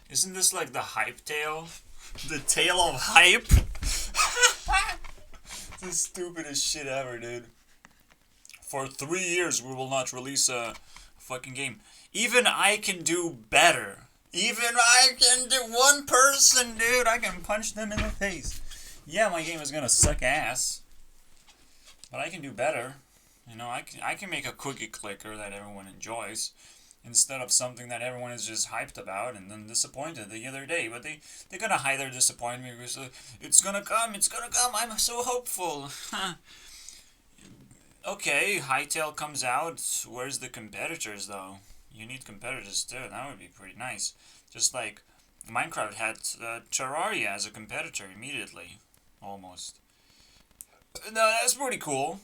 Isn't this like the hype tail? The tail of hype? The stupidest shit ever, dude. For 3 years, we will not release a fucking game. Even I can do better. Even I can do one person, dude. I can punch them in the face. Yeah, my game is gonna suck ass. But I can do better. You know, I can make a cookie clicker that everyone enjoys. Instead of something that everyone is just hyped about and then disappointed the other day. But they're gonna hide their disappointment because it's gonna come, I'm so hopeful. Okay, Hytale comes out. Where's the competitors though? You need competitors too. That would be pretty nice. Just like Minecraft had Terraria as a competitor immediately, almost. No, that's pretty cool.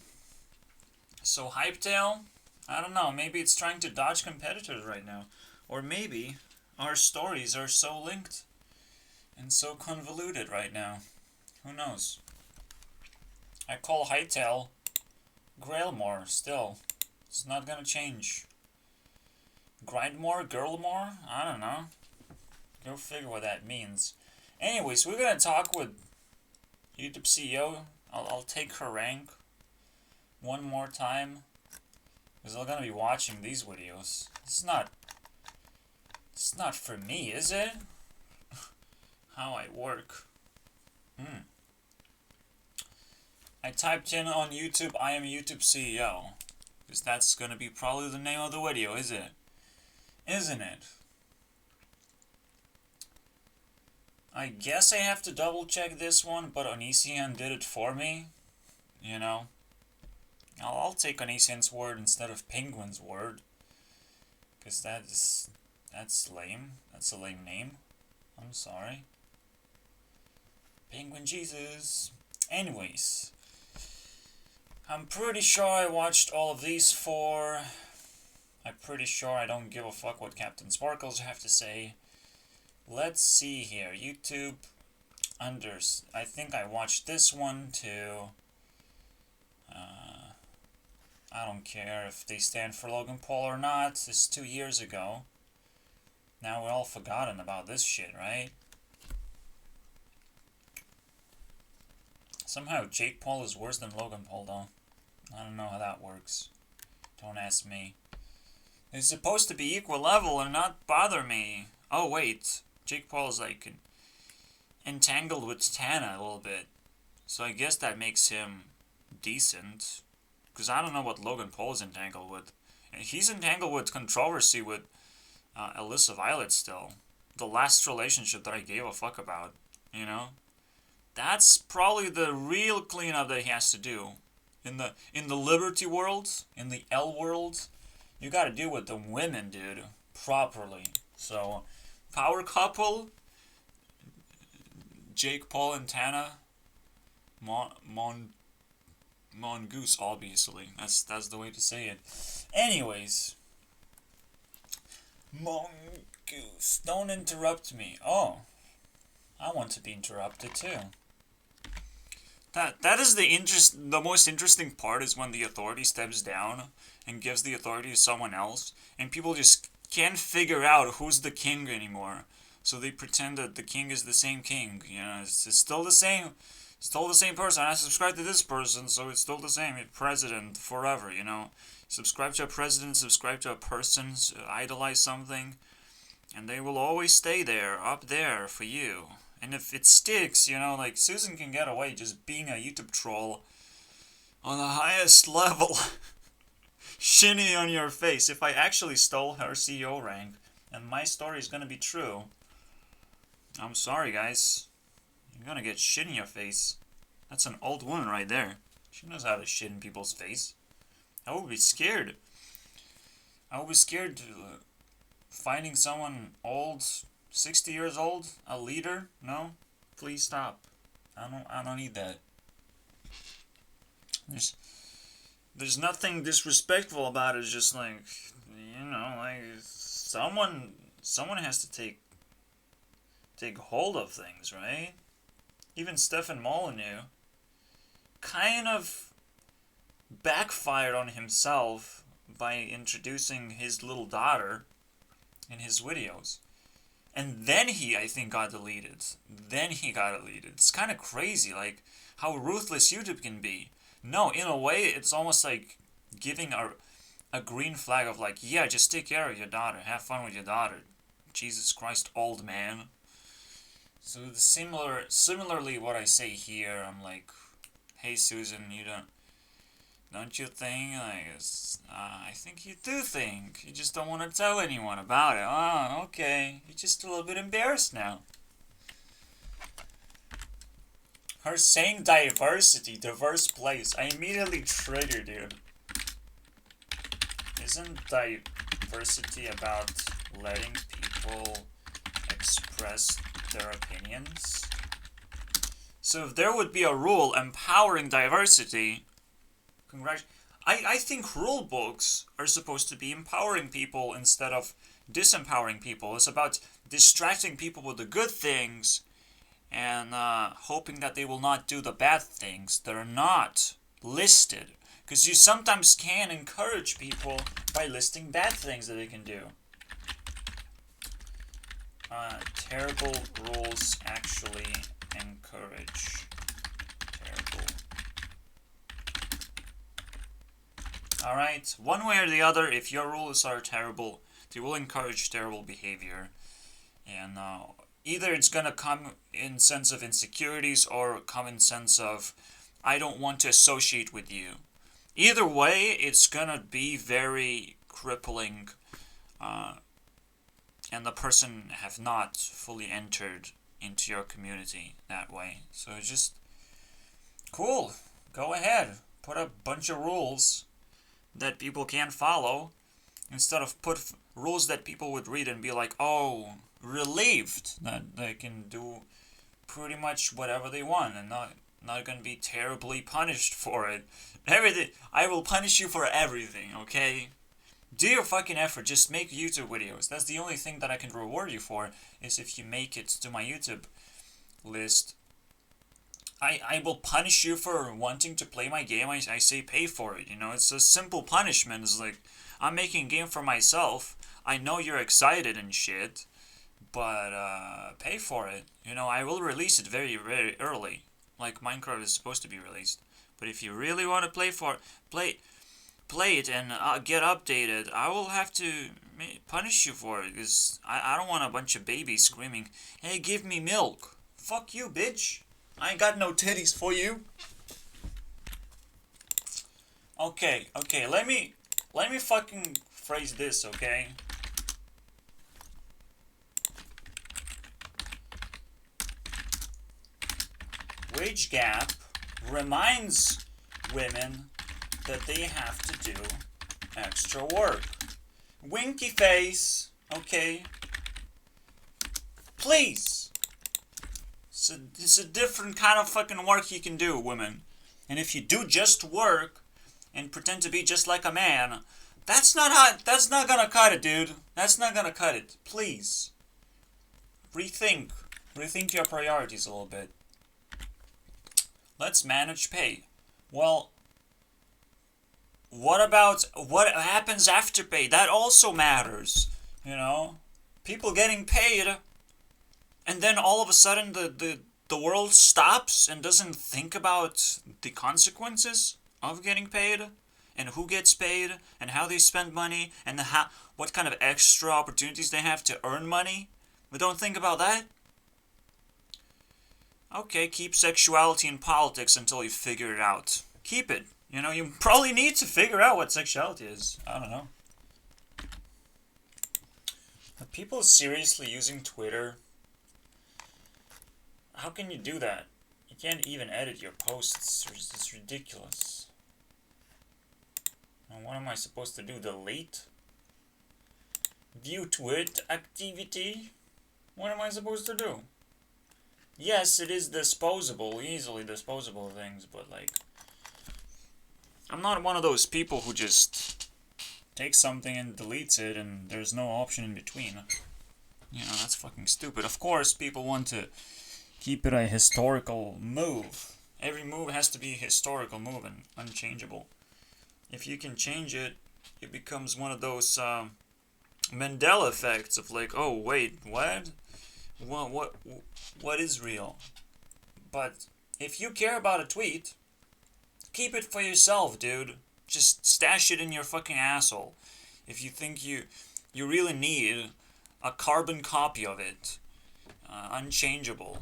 So Hypetail, I don't know. Maybe it's trying to dodge competitors right now, or maybe our stories are so linked and so convoluted right now. Who knows? I call Hytale Grailmore still. It's not gonna change. Grindmore? Girlmore? I don't know. Go figure what that means. Anyways, we're gonna talk with YouTube CEO. I'll take her rank one more time. Because I'm gonna be watching these videos. It's not for me, is it? How I work. I typed in on YouTube, I am YouTube CEO. Because that's gonna be probably the name of the video, isn't it? Isn't it? I guess I have to double check this one, but Onision did it for me. You know? I'll take Onision's word instead of Penguin's word. Because that's lame. That's a lame name. I'm sorry. Penguin Jesus. Anyways. I'm pretty sure I watched all of these four. I'm pretty sure I don't give a fuck what Captain Sparkles have to say. Let's see here. YouTube unders. I think I watched this one too. I don't care if they stand for Logan Paul or not. It's 2 years ago. Now we're all forgotten about this shit, right? Somehow Jake Paul is worse than Logan Paul, though. I don't know how that works. Don't ask me. It's supposed to be equal level and not bother me. Oh, wait. Jake Paul is, like, entangled with Tana a little bit. So I guess that makes him decent. Because I don't know what Logan Paul is entangled with. And he's entangled with controversy with Alyssa Violet still. The last relationship that I gave a fuck about. You know? That's probably the real cleanup that he has to do. In the Liberty world, in the L world, you gotta deal with the women, dude, properly. So, power couple, Jake Paul and Tana, Mongoose, obviously. That's the way to say it. Anyways, Mongoose, don't interrupt me. Oh, I want to be interrupted too. That is the most interesting part is when the authority steps down and gives the authority to someone else, and people just can't figure out who's the king anymore. So they pretend that the king is the same king. You know, it's still the same. Still the same person. I subscribe to this person, so it's still the same. President forever. You know, subscribe to a president, subscribe to a person, idolize something, and they will always stay there, up there for you. And if it sticks, you know, like Susan can get away just being a YouTube troll on the highest level. Shinny on your face. If I actually stole her CEO rank and my story is gonna be true, I'm sorry, guys. You're gonna get shit in your face. That's an old woman right there. She knows how to shit in people's face. I would be scared. I would be scared to finding someone old, 60 years old, a leader. No, please stop. I don't need that. There's nothing disrespectful about it. It's just like, you know, like someone has to take hold of things, right? Even Stefan Molyneux kind of backfired on himself by introducing his little daughter in his videos. And then he, I think, got deleted. Then he got deleted. It's kind of crazy, like, how ruthless YouTube can be. No, in a way, it's almost like giving a green flag of like, yeah, just take care of your daughter. Have fun with your daughter. Jesus Christ, old man. So similarly, what I say here, I'm like, hey Susan, don't you think? Like, I think you do think. You just don't want to tell anyone about it. Oh, okay. You're just a little bit embarrassed now. Her saying diversity, diverse place. I immediately triggered, dude. Isn't diversity about letting people express their opinions? So if there would be a rule empowering diversity, I think rule books are supposed to be empowering people instead of disempowering people. It's about distracting people with the good things and hoping that they will not do the bad things that are not listed. Because you sometimes can encourage people by listing bad things that they can do. Terrible rules actually encourage terrible. Alright, one way or the other, if your rules are terrible, they will encourage terrible behavior. And either it's gonna come in sense of insecurities or come in sense of, I don't want to associate with you. Either way, it's gonna be very crippling, and the person have not fully entered into your community that way. So just, cool, go ahead, put a bunch of rules that people can't follow, instead of put rules that people would read and be like, oh, relieved that they can do pretty much whatever they want and not gonna be terribly punished for it. Everything. I will punish you for everything, okay? Do your fucking effort. Just make YouTube videos. That's the only thing that I can reward you for, is if you make it to my YouTube list. I will punish you for wanting to play my game. I say pay for it, you know? It's a simple punishment. It's like, I'm making a game for myself. I know you're excited and shit, but pay for it. You know, I will release it very, very early, like Minecraft is supposed to be released. But if you really want to play it and get updated, I will have to punish you for it, because I don't want a bunch of babies screaming, hey, give me milk. Fuck you, bitch. I ain't got no titties for you. Okay, let me fucking phrase this, okay? Wage gap reminds women that they have to do extra work. Winky face, okay? Please. It's a different kind of fucking work you can do, women. And if you do just work and pretend to be just like a man, that's not gonna cut it, dude. That's not gonna cut it. Please. Rethink your priorities a little bit. Let's manage pay. Well, what about what happens after pay? That also matters, you know? People getting paid, and then all of a sudden the world stops and doesn't think about the consequences of getting paid, and who gets paid, and how they spend money, and what kind of extra opportunities they have to earn money. We don't think about that. Okay, keep sexuality in politics until you figure it out. Keep it. You know, you probably need to figure out what sexuality is. I don't know. Are people seriously using Twitter? How can you do that? You can't even edit your posts. It's ridiculous. And what am I supposed to do? Delete? View tweet activity? What am I supposed to do? Yes, it is disposable, easily disposable things, but like, I'm not one of those people who just takes something and deletes it and there's no option in between. You know, that's fucking stupid. Of course, people want to keep it a historical move. Every move has to be a historical move and unchangeable. If you can change it, it becomes one of those Mandela effects of like, oh wait, what? What is real? But if you care about a tweet, keep it for yourself, dude. Just stash it in your fucking asshole. If you think you really need a carbon copy of it, unchangeable,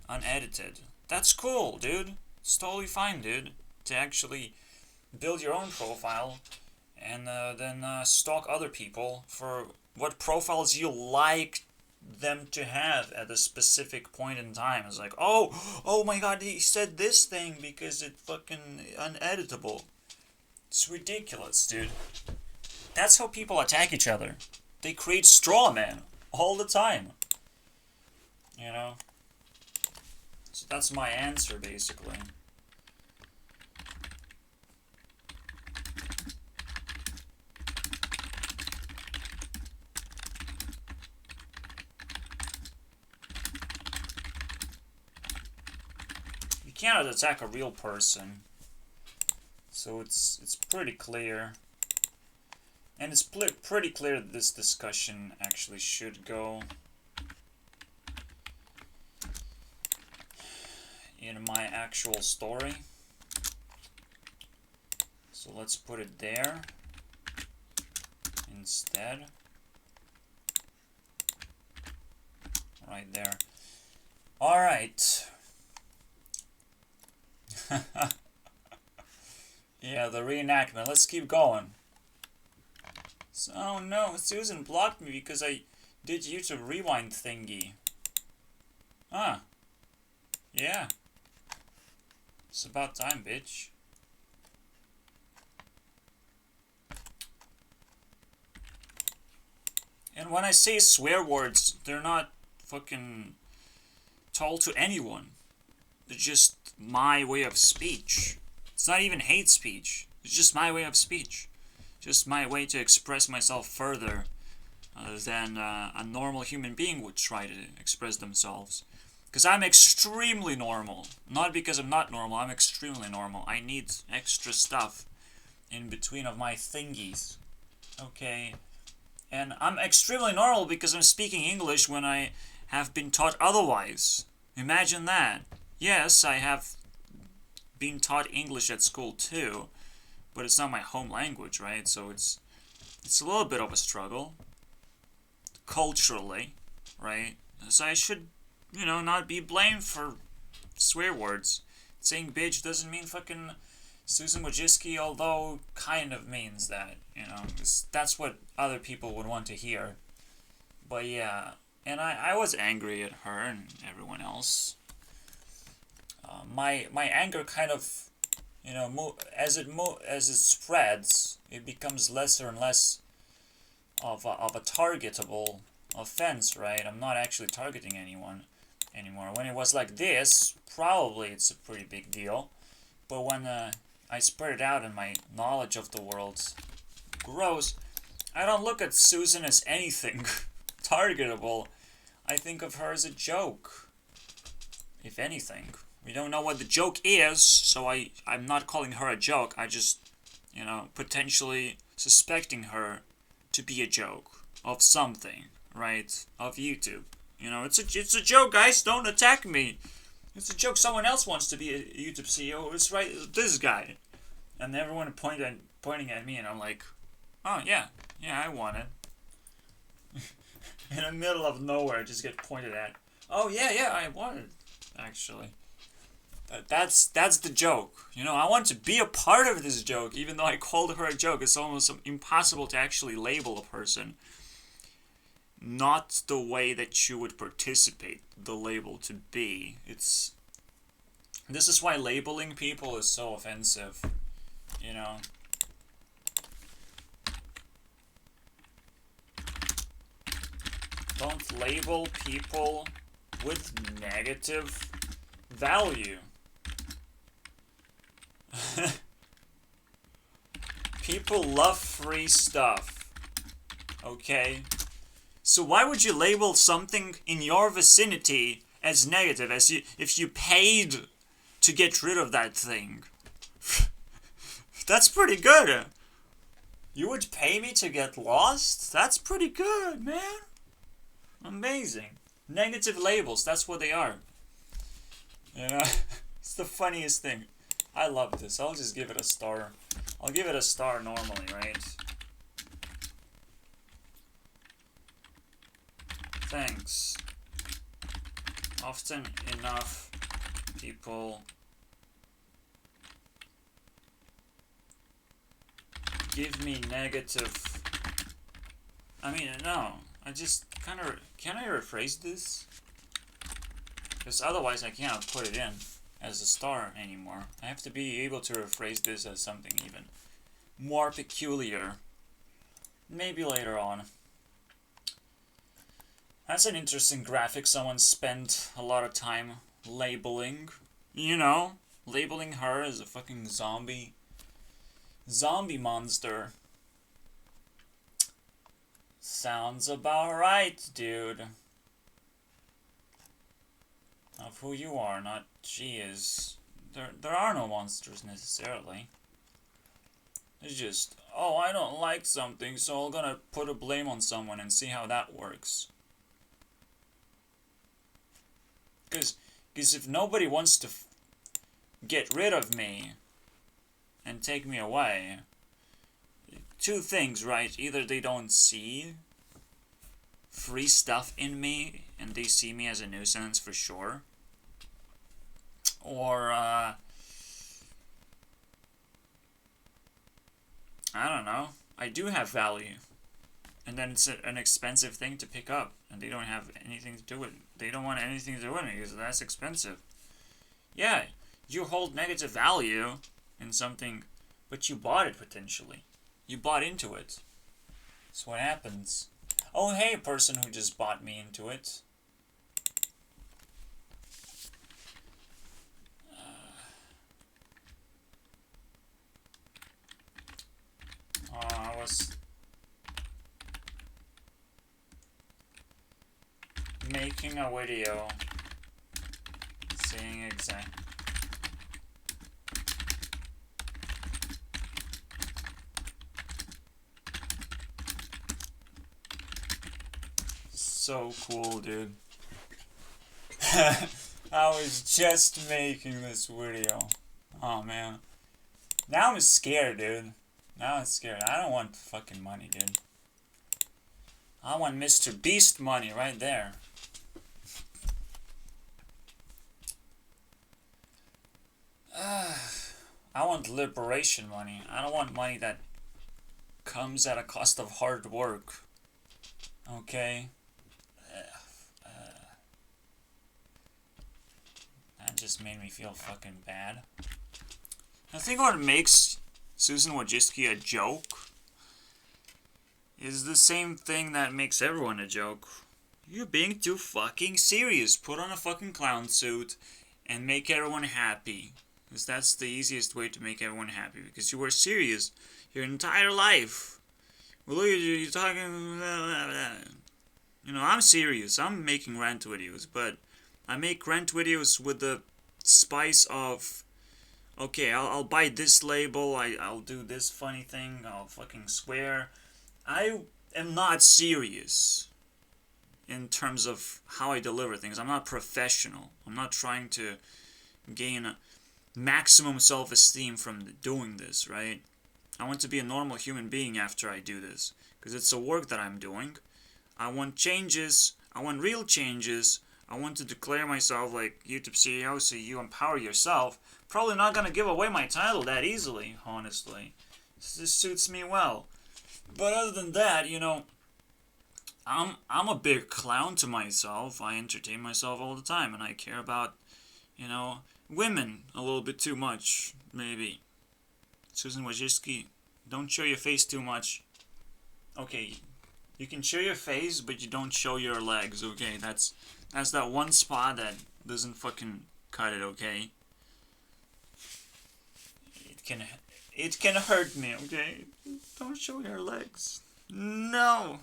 unedited, that's cool, dude. It's totally fine, dude, to actually build your own profile and then stalk other people for what profiles you like them to have at a specific point in time. It's like, oh my god, he said this thing because it's fucking uneditable. It's ridiculous, dude. That's how people attack each other. They create straw men all the time. You know? So that's my answer, basically. You cannot attack a real person. So it's pretty clear. And it's pretty clear that this discussion actually should go in my actual story. So let's put it there instead. Right there. Alright. Yeah, the reenactment. Let's keep going. So, oh no, Susan blocked me because I did YouTube rewind thingy. Huh. Yeah. It's about time, bitch. And when I say swear words, they're not fucking told to anyone. They're just my way of speech. It's not even hate speech. It's just my way of speech. Just my way to express myself further than a normal human being would try to express themselves. Because I'm extremely normal. Not because I'm not normal, I'm extremely normal. I need extra stuff in between of my thingies. Okay? And I'm extremely normal because I'm speaking English when I have been taught otherwise. Imagine that. Yes, I have been taught English at school too, but it's not my home language, right? So it's a little bit of a struggle culturally, right? So I should, not be blamed for swear words. Saying bitch doesn't mean fucking Susan Wojcicki, although kind of means that, 'cause that's what other people would want to hear. But yeah, and I was angry at her and everyone else. My anger kind of, as it spreads, it becomes lesser and less of a targetable offense, right? I'm not actually targeting anyone anymore. When it was like this, probably it's a pretty big deal. But when I spread it out and my knowledge of the world grows, I don't look at Susan as anything targetable. I think of her as a joke, if anything. We don't know what the joke is, so I'm not calling her a joke. I just, potentially suspecting her to be a joke of something, right? Of YouTube. It's a joke, guys. Don't attack me. It's a joke. Someone else wants to be a YouTube CEO. It's right, this guy. And everyone pointing at me, and I'm like, oh yeah, I want it. In the middle of nowhere, just get pointed at. Oh yeah, I want it, actually. That's the joke. I want to be a part of this joke, even though I called her a joke. It's almost impossible to actually label a person not the way that you would participate the label to be. This is why labeling people is so offensive, Don't label people with negative value. People love free stuff. Okay? So why would you label something in your vicinity as negative, if you paid to get rid of that thing? That's pretty good. You would pay me to get lost? That's pretty good, man. Amazing. Negative labels, that's what they are. You know, it's the funniest thing. I love this. I'll just give it a star. I'll give it a star normally, right? Thanks. Often enough people give me negative. I mean, no. I just kind of. Can I rephrase this? Because otherwise I can't put it in as a star anymore. I have to be able to rephrase this as something even more peculiar. Maybe later on. That's an interesting graphic someone spent a lot of time labeling. You know, labeling her as a fucking zombie monster. Sounds about right, dude. Of who you are, not she is. There are no monsters necessarily. It's just, oh, I don't like something, so I'm gonna put a blame on someone and see how that works. Because if nobody wants to get rid of me and take me away, two things, right? Either they don't see free stuff in me and they see me as a nuisance for sure, or I don't know, I do have value, and then it's an expensive thing to pick up, and they don't have anything to do with it. They don't want anything to do with me because that's expensive. Yeah, you hold negative value in something, but you bought it potentially. You bought into it. That's what happens. Oh, hey, person who just bought me into it. I was making a video saying exact. So cool, dude. I was just making this video. Oh, man. Now I'm scared, dude. Now I'm scared. I don't want fucking money, dude. I want Mr. Beast money right there. I want liberation money. I don't want money that comes at a cost of hard work. Okay? That just made me feel fucking bad. I think what makes Susan Wojcicki a joke is the same thing that makes everyone a joke. You're being too fucking serious. Put on a fucking clown suit and make everyone happy. Because that's the easiest way to make everyone happy. Because you were serious your entire life. Well, look at you, you're talking... You know, I'm serious. I'm making rant videos. But I make rant videos with the spice of... Okay, I'll buy this label. I'll do this funny thing. I'll fucking swear. I am not serious in terms of how I deliver things. I'm not professional. I'm not trying to gain maximum self-esteem from doing this, right? I want to be a normal human being after I do this, because it's a work that I'm doing. I want changes. I want real changes. I want to declare myself like YouTube CEO, so you empower yourself. Probably not gonna give away my title that easily, honestly. This suits me well. But other than that, you know, I'm a big clown to myself. I entertain myself all the time, and I care about, you know, women a little bit too much, maybe. Susan Wojcicki, don't show your face too much. Okay, you can show your face, but you don't show your legs, okay? That's that one spot that doesn't fucking cut it, okay? It can hurt me, okay? Don't show your legs. No!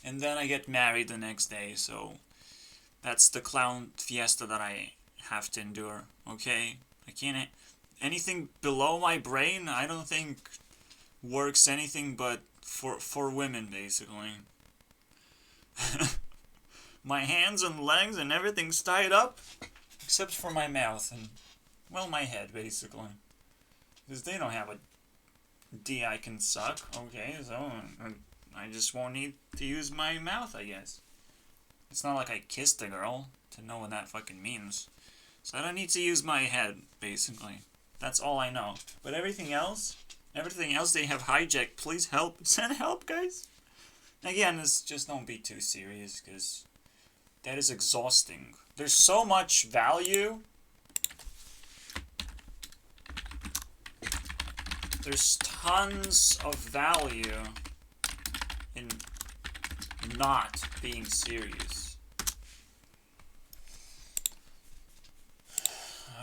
And then I get married the next day, so that's the clown fiesta that I have to endure, okay? I can't... Anything below my brain, I don't think works anything but for women, basically. My hands and legs and everything's tied up, except for my mouth and, well, my head, basically. Because they don't have a D I can suck. Okay, so I just won't need to use my mouth, I guess. It's not like I kissed a girl to know what that fucking means. So I don't need to use my head, basically. That's all I know. But everything else they have hijacked. Please help. Send help, guys. Again, just don't be too serious, because that is exhausting. There's so much value. There's tons of value in not being serious.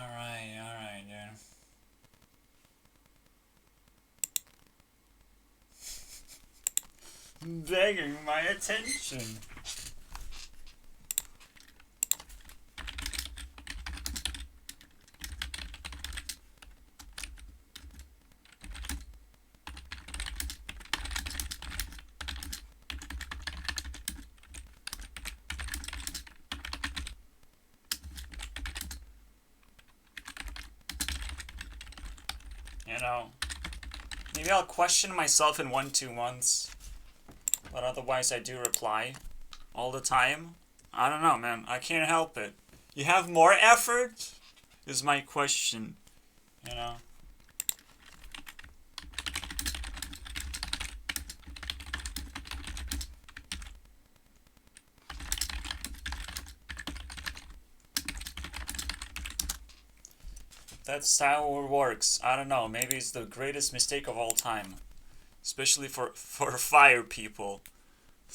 Alright, dude. Begging my attention. You know, maybe I'll question myself in 1-2 months. But otherwise I do reply all the time. I don't know, man. I can't help it. You have more effort? Is my question. You know? That's how it works. I don't know. Maybe it's the greatest mistake of all time. Especially for fire people.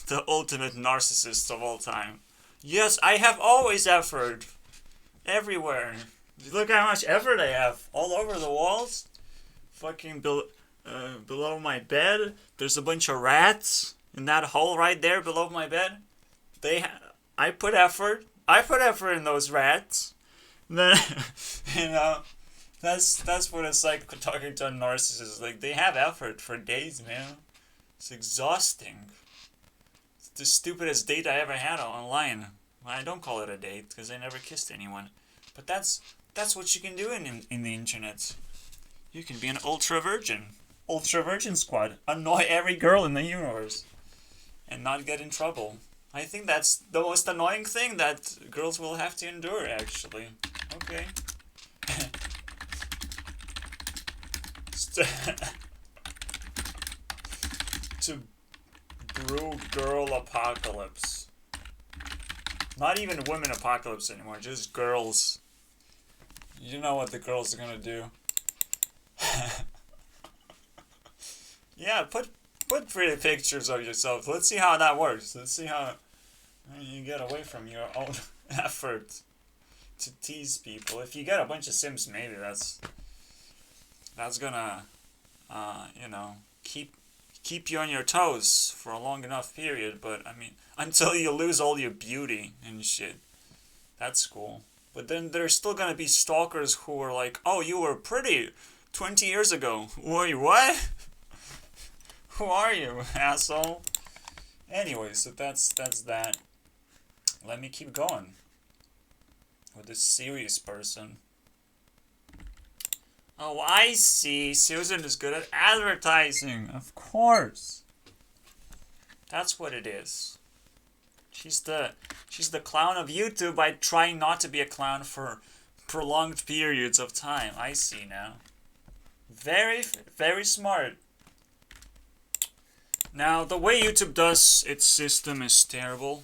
The ultimate narcissists of all time. Yes, I have always effort. Everywhere. Look how much effort I have. All over the walls. Fucking below my bed. There's a bunch of rats. In that hole right there below my bed. I put effort. I put effort in those rats. Then, you know... That's what it's like talking to a narcissist. Like, they have effort for days, man. It's exhausting. It's the stupidest date I ever had online. Well, I don't call it a date, because I never kissed anyone. But that's what you can do in the internet. You can be an ultra virgin. Ultra virgin squad. Annoy every girl in the universe. And not get in trouble. I think that's the most annoying thing that girls will have to endure, actually. Okay. To brew girl apocalypse. Not even women apocalypse anymore, just girls. You know what the girls are gonna do. Yeah, put pretty pictures of yourself. Let's see how that works. Let's see how you get away from your own effort to tease people. If you get a bunch of Sims, maybe that's gonna, you know, keep you on your toes for a long enough period. But I mean, until you lose all your beauty and shit, that's cool. But then there's still gonna be stalkers who are like, "Oh, you were pretty 20 years ago." Wait, what? Who are you, asshole? Anyway, so that's that. Let me keep going with this serious person. Oh, I see. Susan is good at advertising. Of course. That's what it is. She's the clown of YouTube by trying not to be a clown for prolonged periods of time. I see now. Very, very smart. Now, the way YouTube does its system is terrible.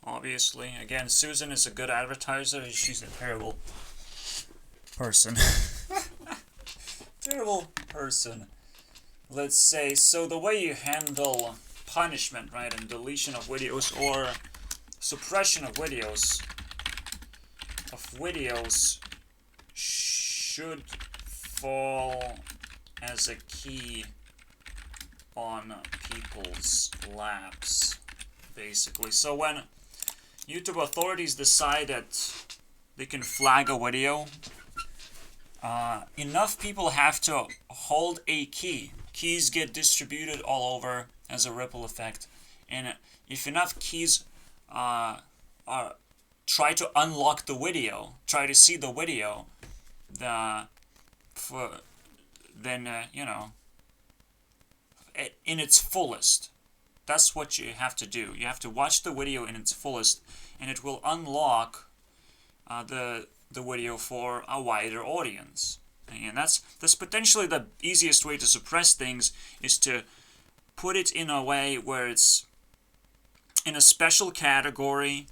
Obviously. Again, Susan is a good advertiser. She's a terrible person. Terrible person. Let's say, so the way you handle punishment, right, and deletion of videos or suppression of videos should fall as a key on people's laps, basically. So when YouTube authorities decide that they can flag a video, enough people have to hold a key keys get distributed all over as a ripple effect. And if enough keys try to unlock the video, try to see the video, then you know, in its fullest. That's what you have to do. You have to watch the video in its fullest, and it will unlock the video for a wider audience. And that's potentially the easiest way to suppress things, is to put it in a way where it's in a special category.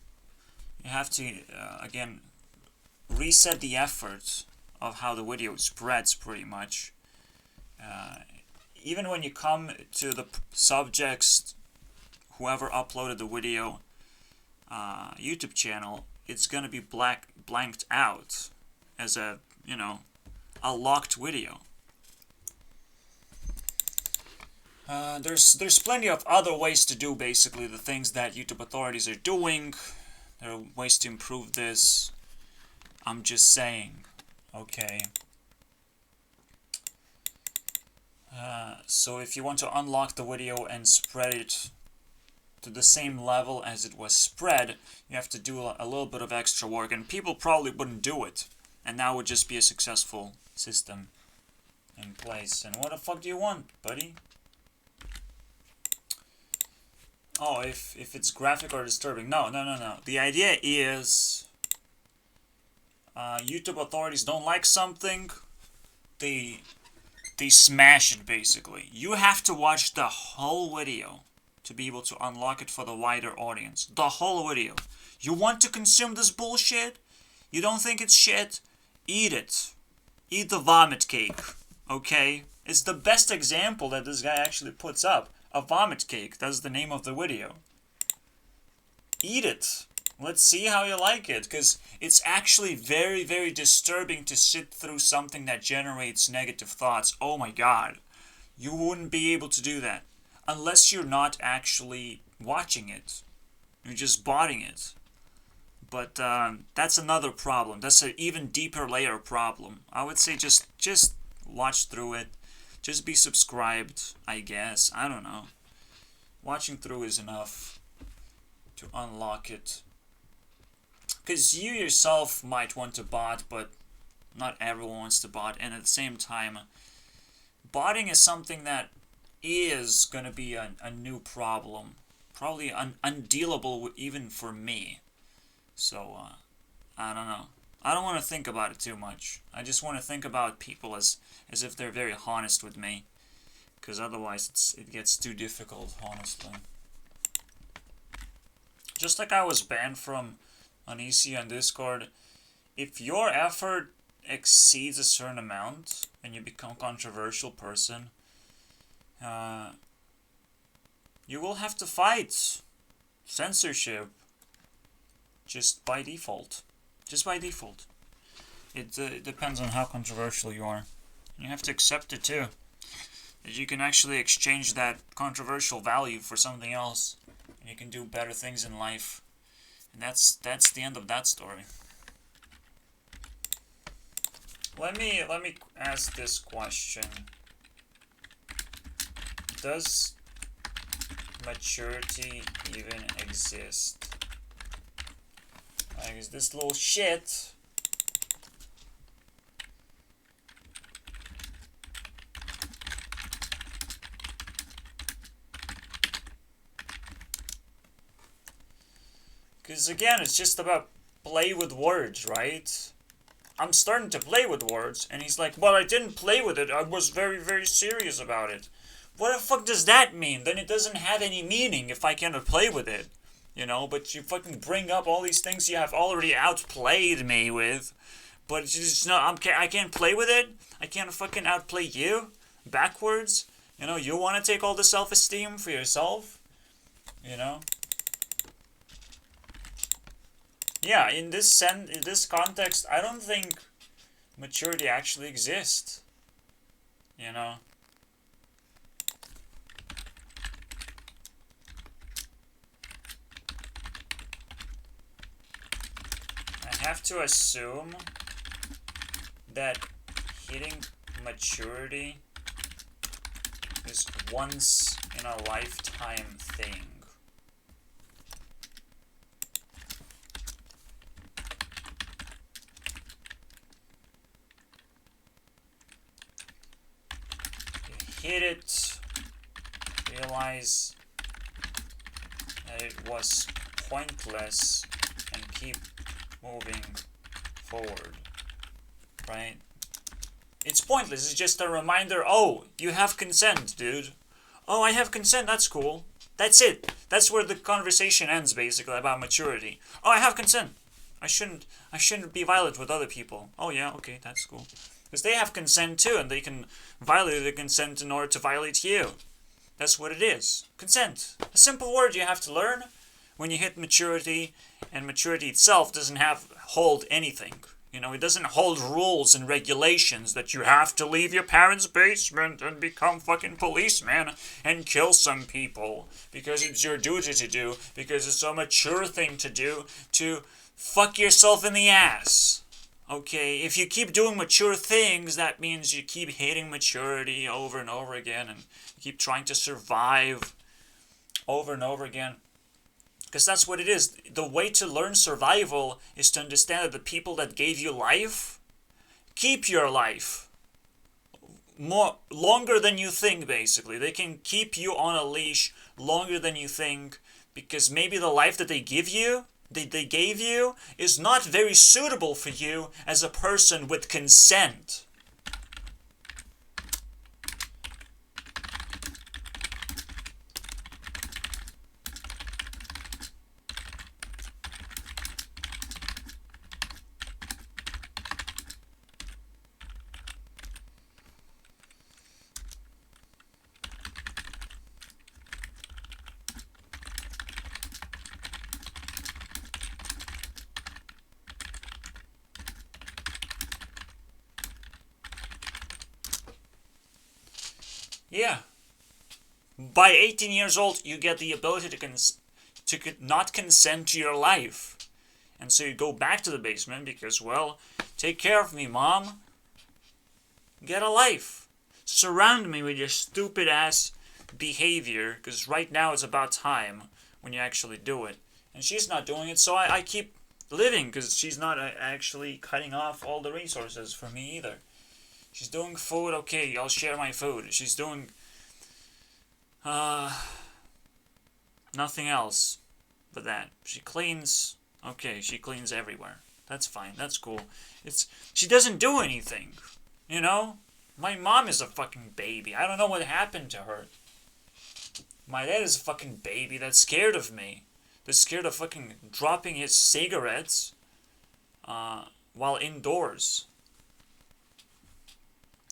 You have to again reset the effort of how the video spreads, pretty much. Even when you come to the subjects, whoever uploaded the video YouTube channel, it's gonna be blanked out as a, you know, a locked video. There's plenty of other ways to do basically the things that YouTube authorities are doing. There are ways to improve this. I'm just saying, okay. So if you want to unlock the video and spread it to the same level as it was spread, you have to do a little bit of extra work, and people probably wouldn't do it, and that would just be a successful system in place. And what the fuck do you want, buddy? Oh, if it's graphic or disturbing. No. The idea is YouTube authorities don't like something, they smash it, basically. You have to watch the whole video to be able to unlock it for the wider audience. The whole video. You want to consume this bullshit? You don't think it's shit? Eat it. Eat the vomit cake, okay? It's the best example that this guy actually puts up. A vomit cake. That's the name of the video. Eat it. Let's see how you like it, because it's actually very, very disturbing to sit through something that generates negative thoughts. Oh my god. You wouldn't be able to do that unless you're not actually watching it. You're just botting it. But that's another problem. That's an even deeper layer problem. I would say just watch through it. Just be subscribed, I guess. I don't know. Watching through is enough to unlock it. Because you yourself might want to bot, but not everyone wants to bot. And at the same time, botting is something that is going to be a new problem. Probably undealable even for me. So, I don't know. I don't want to think about it too much. I just want to think about people as if they're very honest with me. Because otherwise it gets too difficult, honestly. Just like I was banned from Uneasy on Discord, if your effort exceeds a certain amount and you become a controversial person, you will have to fight censorship just by default. Just by default. It depends on how controversial you are. You have to accept it too. That you can actually exchange that controversial value for something else. And you can do better things in life. And that's the end of that story. Let me ask this question. Does maturity even exist? Like, is this little shit because again, it's just about play with words, right? I'm starting to play with words, and he's like, well, I didn't play with it, I was very, very serious about it. What the fuck does that mean? Then it doesn't have any meaning if I cannot play with it. You know, but you fucking bring up all these things you have already outplayed me with. But it's just, no, I can't play with it? I can't fucking outplay you? Backwards? You know, you want to take all the self-esteem for yourself? You know? Yeah, in this context, I don't think maturity actually exists. You know? I have to assume that hitting maturity is once in a lifetime thing. You hit it, realize that it was pointless, and keep moving forward, right? It's pointless. It's just a reminder, oh, you have consent, dude. Oh, I have consent, that's cool. That's it. That's where the conversation ends, basically, about maturity. Oh, I have consent. I shouldn't be violent with other people. Oh yeah, okay, that's cool. Because they have consent too, and they can violate the consent in order to violate you. That's what it is. Consent. A simple word you have to learn when you hit maturity, and maturity itself doesn't hold anything. You know, it doesn't hold rules and regulations that you have to leave your parents' basement and become fucking policeman and kill some people because it's your duty to do, because it's a mature thing to do, to fuck yourself in the ass. Okay, if you keep doing mature things, that means you keep hitting maturity over and over again, and you keep trying to survive over and over again. Because that's what it is. The way to learn survival is to understand that the people that gave you life keep your life longer than you think, basically. They can keep you on a leash longer than you think, because maybe the life that they gave you is not very suitable for you as a person with consent. Yeah. By 18 years old, you get the ability to not consent to your life. And so you go back to the basement because, well, take care of me, Mom. Get a life. Surround me with your stupid ass behavior, because right now it's about time when you actually do it. And she's not doing it, so I keep living, because she's not actually cutting off all the resources for me either. She's doing food, okay, I'll share my food. She's doing nothing else but that. She cleans, okay, she cleans everywhere. That's fine, that's cool. She doesn't do anything, you know? My mom is a fucking baby. I don't know what happened to her. My dad is a fucking baby that's scared of me. That's scared of fucking dropping his cigarettes while indoors.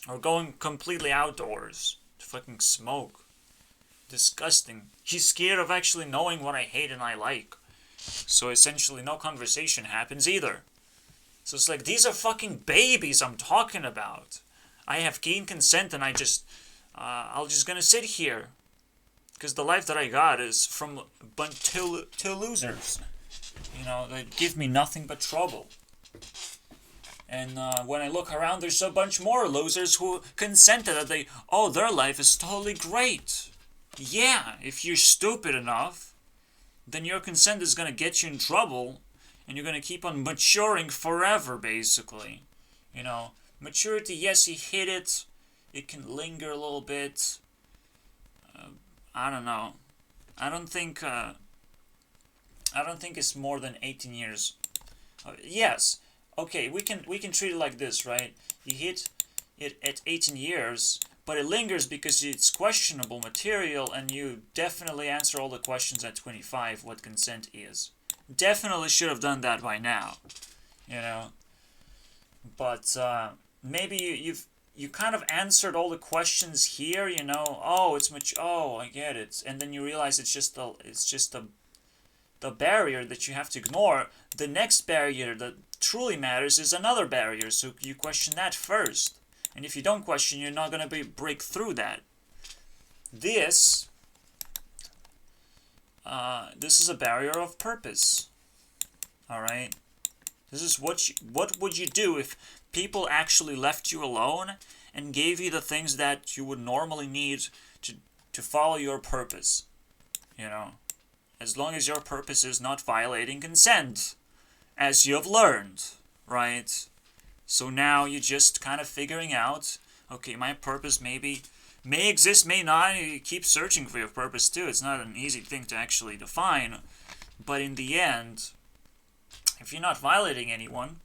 Or going completely outdoors to fucking smoke. Disgusting. He's scared of actually knowing what I hate and I like. So essentially no conversation happens either. So it's like, these are fucking babies I'm talking about. I have gained consent and I'm just gonna sit here. Because the life that I got is from two losers. You know, that give me nothing but trouble. And when I look around, there's a bunch more losers who consented that their life is totally great. Yeah, if you're stupid enough, then your consent is going to get you in trouble, and you're going to keep on maturing forever, basically. You know, maturity, yes, you hit it. It can linger a little bit. I don't know. I don't think it's more than 18 years. Yes. Okay, we can treat it like this, right? You hit it at 18 years, but it lingers because it's questionable material, and you definitely answer all the questions at 25 what consent is. Definitely should have done that by now, you know. But maybe you kind of answered all the questions here, you know. Oh, it's oh, I get it. And then you realize it's just the barrier that you have to ignore. The next barrier that truly matters is another barrier, so you question that first. And if you don't question, you're not going to break through that. This is a barrier of purpose. All right. This is what would you do if people actually left you alone and gave you the things that you would normally need to follow your purpose. You know, as long as your purpose is not violating consent, as you have learned, right? So now you're just kind of figuring out, okay, my purpose may exist, may not. You keep searching for your purpose too. It's not an easy thing to actually define. But in the end, if you're not violating anyone,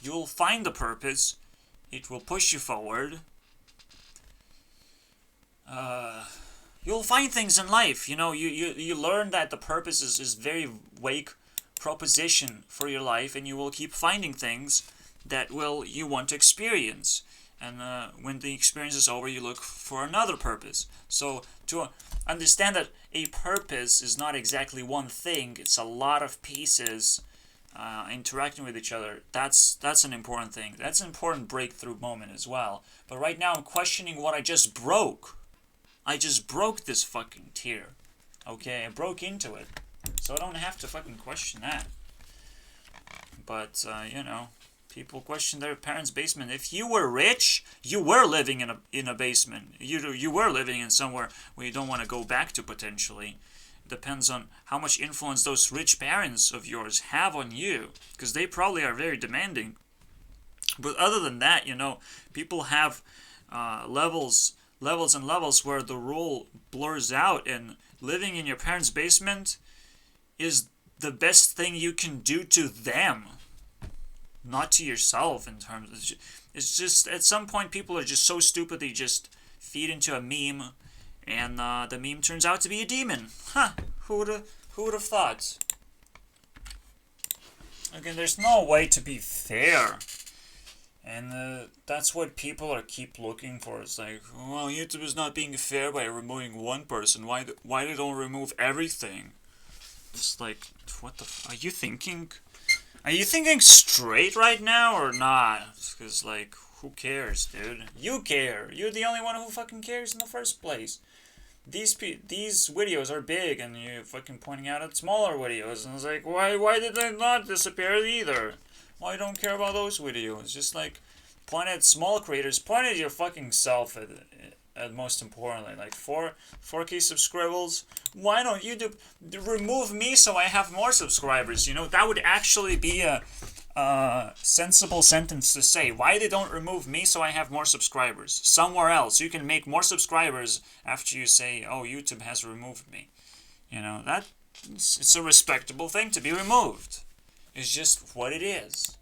you'll find the purpose. It will push you forward. You'll find things in life. You know, you learn that the purpose is very vague proposition for your life, and you will keep finding things that you want to experience. And when the experience is over, you look for another purpose. So to understand that a purpose is not exactly one thing, it's a lot of pieces interacting with each other. That's an important thing. That's an important breakthrough moment as well. But right now I'm questioning what I just broke. I just broke this fucking tier. Okay, I broke into it. So I don't have to fucking question that. But, you know, people question their parents' basement. If you were rich, you were living in a basement. You were living in somewhere where you don't want to go back to potentially. It depends on how much influence those rich parents of yours have on you. Because they probably are very demanding. But other than that, you know, people have levels and levels where the rule blurs out, and living in your parents' basement is the best thing you can do to them, not to yourself. In terms of, it's just at some point people are just so stupid they just feed into a meme, and the meme turns out to be a demon. Huh? Who would have thought? Again, there's no way to be fair. And that's what people keep looking for. It's like, well, YouTube is not being fair by removing one person. Why they don't remove everything? It's like, what the are you thinking? Are you thinking straight right now or not? Because, like, who cares, dude? You care. You're the only one who fucking cares in the first place. These videos are big, and you're fucking pointing out at smaller videos. And it's like, why did they not disappear either? Why don't care about those videos? Just like, point at small creators, point at your fucking self at most importantly. Like 4K subscribers. Why don't you remove me so I have more subscribers? You know, that would actually be a sensible sentence to say. Why they don't remove me so I have more subscribers? Somewhere else. You can make more subscribers after you say, oh, YouTube has removed me. You know, it's a respectable thing to be removed. It's just what it is.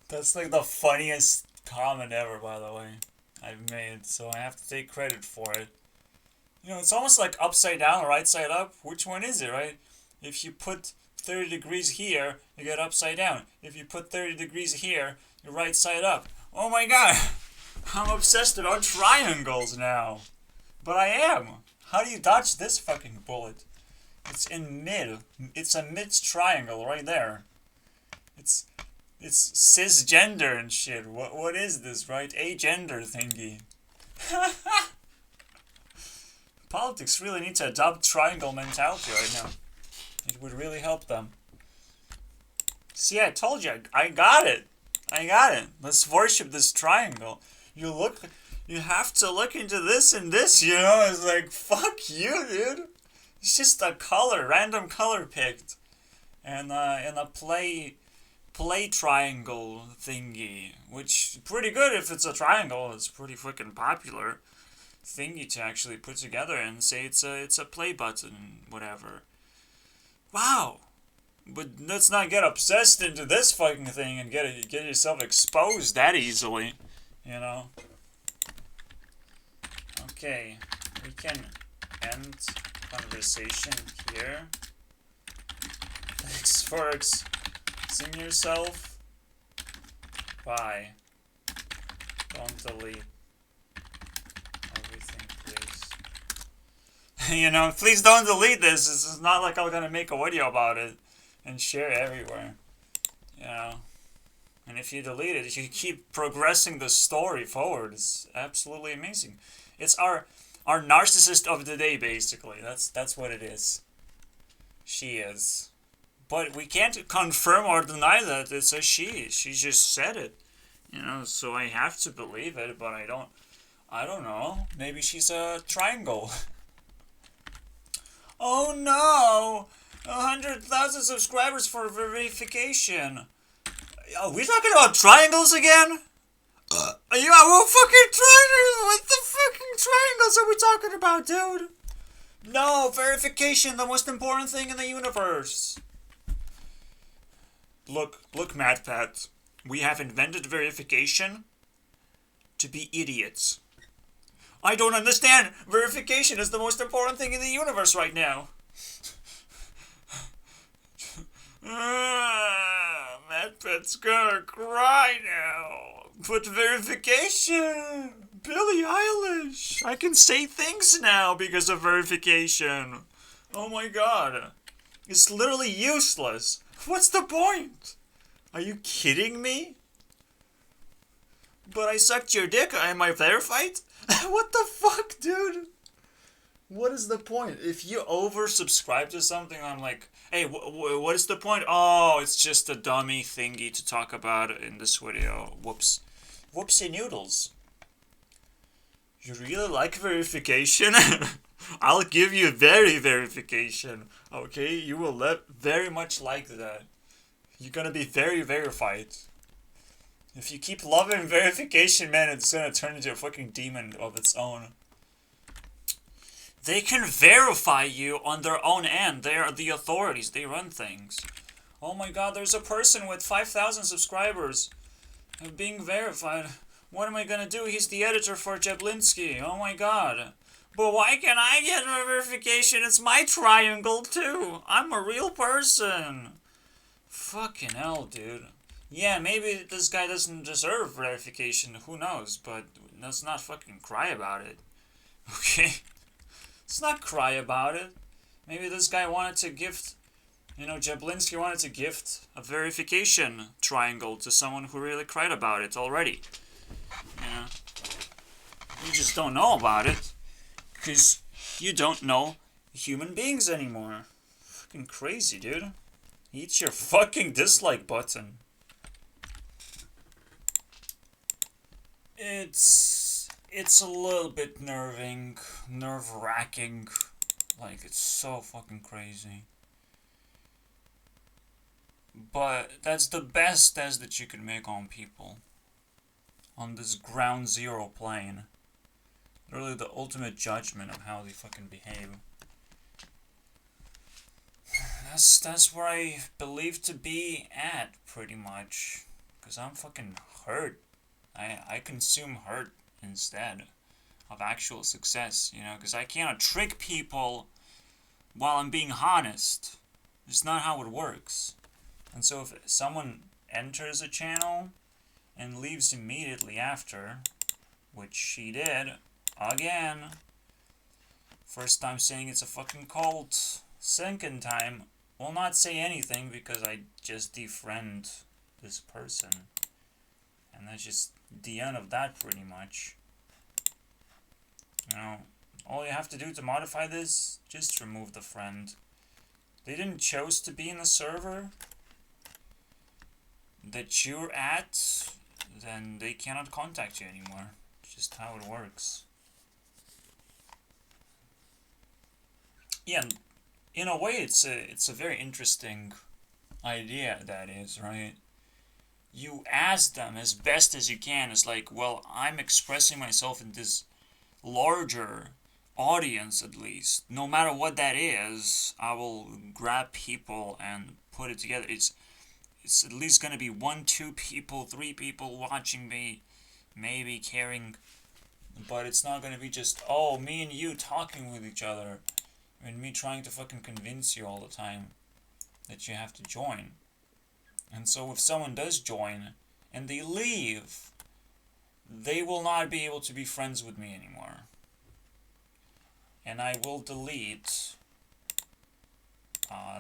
That's like the funniest comment ever, by the way, I've made, so I have to take credit for it. You know, it's almost like upside down or right side up. Which one is it, right? If you put 30 degrees here, you get upside down. If you put 30 degrees here, you're right side up. Oh my god! I'm obsessed about triangles now. But I am. How do you dodge this fucking bullet? It's in mid. It's a mid triangle right there. It's cisgender and shit. What is this, right? Agender thingy. Politics really need to adopt triangle mentality right now. It would really help them. See, I told you, I got it. I got it. Let's worship this triangle. You have to look into this and this, you know? It's like, fuck you, dude. It's just a color, random color picked. And in a play triangle thingy, which pretty good if it's a triangle. It's pretty freaking popular thingy to actually put together and say it's a play button, whatever. Wow. But let's not get obsessed into this fucking thing and get yourself exposed that easily, you know. Okay, we can end conversation here. Thanks for expressing yourself. Bye. Don't delete everything, please. You know, please don't delete this. This is not like I'm gonna make a video about it and share it everywhere. You know. And if you delete it, you keep progressing the story forward. It's absolutely amazing. It's our narcissist of the day, basically. That's what it is. She is. But we can't confirm or deny that it's a she. She just said it. You know, so I have to believe it, but I don't know. Maybe she's a triangle. Oh no! 100,000 subscribers for verification. Are we talking about triangles again? Yeah, well, fucking triangles! What the fucking triangles are we talking about, dude? No, verification, the most important thing in the universe. Look, MadPat. We have invented verification to be idiots. I don't understand. Verification is the most important thing in the universe right now. MadPat's gonna cry now. But verification. Billie Eilish. I can say things now because of verification. Oh my god. It's literally useless. What's the point? Are you kidding me? But I sucked your dick. Am I verified? What the fuck, dude? What is the point? If you oversubscribe to something, I'm like, hey, what is the point? Oh, it's just a dummy thingy to talk about in this video. Whoops. Whoopsie noodles. You really like verification? I'll give you verification. Okay, you will very much like that. You're gonna be very verified. If you keep loving verification, man, it's gonna turn into a fucking demon of its own. They can verify you on their own end. They are the authorities. They run things. Oh my god, there's a person with 5,000 subscribers being verified. What am I gonna do? He's the editor for Jablinski. Oh my god. But why can't I get verification? It's my triangle too. I'm a real person. Fucking hell, dude. Yeah, maybe this guy doesn't deserve verification. Who knows? But let's not fucking cry about it. Okay? Let's not cry about it. Maybe this guy wanted to gift, Jablinski wanted to gift a verification triangle to someone who really cried about it already. Yeah. You just don't know about it. Because you don't know human beings anymore. Fucking crazy, dude. Eat your fucking dislike button. It's a little bit nerve-wracking. Like, it's so fucking crazy. But that's the best test that you can make on people. On this ground zero plane. Literally the ultimate judgment of how they fucking behave. That's where I believe to be at, pretty much. Because I'm fucking hurt. I consume hurt instead of actual success, because I cannot trick people while I'm being honest. It's not how it works. And so if someone enters a channel and leaves immediately after, which she did, again, first time saying it's a fucking cult, second time, will not say anything because I just defriend this person. And that's just the end of that, pretty much. All you have to do to modify this, just remove the friend. They didn't choose to be in the server that you're at, then they cannot contact you anymore. It's just how it works. Yeah, in a way, it's a very interesting idea, that is, right? You ask them as best as you can. It's like, well, I'm expressing myself in this larger audience, at least. No matter what that is, I will grab people and put it together. It's at least going to be 1, 2 people, 3 people watching me, maybe caring. But it's not going to be just, oh, me and you talking with each other. And me trying to fucking convince you all the time that you have to join. And so if someone does join and they leave, they will not be able to be friends with me anymore. And I will delete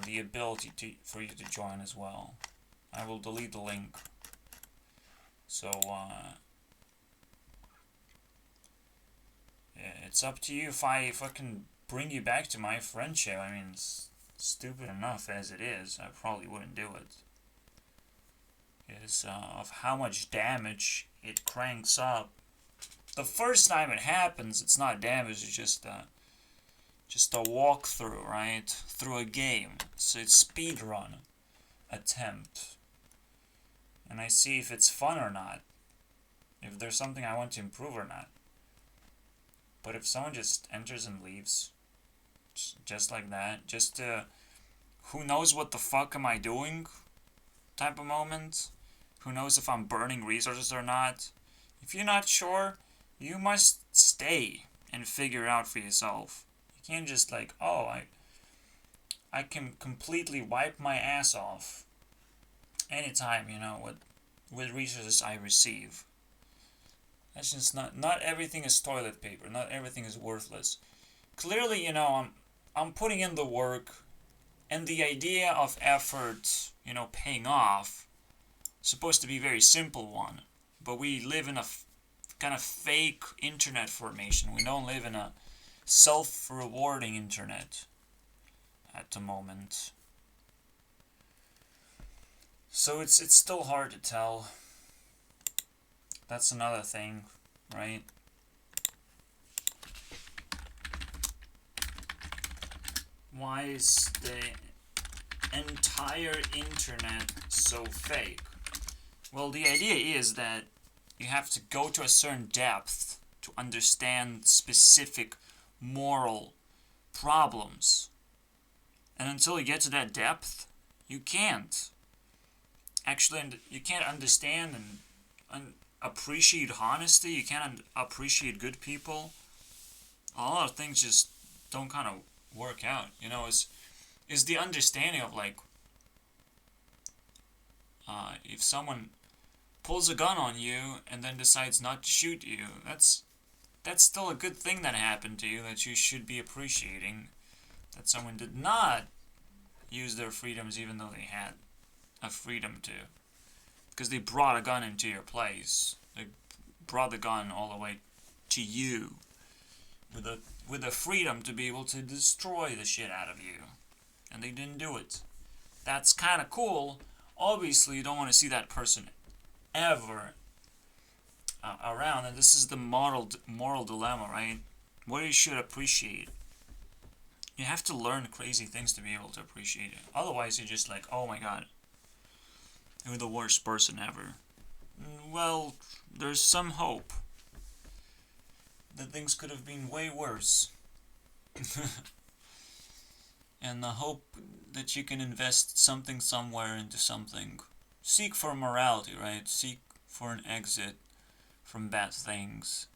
the ability for you to join as well. I will delete the link. So, it's up to you if I fucking bring you back to my friendship. I mean, it's stupid enough as it is. I probably wouldn't do it. is of how much damage it cranks up. The first time it happens, it's not damage, it's just a walkthrough, right? Through a game. So it's speedrun attempt. And I see if it's fun or not. If there's something I want to improve or not. But if someone just enters and leaves, just like that, just who knows what the fuck am I doing type of moment, who knows if I'm burning resources or not, if you're not sure, you must stay and figure out for yourself. You can't just like, oh, I can completely wipe my ass off anytime, with resources I receive. That's just not everything is toilet paper. Not everything is worthless. Clearly, I'm putting in the work, and the idea of effort, paying off, is supposed to be a very simple one. But we live in a kind of fake internet formation. We don't live in a self-rewarding internet at the moment. So it's still hard to tell. That's another thing, right? Why is the entire internet so fake? Well, the idea is that you have to go to a certain depth to understand specific moral problems. And until you get to that depth, you can't. Actually, you can't understand and appreciate honesty. You can't appreciate good people. A lot of things just don't kind of work out. Is the understanding of like, if someone pulls a gun on you and then decides not to shoot you, that's still a good thing that happened to you that you should be appreciating. That someone did not use their freedoms even though they had a freedom to. Because they brought a gun into your place. They brought the gun all the way to you. With the freedom to be able to destroy the shit out of you. And they didn't do it. That's kind of cool. Obviously, you don't want to see that person ever around. And this is the moral dilemma, right? What you should appreciate. You have to learn crazy things to be able to appreciate it. Otherwise, you're just like, oh my god, you're the worst person ever. Well, there's some hope that things could have been way worse. And the hope that you can invest something somewhere into something. Seek for morality, right? Seek for an exit from bad things.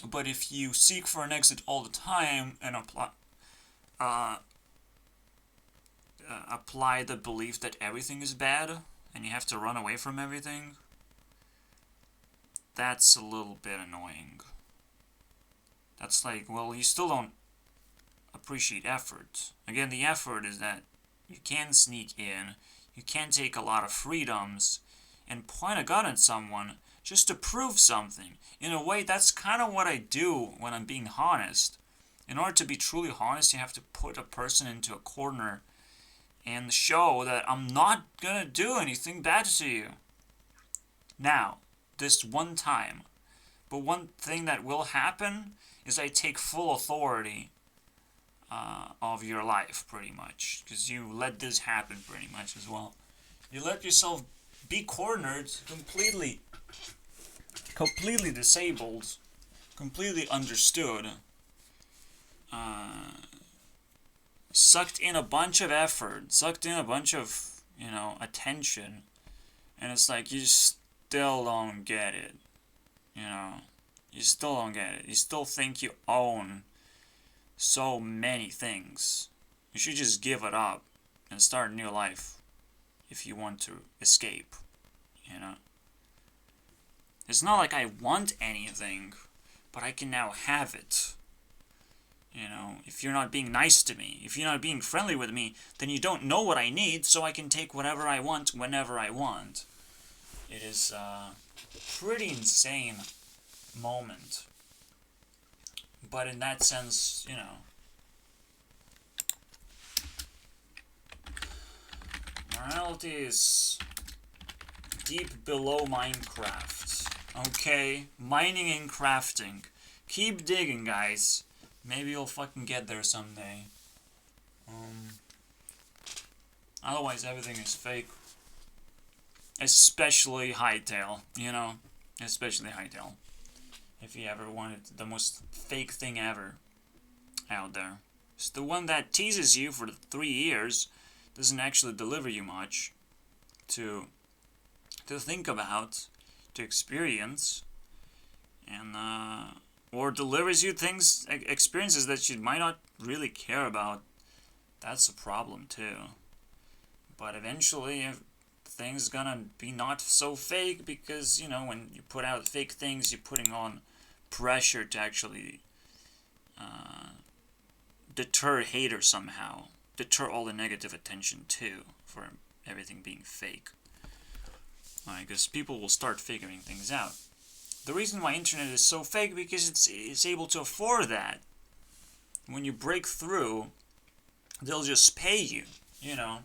But if you seek for an exit all the time and apply the belief that everything is bad and you have to run away from everything, that's a little bit annoying. That's like, well, you still don't appreciate effort. Again, the effort is that you can sneak in, you can take a lot of freedoms, and point a gun at someone just to prove something. In a way, that's kind of what I do when I'm being honest. In order to be truly honest, you have to put a person into a corner and show that I'm not gonna do anything bad to you. Now, this one time. But one thing that will happen is I take full authority of your life, pretty much. Because you let this happen, pretty much, as well. You let yourself be cornered, completely disabled, completely understood, sucked in a bunch of effort, sucked in a bunch of, attention, and it's like you still don't get it, you still don't get it. You still think you own so many things. You should just give it up and start a new life if you want to escape, It's not like I want anything, but I can now have it. If you're not being nice to me, if you're not being friendly with me, then you don't know what I need, so I can take whatever I want whenever I want. It is a pretty insane moment. But in that sense, difficulty is deep below Minecraft. Okay, mining and crafting. Keep digging, guys. Maybe you'll fucking get there someday. Otherwise, everything is fake. Especially Hightail, you know? Especially Hightail. If you ever wanted the most fake thing ever out there. It's the one that teases you for 3 years, doesn't actually deliver you much to think about, to experience, and or delivers you things, experiences that you might not really care about. That's a problem too. But eventually, things gonna be not so fake, because, you know, when you put out fake things, you're putting on pressure to actually deter haters somehow. Deter all the negative attention too, for everything being fake. Because people will start figuring things out. The reason why internet is so fake, because it's able to afford that. When you break through, they'll just pay you, you know.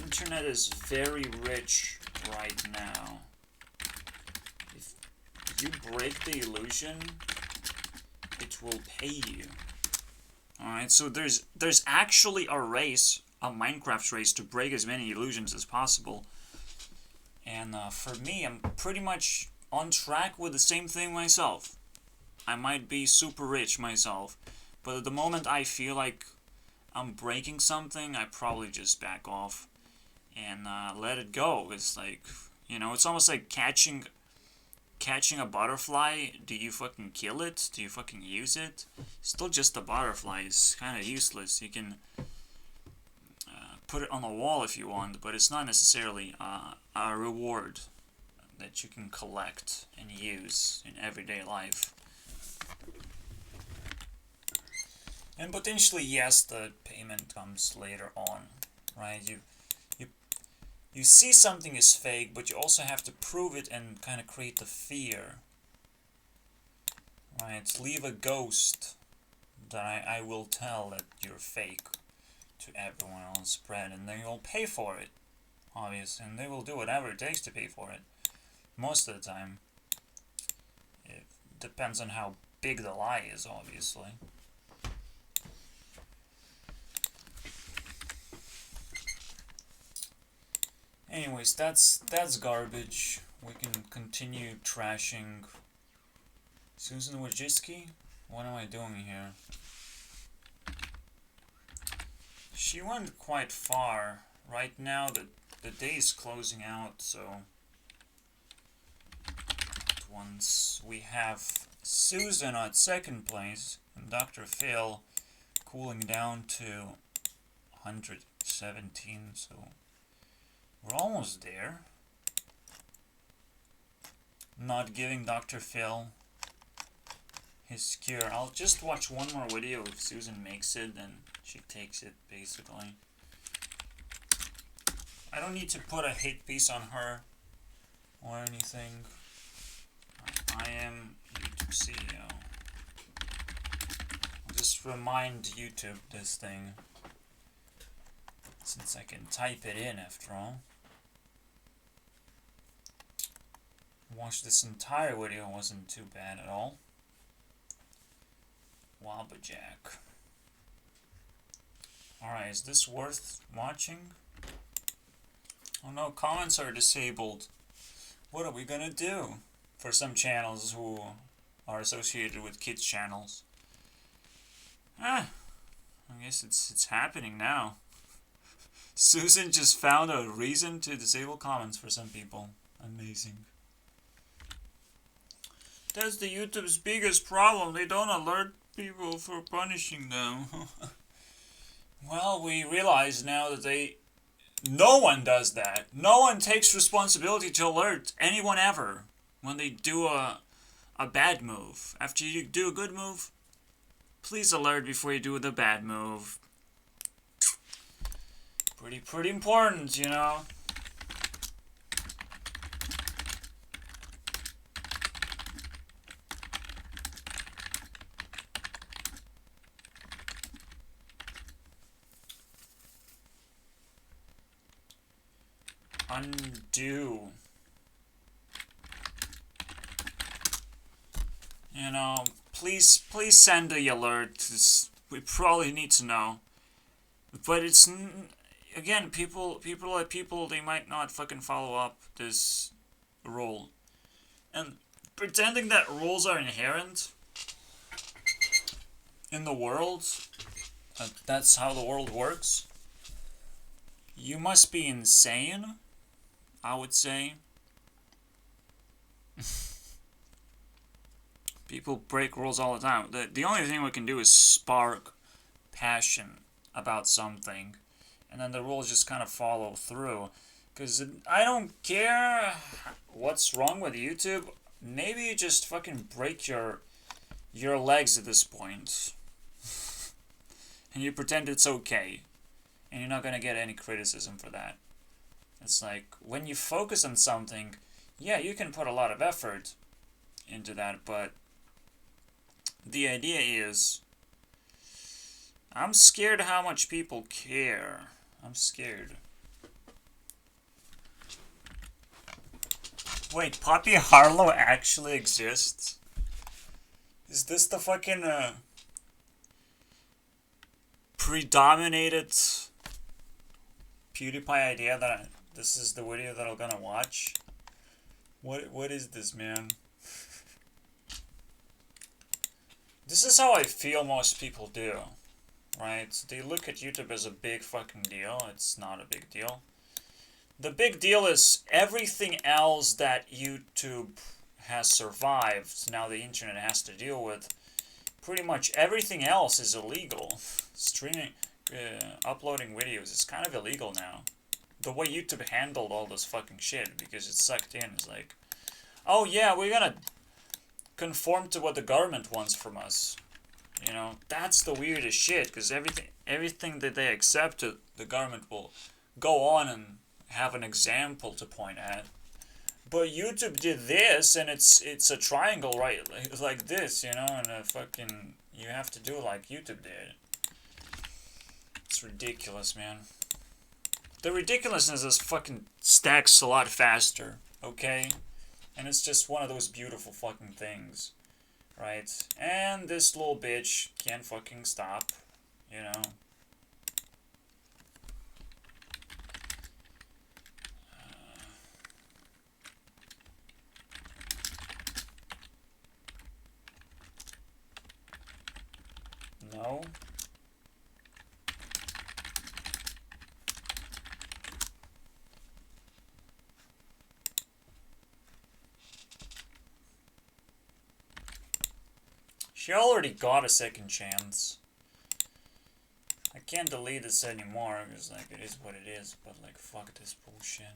Internet is very rich right now. If you break the illusion, it will pay you. Alright, so there's actually a race, a Minecraft race, to break as many illusions as possible. And for me, I'm pretty much on track with the same thing myself. I might be super rich myself, but at the moment I feel like I'm breaking something, I probably just back off and let it go. It's like, you know, it's almost like catching a butterfly. Do you fucking kill it? Do you fucking use it? Still just a butterfly. It's kind of useless. You can put it on the wall if you want, but it's not necessarily a reward that you can collect and use in everyday life. And potentially, yes, the payment comes later on, right? You see something is fake, but you also have to prove it and kind of create the fear. Right, leave a ghost that I will tell that you're fake to everyone on spread, and then you'll pay for it, obviously, and they will do whatever it takes to pay for it. Most of the time. It depends on how big the lie is, obviously. Anyways, that's garbage. We can continue trashing Susan Wojcicki. What am I doing here? She went quite far. Right now, the day is closing out, so once we have Susan at second place and Dr. Phil cooling down to 117, so we're almost there. Not giving Dr. Phil his cure. I'll just watch one more video. If Susan makes it, then she takes it, basically. I don't need to put a hate piece on her or anything. I am YouTube CEO. I'll just remind YouTube this thing, since I can type it in after all. Watch this entire video, wasn't too bad at all. Wabbajack. Alright, is this worth watching? Oh no, comments are disabled. What are we gonna do? For some channels who are associated with kids channels. I guess it's happening now. Susan just found a reason to disable comments for some people. Amazing. That's the YouTube's biggest problem. They don't alert people for punishing them. Well, we realize now that no one does that. No one takes responsibility to alert anyone ever when they do a bad move. After you do a good move, please alert before you do the bad move. Pretty important, you know. Undo. You know, please send the alert. We probably need to know. But it's, again, people, they might not fucking follow up this rule. And pretending that rules are inherent in the world, that's how the world works, you must be insane, I would say. People break rules all the time. The only thing we can do is spark passion about something, and then the rules just kind of follow through. Because I don't care what's wrong with YouTube. Maybe you just fucking break your legs at this point. And you pretend it's okay. And you're not gonna get any criticism for that. It's like, when you focus on something, yeah, you can put a lot of effort into that, but the idea is, I'm scared how much people care. I'm scared. Wait, Poppy Harlow actually exists? Is this the fucking, predominated PewDiePie idea that this is the video that I'm gonna watch? What is this, man? This is how I feel most people do, right? They look at YouTube as a big fucking deal. It's not a big deal. The big deal is everything else that YouTube has survived, now the internet has to deal with. Pretty much everything else is illegal. Streaming, uploading videos is kind of illegal now. The way YouTube handled all this fucking shit, because it sucked in, is like, oh yeah, we're gonna conform to what the government wants from us. You know, that's the weirdest shit, because everything that they accept, the government will go on and have an example to point at. But YouTube did this, and it's a triangle, right? Like this, you know, and a fucking, you have to do like YouTube did. It's ridiculous, man. The ridiculousness is fucking stacks a lot faster, okay? And it's just one of those beautiful fucking things, right? And this little bitch can't fucking stop, you know? No. She already got a second chance. I can't delete this anymore, because, like, it is what it is, but, like, fuck this bullshit.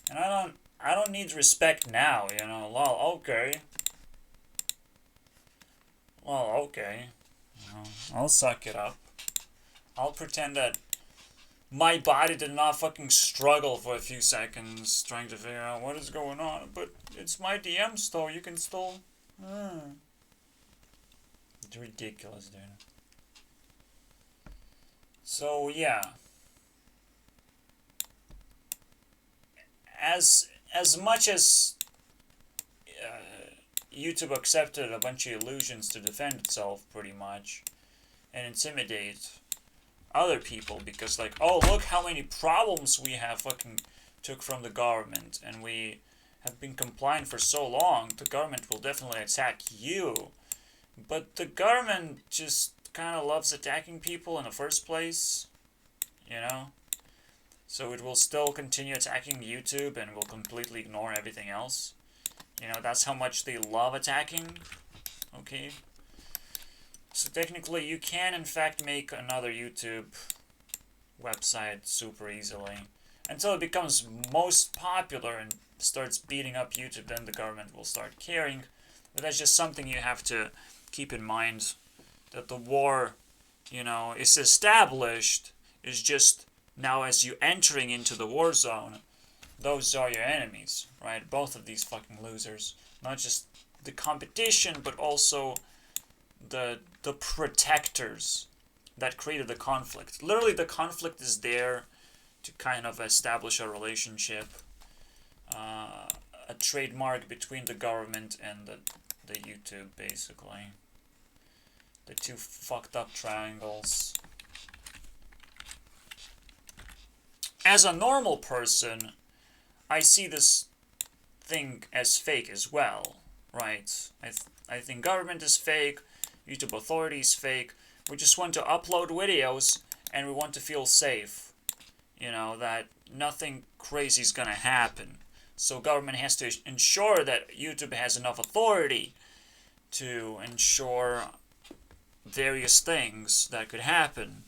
And I don't need respect now, you know, lol, okay. Well, okay. You know, I'll suck it up. I'll pretend that my body did not fucking struggle for a few seconds trying to figure out what is going on, but it's my DMs though, you can still... It's ridiculous, dude. So, yeah. As much as YouTube accepted a bunch of illusions to defend itself, pretty much, and intimidate other people, because, like, oh, look how many problems we have fucking took from the government, and we have been compliant for so long, the government will definitely attack you. But the government just kind of loves attacking people in the first place, you know? So it will still continue attacking YouTube and will completely ignore everything else. You know, that's how much they love attacking, okay? So technically you can in fact make another YouTube website super easily. Until it becomes most popular and starts beating up YouTube, then the government will start caring. But that's just something you have to keep in mind, that the war, you know, is established. It's just now as you entering into the war zone, those are your enemies, right? Both of these fucking losers. Not just the competition, but also the protectors that created the conflict. Literally, the conflict is there to kind of establish a relationship, a trademark between the government and the YouTube, basically. The two fucked up triangles. As a normal person, I see this thing as fake as well, right? I think government is fake, YouTube authority is fake. We just want to upload videos and we want to feel safe. You know, that nothing crazy is gonna happen. So government has to ensure that YouTube has enough authority to ensure various things that could happen.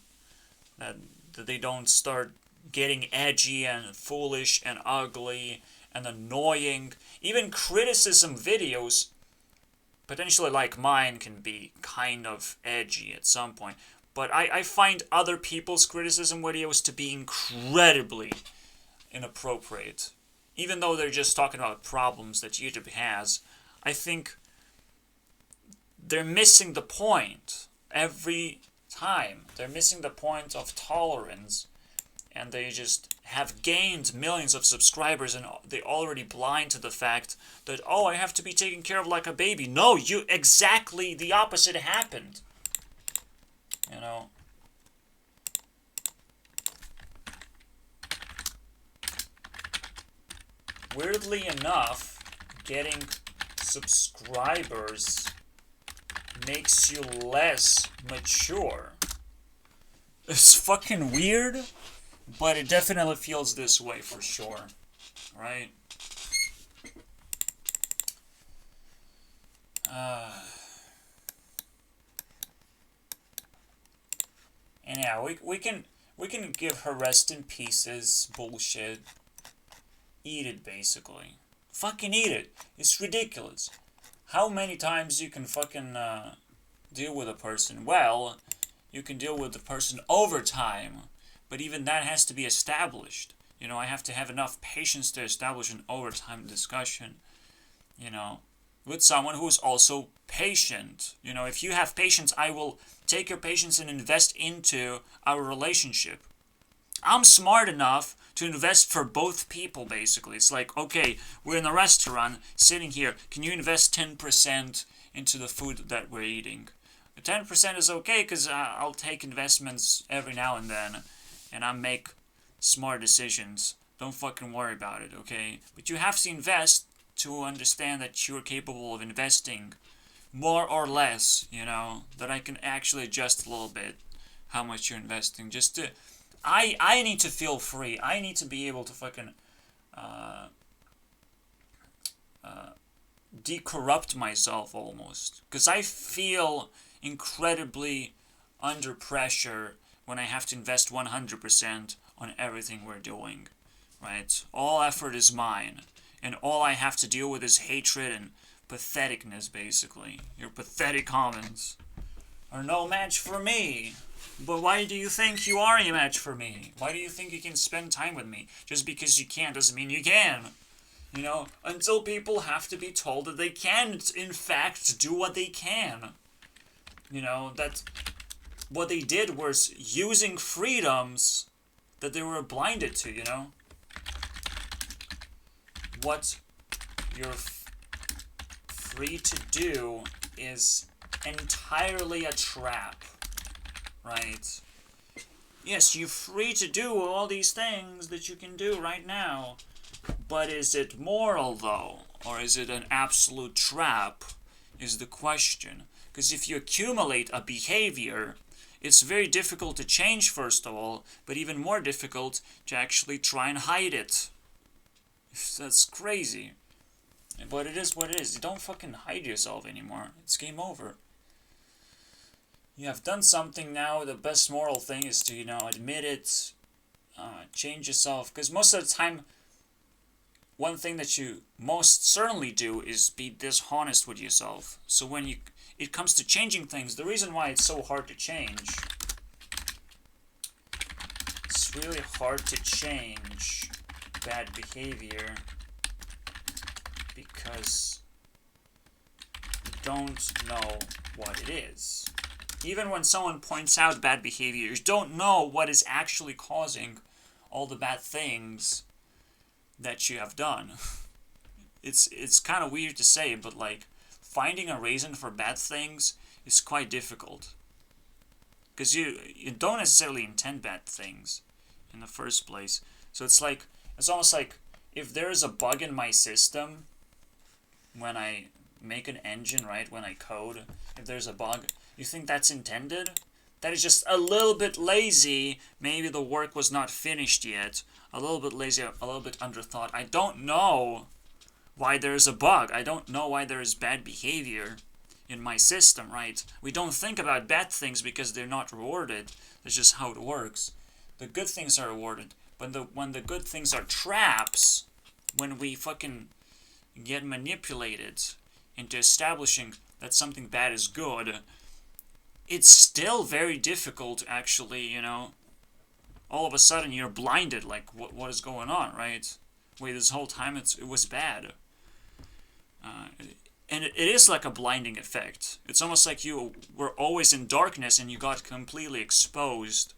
That they don't start getting edgy and foolish and ugly and annoying. Even criticism videos, potentially like mine, can be kind of edgy at some point. But I find other people's criticism videos to be incredibly inappropriate. Even though they're just talking about problems that YouTube has, I think they're missing the point every time. They're missing the point of tolerance. And they just have gained millions of subscribers, and they're already blind to the fact that, oh, I have to be taken care of like a baby. No, exactly the opposite happened. You know? Weirdly enough, getting subscribers makes you less mature. It's fucking weird. But it definitely feels this way for sure, right? And yeah, we can give her rest in pieces bullshit. Eat it, basically. Fucking eat it. It's ridiculous. How many times you can fucking deal with a person? Well, you can deal with the person over time. But even that has to be established. You know, I have to have enough patience to establish an overtime discussion, you know, with someone who is also patient. You know, if you have patience, I will take your patience and invest into our relationship. I'm smart enough to invest for both people, basically. It's like, okay, we're in a restaurant, sitting here. Can you invest 10% into the food that we're eating? 10% is okay, because I'll take investments every now and then. And I make smart decisions. Don't fucking worry about it, okay? But you have to invest to understand that you're capable of investing more or less, you know, that I can actually adjust a little bit how much you're investing. Just to, I need to feel free. I need to be able to fucking decorrupt myself almost. Because I feel incredibly under pressure when I have to invest 100% on everything we're doing, right? All effort is mine, and all I have to deal with is hatred and patheticness, basically. Your pathetic comments are no match for me. But why do you think you are a match for me? Why do you think you can spend time with me? Just because you can doesn't mean you can. You know, until people have to be told that they can, in fact, do what they can. You know, that what they did was using freedoms that they were blinded to, you know? What you're free to do is entirely a trap, right? Yes, you're free to do all these things that you can do right now, but is it moral, though? Or is it an absolute trap, is the question. Because if you accumulate a behavior, it's very difficult to change, first of all, but even more difficult to actually try and hide it. That's crazy. But it is what it is. You don't fucking hide yourself anymore. It's game over. You have done something now. The best moral thing is to, you know, admit it, change yourself. Because most of the time, one thing that you most certainly do is be dishonest with yourself. So when it comes to changing things, the reason why it's so hard to change, it's really hard to change bad behavior because you don't know what it is. Even when someone points out bad behavior, you don't know what is actually causing all the bad things that you have done. It's kind of weird to say, but like finding a reason for bad things is quite difficult, because you don't necessarily intend bad things in the first place. So it's almost like if there is a bug in my system when I make an engine, right? When I code, if there's a bug, you think that's intended? That is just a little bit lazy. Maybe the work was not finished yet. A little bit lazy, a little bit underthought. I don't know why there's a bug. I don't know why there is bad behavior in my system, right? We don't think about bad things because they're not rewarded. That's just how it works. The good things are rewarded. But when the good things are traps, when we fucking get manipulated into establishing that something bad is good, it's still very difficult, actually, all of a sudden you're blinded, like, what is going on, right? Wait, this whole time it was bad. And it is like a blinding effect. It's almost like you were always in darkness and you got completely exposed.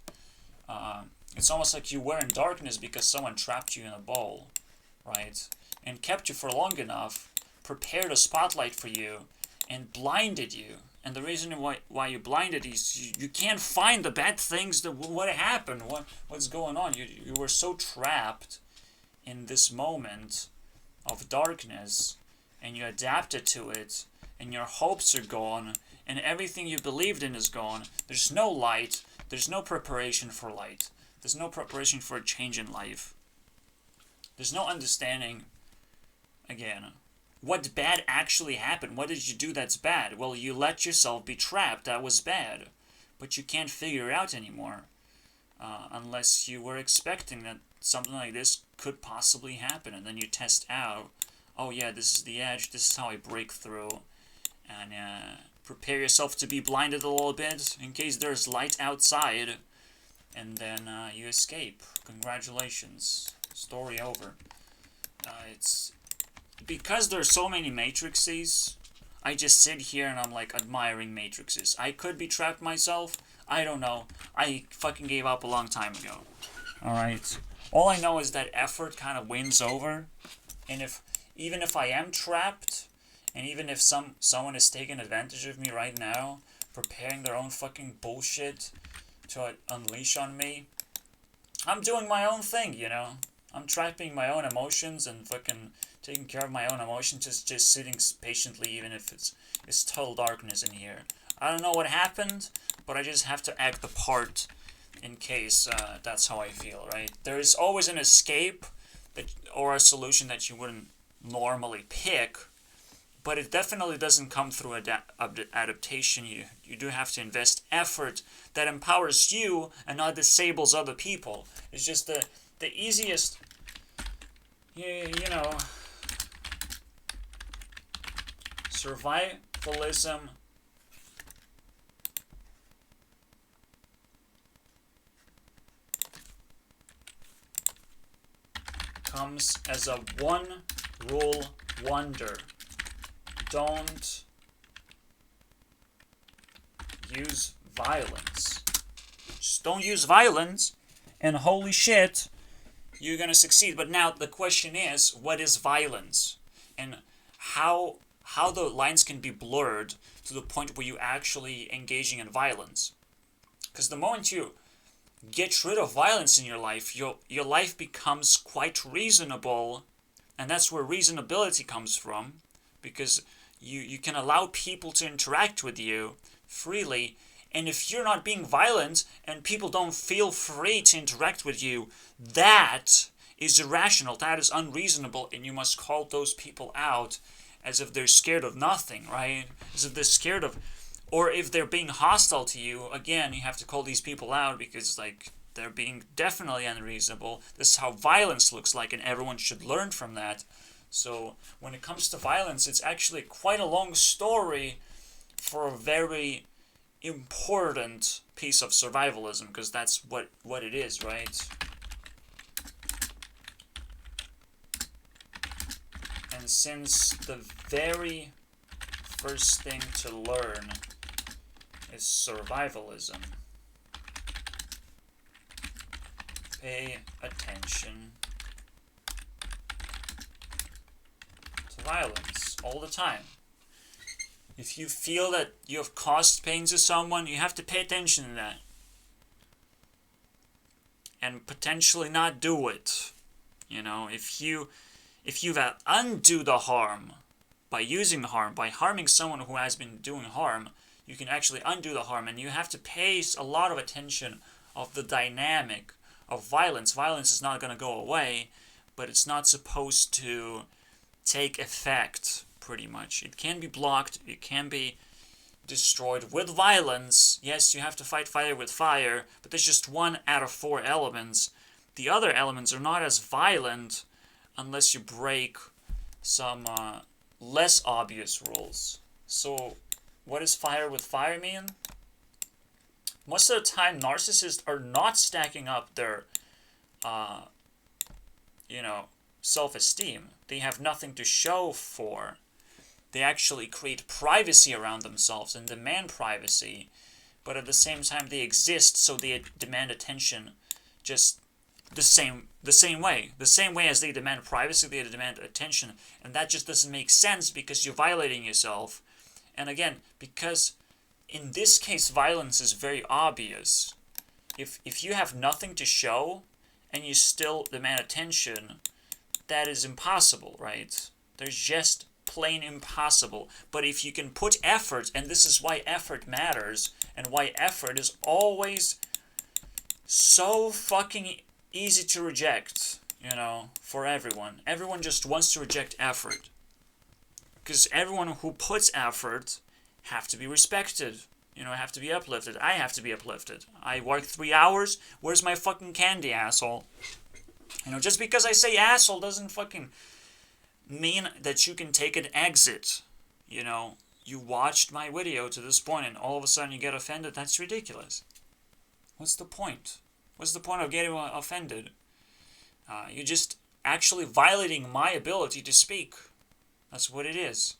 It's almost like you were in darkness because someone trapped you in a bowl, right? And kept you for long enough, prepared a spotlight for you, and blinded you. And the reason why you blinded is you can't find the bad things, what happened, what's going on. You were so trapped in this moment of darkness, and you adapted to it, and your hopes are gone, and everything you believed in is gone. There's no light. There's no preparation for light. There's no preparation for a change in life. There's no understanding, again, what bad actually happened. What did you do that's bad? Well, you let yourself be trapped. That was bad. But you can't figure it out anymore. Unless you were expecting that something like this could possibly happen. And then you test out, oh yeah, this is the edge. This is how I break through. And prepare yourself to be blinded a little bit in case there's light outside. And then you escape. Congratulations. Story over. It's because there's so many matrices, I just sit here and I'm like admiring matrices. I could be trapped myself. I don't know. I fucking gave up a long time ago. Alright. All I know is that effort kind of wins over. And even if I am trapped, and even if someone is taking advantage of me right now, preparing their own fucking bullshit to unleash on me, I'm doing my own thing, I'm trapping my own emotions and fucking taking care of my own emotions, just sitting patiently, even if it's total darkness in here. I don't know what happened, but I just have to act the part in case that's how I feel, right? There is always an escape or a solution that you wouldn't normally pick, but it definitely doesn't come through adaptation. You do have to invest effort that empowers you and not disables other people. It's just the easiest, survivalism comes as a one-rule wonder. Don't use violence. Just don't use violence, and holy shit, you're gonna succeed. But now the question is, what is violence? And how the lines can be blurred to the point where you actually engaging in violence. Because the moment you get rid of violence in your life, your life becomes quite reasonable, and that's where reasonability comes from, because you can allow people to interact with you freely, and if you're not being violent and people don't feel free to interact with you, that is irrational, that is unreasonable, and you must call those people out as if they're scared of nothing, right? As if they're scared of, or if they're being hostile to you, again, you have to call these people out because, like, they're being definitely unreasonable. This is how violence looks like, and everyone should learn from that. So when it comes to violence, it's actually quite a long story for a very important piece of survivalism, because that's what it is, right? And since the very first thing to learn is survivalism, Pay attention to violence all the time. If you feel that you have caused pain to someone, you have to pay attention to that. And potentially not do it. You know, if you undo the harm by using the harm, by harming someone who has been doing harm, you can actually undo the harm, and you have to pay a lot of attention of the dynamic of violence. Violence is not going to go away, but it's not supposed to take effect, pretty much. It can be blocked, it can be destroyed with violence. Yes, you have to fight fire with fire, but there's just 1 out of 4 elements. The other elements are not as violent unless you break some less obvious rules. So, what does fire with fire mean? Most of the time, narcissists are not stacking up their, self-esteem. They have nothing to show for. They actually create privacy around themselves and demand privacy, but at the same time, they exist, so they demand attention just the same way. The same way as they demand privacy, they demand attention, and that just doesn't make sense because you're violating yourself. And again, because in this case, violence is very obvious. If you have nothing to show and you still demand attention, that is impossible, right? There's just plain impossible. But if you can put effort, and this is why effort matters, and why effort is always so fucking easy to reject, for everyone. Everyone just wants to reject effort. Because everyone who puts effort have to be respected. Have to be uplifted. I have to be uplifted. I work 3 hours. Where's my fucking candy, asshole? Just because I say asshole doesn't fucking mean that you can take an exit. You watched my video to this point and all of a sudden you get offended. That's ridiculous. What's the point? What's the point of getting offended? You're just actually violating my ability to speak. That's what it is.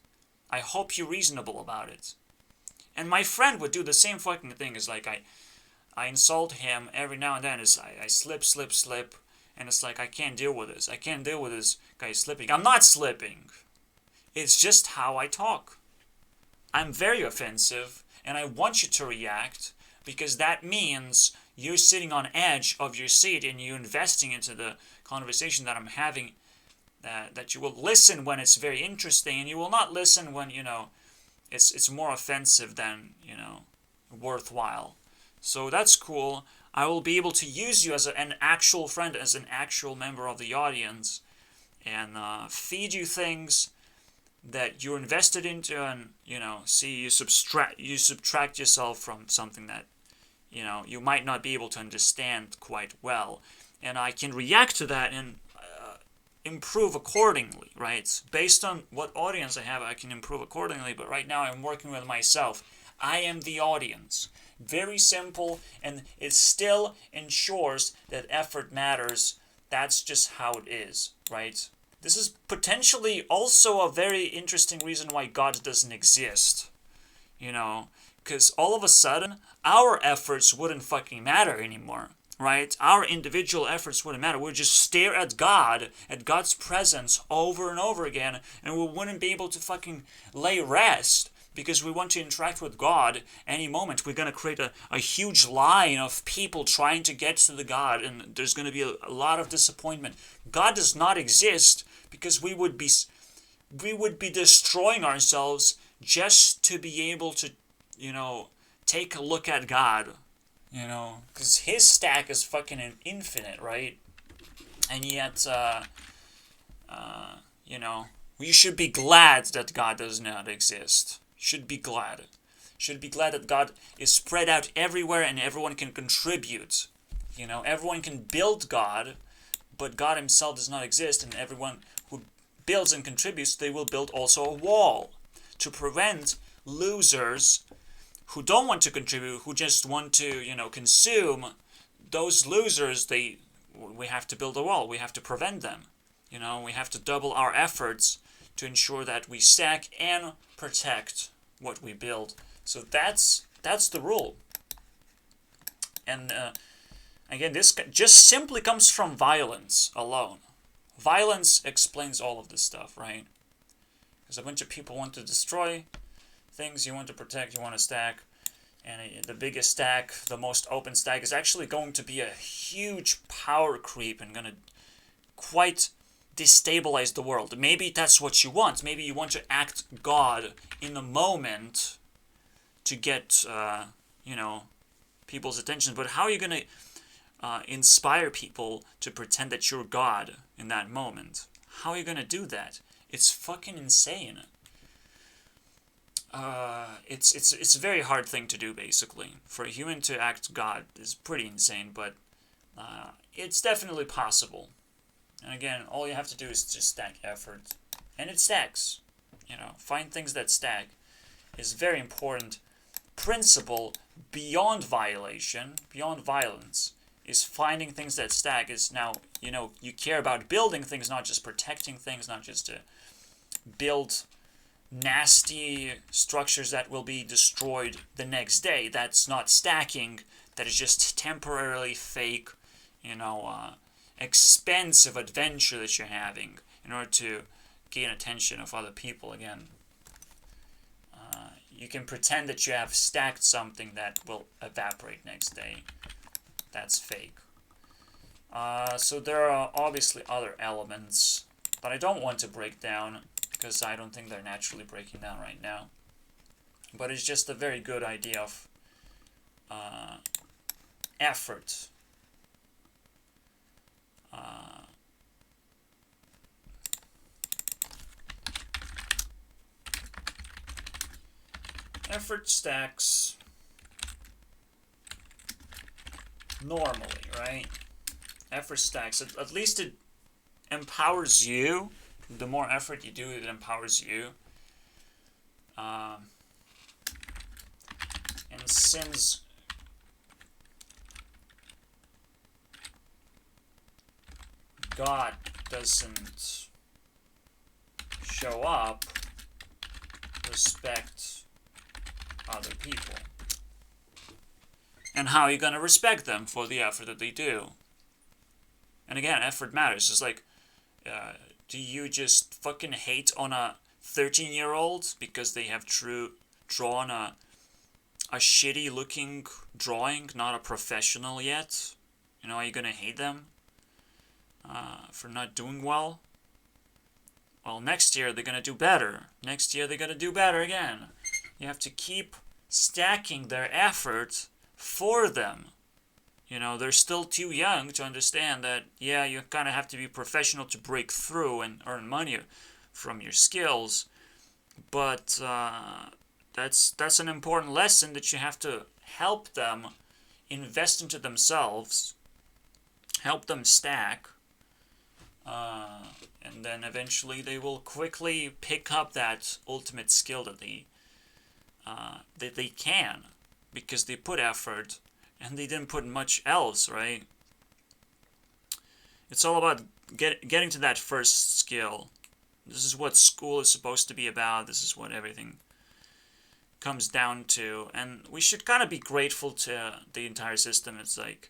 I hope you're reasonable about it. And my friend would do the same fucking thing. It's like I insult him every now and then. I slip. And it's like, I can't deal with this. I can't deal with this guy slipping. I'm not slipping. It's just how I talk. I'm very offensive. And I want you to react. Because that means you're sitting on edge of your seat. And you're investing into the conversation that I'm having. That you will listen when it's very interesting. And you will not listen when, it's more offensive than, worthwhile. So that's cool. I will be able to use you as an actual friend, as an actual member of the audience, and feed you things that you're invested into, and see you subtract yourself from something that you might not be able to understand quite well, and I can react to that and improve accordingly, right? Based on what audience I have, I can improve accordingly, but right now I'm working with myself. I am the audience. Very simple, and it still ensures that effort matters. That's just how it is, right? This is potentially also a very interesting reason why God doesn't exist. Because all of a sudden, our efforts wouldn't fucking matter anymore. Right? Our individual efforts wouldn't matter. We'd just stare at God, at God's presence over and over again, and we wouldn't be able to fucking lay rest because we want to interact with God any moment. We're going to create a huge line of people trying to get to the God, and there's going to be a lot of disappointment. God does not exist because we would be destroying ourselves just to be able to, take a look at God. Because his stack is fucking infinite, right? And yet, we should be glad that God does not exist. Should be glad. Should be glad that God is spread out everywhere and everyone can contribute. Everyone can build God, but God himself does not exist, and everyone who builds and contributes, they will build also a wall to prevent losers who don't want to contribute, who just want to, consume. Those losers, we have to build a wall. We have to prevent them. We have to double our efforts to ensure that we stack and protect what we build. So that's the rule. And Again, this just simply comes from violence alone. Violence explains all of this stuff, right? Because a bunch of people want to destroy things, you want to protect, you want to stack. And the biggest stack, the most open stack, is actually going to be a huge power creep and going to quite destabilize the world. Maybe that's what you want. Maybe you want to act God in the moment to get, people's attention. But how are you going to inspire people to pretend that you're God in that moment? How are you going to do that? It's fucking insane. It's a very hard thing to do, basically. For a human to act God is pretty insane, but it's definitely possible. And again, all you have to do is just stack effort. And it stacks. Find things that stack is a very important principle beyond violation, beyond violence, is finding things that stack. Is now, you care about building things, not just protecting things, not just to build nasty structures that will be destroyed the next day. That's not stacking. That is just temporarily fake, expensive adventure that you're having in order to gain attention of other people. Again, you can pretend that you have stacked something that will evaporate next day. That's fake. So there are obviously other elements that I don't want to break down, because I don't think they're naturally breaking down right now. But it's just a very good idea of effort. Effort stacks normally, right? Effort stacks. At least it empowers you. The more effort you do, it empowers you. And since God doesn't show up, respect other people. And how are you going to respect them for the effort that they do? And again, effort matters. It's like, do you just fucking hate on a 13-year-old because they have drawn a shitty looking drawing, not a professional yet? Are you gonna hate them for not doing well? Well, next year they're gonna do better. Next year they're gonna do better again. You have to keep stacking their effort for them. They're still too young to understand that, yeah, you kind of have to be professional to break through and earn money from your skills. But that's an important lesson that you have to help them invest into themselves, help them stack, and then eventually they will quickly pick up that ultimate skill that they can, because they put effort. And they didn't put much else, right? It's all about getting to that first skill. This is what school is supposed to be about. This is what everything comes down to. And we should kind of be grateful to the entire system. It's like,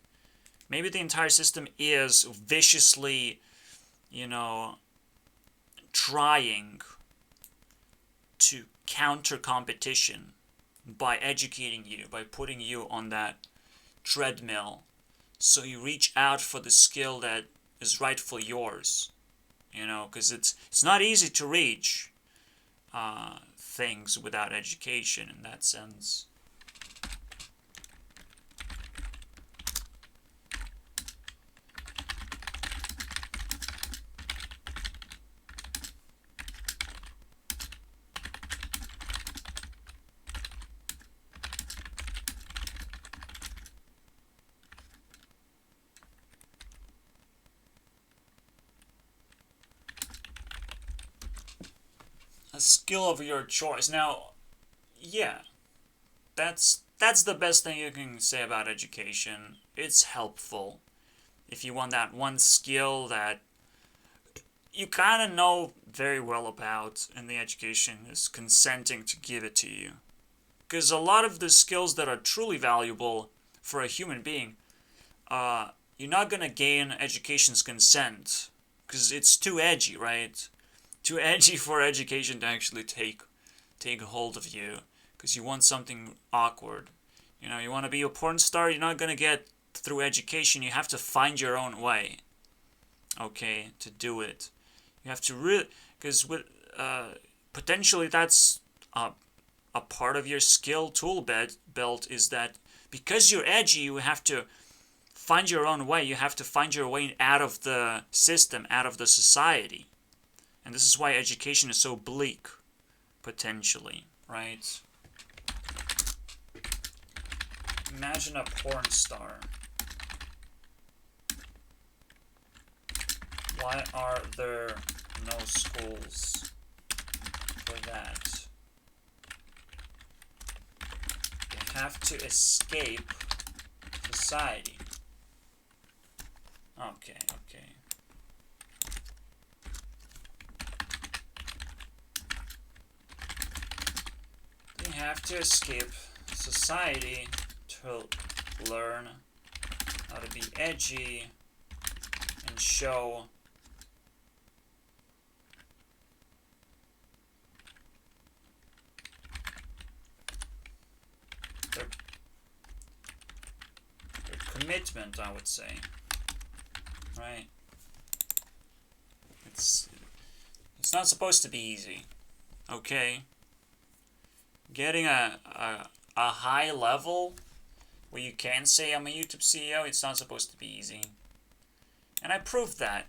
maybe the entire system is viciously, trying to counter competition by educating you, by putting you on that treadmill, so you reach out for the skill that is rightfully yours, because it's not easy to reach things without education in that sense. A skill of your choice. Now, yeah, that's the best thing you can say about education. It's helpful. If you want that one skill that you kind of know very well about, and the education is consenting to give it to you. Because a lot of the skills that are truly valuable for a human being you're not gonna gain education's consent because it's too edgy, right? Too edgy for education to actually take hold of you because you want something awkward. You know, you want to be a porn star, you're not gonna get through education. You have to find your own way. Okay, to do it, you have to really, because with potentially that's a part of your skill belt is that because you're edgy, you have to find your own way. You have to find your way out of the system, out of the society. And this is why education is so bleak, potentially, right? Imagine a porn star. Why are there no schools for that? You have to escape society. Okay. You have to escape society to learn how to be edgy and show their commitment, I would say. Right? It's not supposed to be easy. Okay? Getting a high level where you can say I'm a YouTube CEO, it's not supposed to be easy. And I proved that.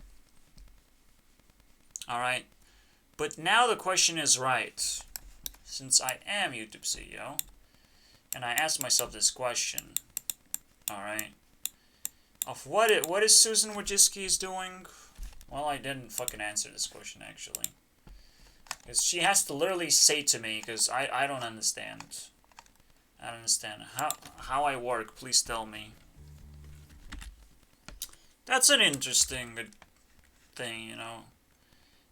Alright? But now the question is right. Since I am YouTube CEO, and I asked myself this question, alright, of what is Susan Wojcicki's doing? Well, I didn't fucking answer this question, actually. Because she has to literally say to me, because I don't understand. I don't understand. How I work, please tell me. That's an interesting thing, you know.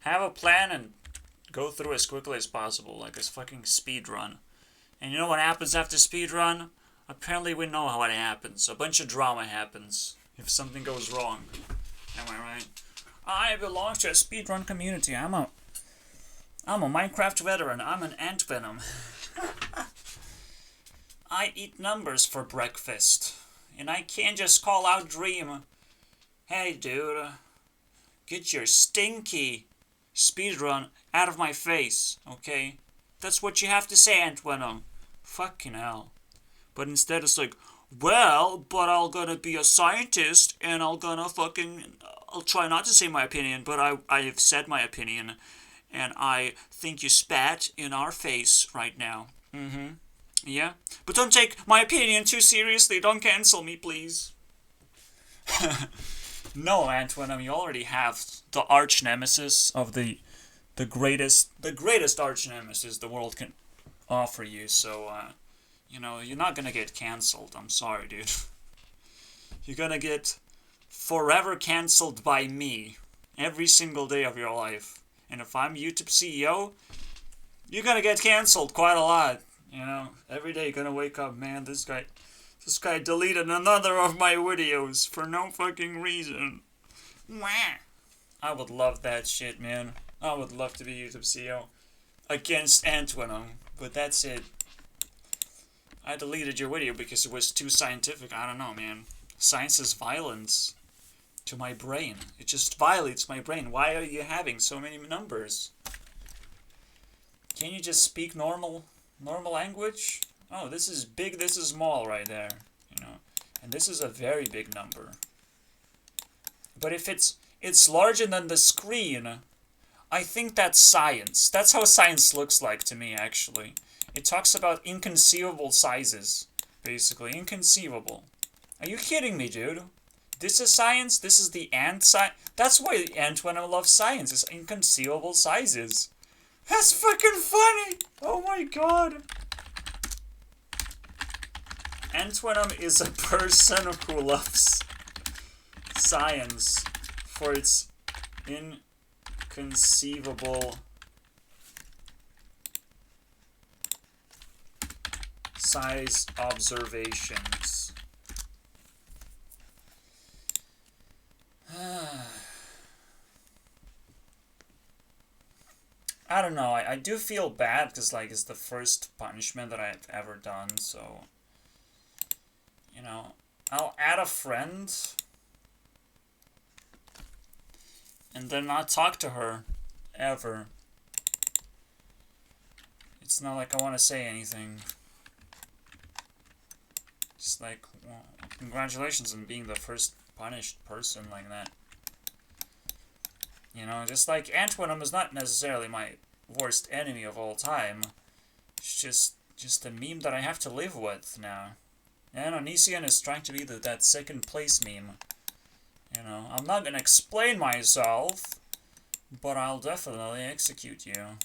Have a plan and go through as quickly as possible, like a fucking speed run. And you know what happens after speed run? Apparently we know how it happens. A bunch of drama happens if something goes wrong. Am I right? I belong to a speedrun community. I'm a Minecraft veteran. I'm an ant venom. I eat numbers for breakfast. And I can't just call out Dream. Hey dude, get your stinky speedrun out of my face, okay? That's what you have to say, Ant Venom. Fucking hell. But instead it's like, well, but I'm gonna be a scientist and I'll try not to say my opinion, but I've said my opinion and I think you spat in our face right now. Yeah? But don't take my opinion too seriously. Don't cancel me, please. No, Antoine, you already have the arch nemesis of the greatest arch nemesis the world can offer you, so, you know, you're not gonna get cancelled. I'm sorry, dude. You're gonna get forever cancelled by me every single day of your life. And if I'm YouTube CEO, you're gonna get cancelled quite a lot. You know, every day you're gonna wake up, man, this guy deleted another of my videos for no fucking reason. I would love that shit, man. I would love to be YouTube CEO against Antoine, but that's it. I deleted your video because it was too scientific. I don't know, man. Science is violence to my brain. It just violates my brain. Why are you having so many numbers? Can you just speak normal language? Oh, this is big, this is small right there, you know. And this is a very big number. But if it's larger than the screen, I think that's science. That's how science looks like to me, actually. It talks about inconceivable sizes, basically. Inconceivable. Are you kidding me, dude? This is science? This is the ant science? That's why Antoine loves science, is inconceivable sizes. That's fucking funny! Oh my god! Antoine is a person who loves science for its inconceivable size observations. I don't know. I do feel bad because, like, it's the first punishment that I've ever done, so... You know, I'll add a friend and then not talk to her ever. It's not like I want to say anything. It's like, well, congratulations on being the first punished person like that. You know, just like Antoinem is not necessarily my worst enemy of all time. It's just a meme that I have to live with now. And Onision is trying to be that second place meme. You know, I'm not gonna explain myself, but I'll definitely execute you.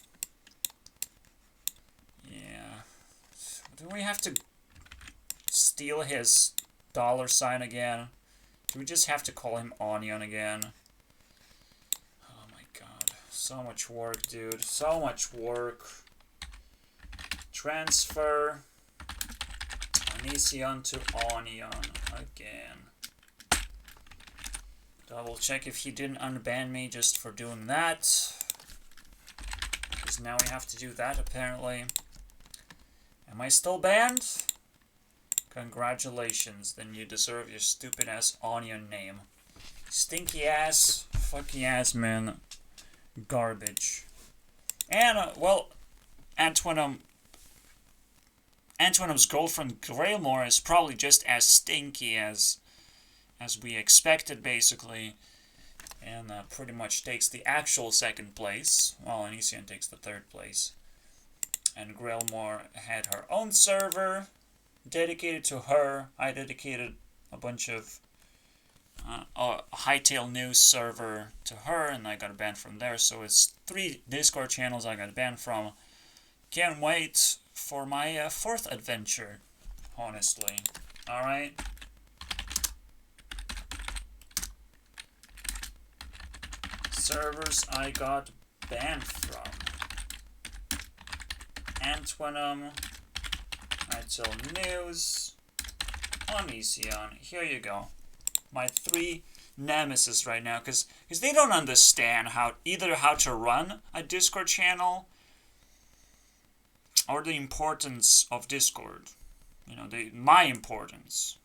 Yeah. Do we have to steal his $sign again? Do we just have to call him Onion again? Oh my god. So much work, dude. So much work. Transfer Onision to Onion again. Double check if he didn't unban me just for doing that. Because now we have to do that apparently. Am I still banned? Congratulations, then you deserve your stupid ass Onion name. Stinky ass, fucky ass man. Garbage. And, well, Antoinem's girlfriend Graylmore is probably just as stinky as we expected, basically. And pretty much takes the actual second place, while Onision takes the third place. And Graylmore had her own server dedicated to her. I dedicated a bunch of a Hightail News server to her, and I got banned from there. So it's 3 Discord channels I got banned from. Can't wait for my 4th adventure, honestly. Alright? Servers I got banned from. Antoinem, Hightail News, Onision. Here you go. My 3 nemesis right now, because they don't understand either how to run a Discord channel or the importance of Discord. You know, my importance.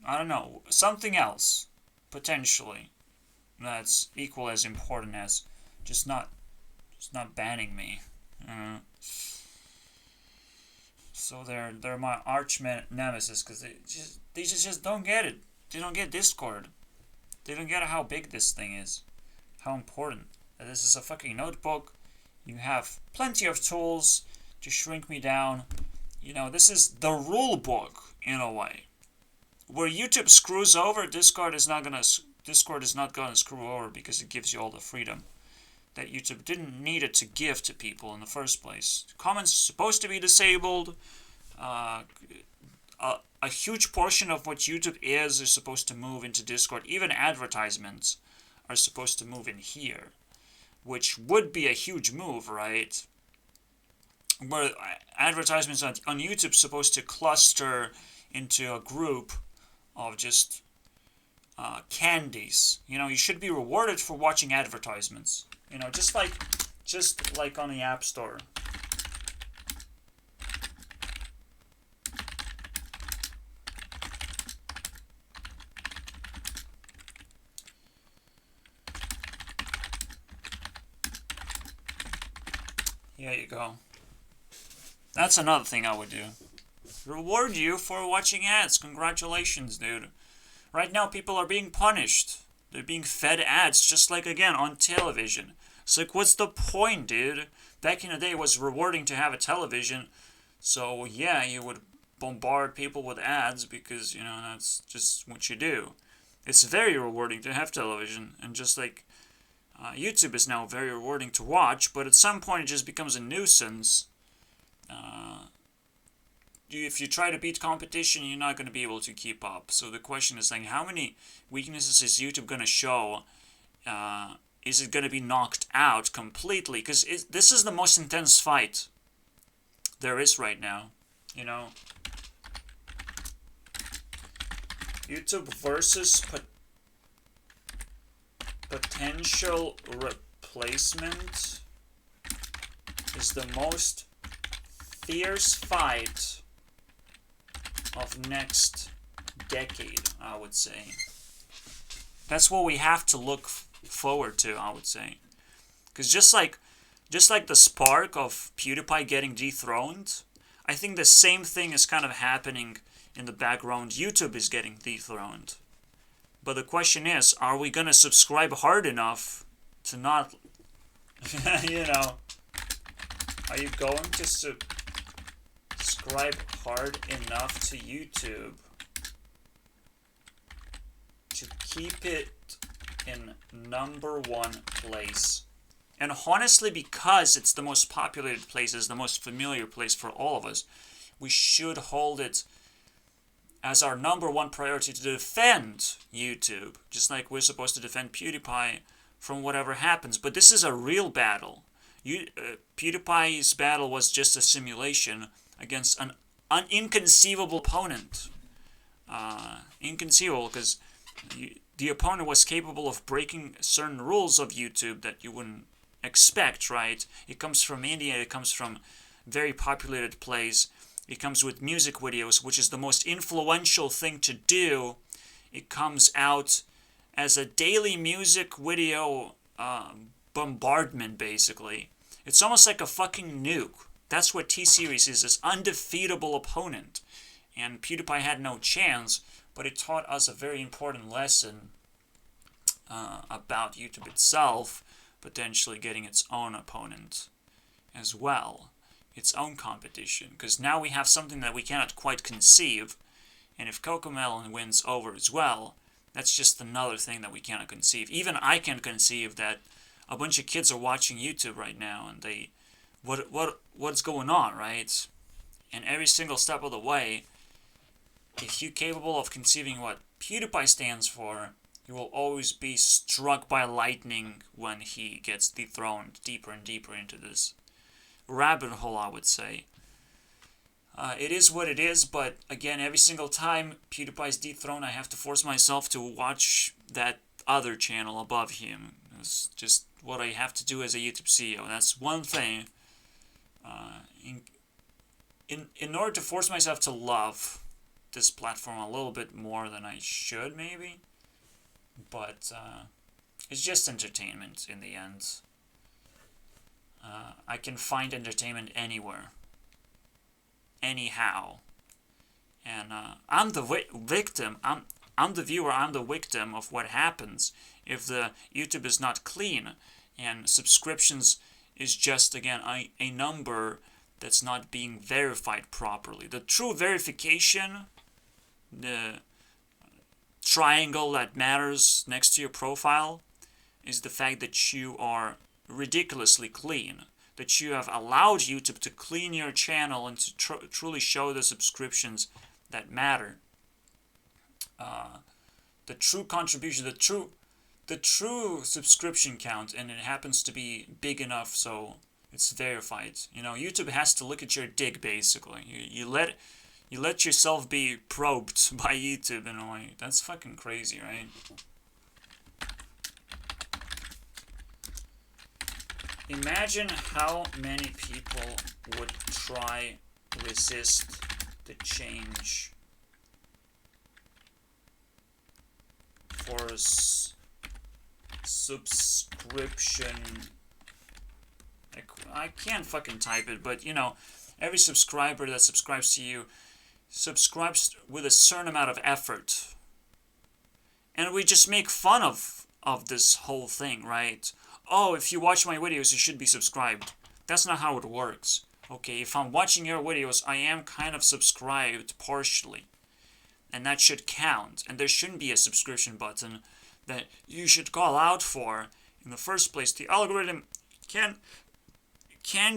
I don't know, something else, potentially, that's equal as important as just not banning me. So they're my arch nemesis, because they just don't get it. They don't get Discord. They don't get how big this thing is, how important. This is a fucking notebook. You have plenty of tools to shrink me down. You know, this is the rule book in a way. Where YouTube screws over, Discord is not gonna screw over, because it gives you all the freedom that YouTube didn't need it to give to people in the first place. Comments are supposed to be disabled. A huge portion of what YouTube is supposed to move into Discord. Even advertisements are supposed to move in here, which would be a huge move, right? Where advertisements on YouTube supposed to cluster into a group of just candies. You know, you should be rewarded for watching advertisements. You know, just like on the App Store. Here you go. That's another thing I would do. Reward you for watching ads. Congratulations, dude. Right now, people are being punished. They're being fed ads, just like, again, on television. It's like, what's the point, dude? Back in the day, it was rewarding to have a television. So, yeah, you would bombard people with ads because, you know, that's just what you do. It's very rewarding to have television. And just like YouTube is now very rewarding to watch, but at some point it just becomes a nuisance. If you try to beat competition, you're not going to be able to keep up. So the question is, like, how many weaknesses is YouTube going to show? Is it going to be knocked out completely? Because this is the most intense fight there is right now, you know? YouTube versus potential replacement is the most fierce fight of next decade, I would say. That's what we have to look forward to, I would say. Because just like the spark of PewDiePie getting dethroned, I think the same thing is kind of happening in the background. YouTube is getting dethroned. But the question is, are we going to subscribe hard enough to not, you know, are you going to subscribe hard enough to YouTube to keep it in #1 place? And honestly, because it's the most populated place, it's the most familiar place for all of us, we should hold it as our #1 priority to defend YouTube, just like we're supposed to defend PewDiePie from whatever happens. But this is a real battle. PewDiePie's battle was just a simulation against an inconceivable opponent. Inconceivable, because the opponent was capable of breaking certain rules of YouTube that you wouldn't expect, right? It comes from India, it comes from very populated place, it comes with music videos, which is the most influential thing to do. It comes out as a daily music video bombardment, basically. It's almost like a fucking nuke. That's what T-Series is, this undefeatable opponent. And PewDiePie had no chance, but it taught us a very important lesson about YouTube itself, potentially getting its own opponent as well, its own competition. Because now we have something that we cannot quite conceive, and if Cocomelon wins over as well, that's just another thing that we cannot conceive. Even I can't conceive that a bunch of kids are watching YouTube right now, and they, what's going on, right? And every single step of the way, if you're capable of conceiving what PewDiePie stands for, you will always be struck by lightning when he gets dethroned deeper and deeper into this rabbit hole, I would say. It is what it is, but again, every single time PewDiePie's dethroned, I have to force myself to watch that other channel above him. It's just what I have to do as a YouTube CEO. That's one thing. In order to force myself to love this platform a little bit more than I should, maybe. But it's just entertainment in the end. I can find entertainment anywhere. Anyhow. And I'm the victim. I'm the viewer. I'm the victim of what happens if the YouTube is not clean and subscriptions is just, again, a number that's not being verified properly. The true verification, the triangle that matters next to your profile, is the fact that you are ridiculously clean, that you have allowed YouTube to clean your channel and to truly show the subscriptions that matter. The true contribution, the true subscription count, and it happens to be big enough so it's verified. You know, YouTube has to look at your dick, basically. You let yourself be probed by YouTube in a way. That's fucking crazy, right? Imagine how many people would try resist the change for subscription. I can't fucking type it, but you know, every subscriber that subscribes to you subscribes with a certain amount of effort. And we just make fun of this whole thing, right? Oh, if you watch my videos, you should be subscribed. That's not how it works. Okay, if I'm watching your videos, I am kind of subscribed partially. And that should count. And there shouldn't be a subscription button that you should call out for in the first place. The algorithm can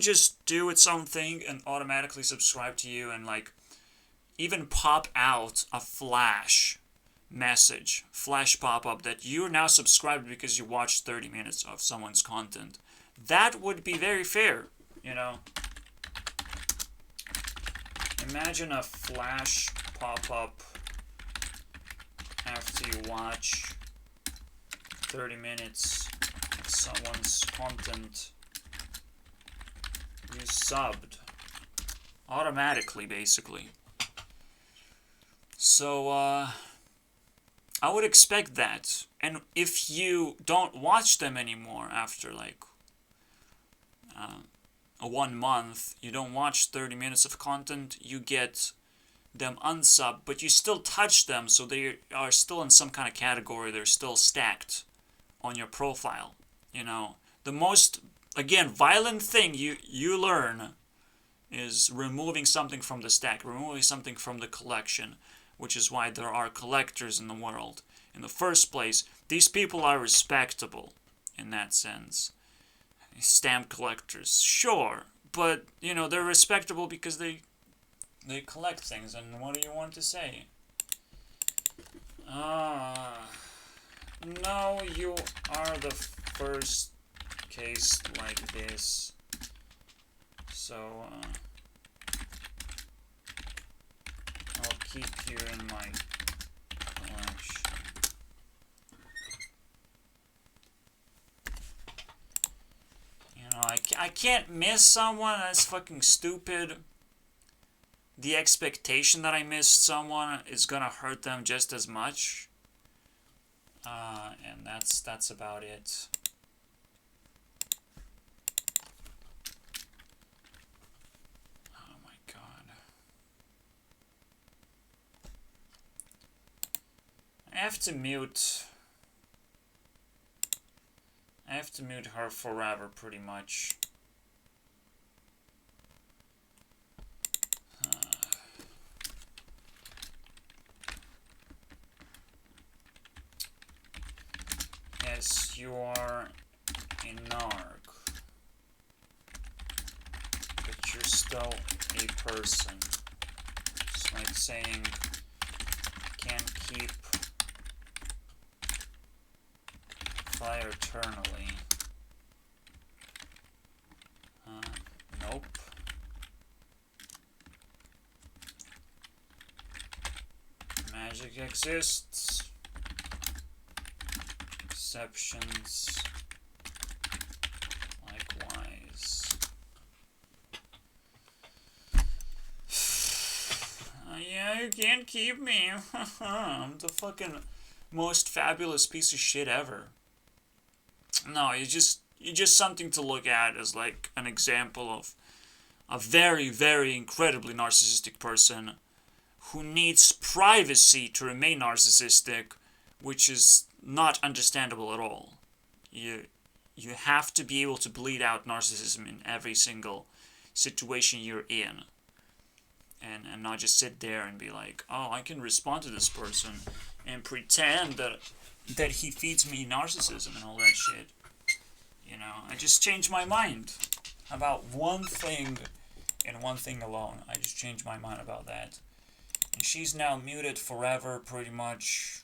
just do its own thing and automatically subscribe to you and like even pop out a flash message, flash pop-up that you're now subscribed because you watched 30 minutes of someone's content. That would be very fair, you know. Imagine a flash pop-up after you watch 30 minutes of someone's content. You subbed. Automatically, basically. So, I would expect that. And if you don't watch them anymore after, like, a 1 month, you don't watch 30 minutes of content, you get them unsub, but you still touch them, so they are still in some kind of category, they're still stacked on your profile. You know, the most, again, violent thing you learn is removing something from the stack, removing something from the collection, which is why there are collectors in the world. In the first place, these people are respectable in that sense. Stamp collectors, sure, but, you know, they're respectable because they collect things, and what do you want to say? No, you are the first case like this, so, I'll keep you in my collection. You know, I can't miss someone. That's fucking stupid. The expectation that I missed someone is gonna hurt them just as much. And that's about it. Oh my god. I have to mute her forever, pretty much. Yes, you are a narc, but you're still a person. It's like saying can't keep fire eternally. Nope. Magic exists. Exceptions. Likewise. Yeah, you can't keep me. I'm the fucking most fabulous piece of shit ever. No, you're just something to look at as like an example of a very, very incredibly narcissistic person who needs privacy to remain narcissistic, which is not understandable at all. You have to be able to bleed out narcissism in every single situation you're in. And not just sit there and be like, oh, I can respond to this person and pretend that he feeds me narcissism and all that shit. You know, I just changed my mind about one thing and one thing alone. I just changed my mind about that. And she's now muted forever, pretty much,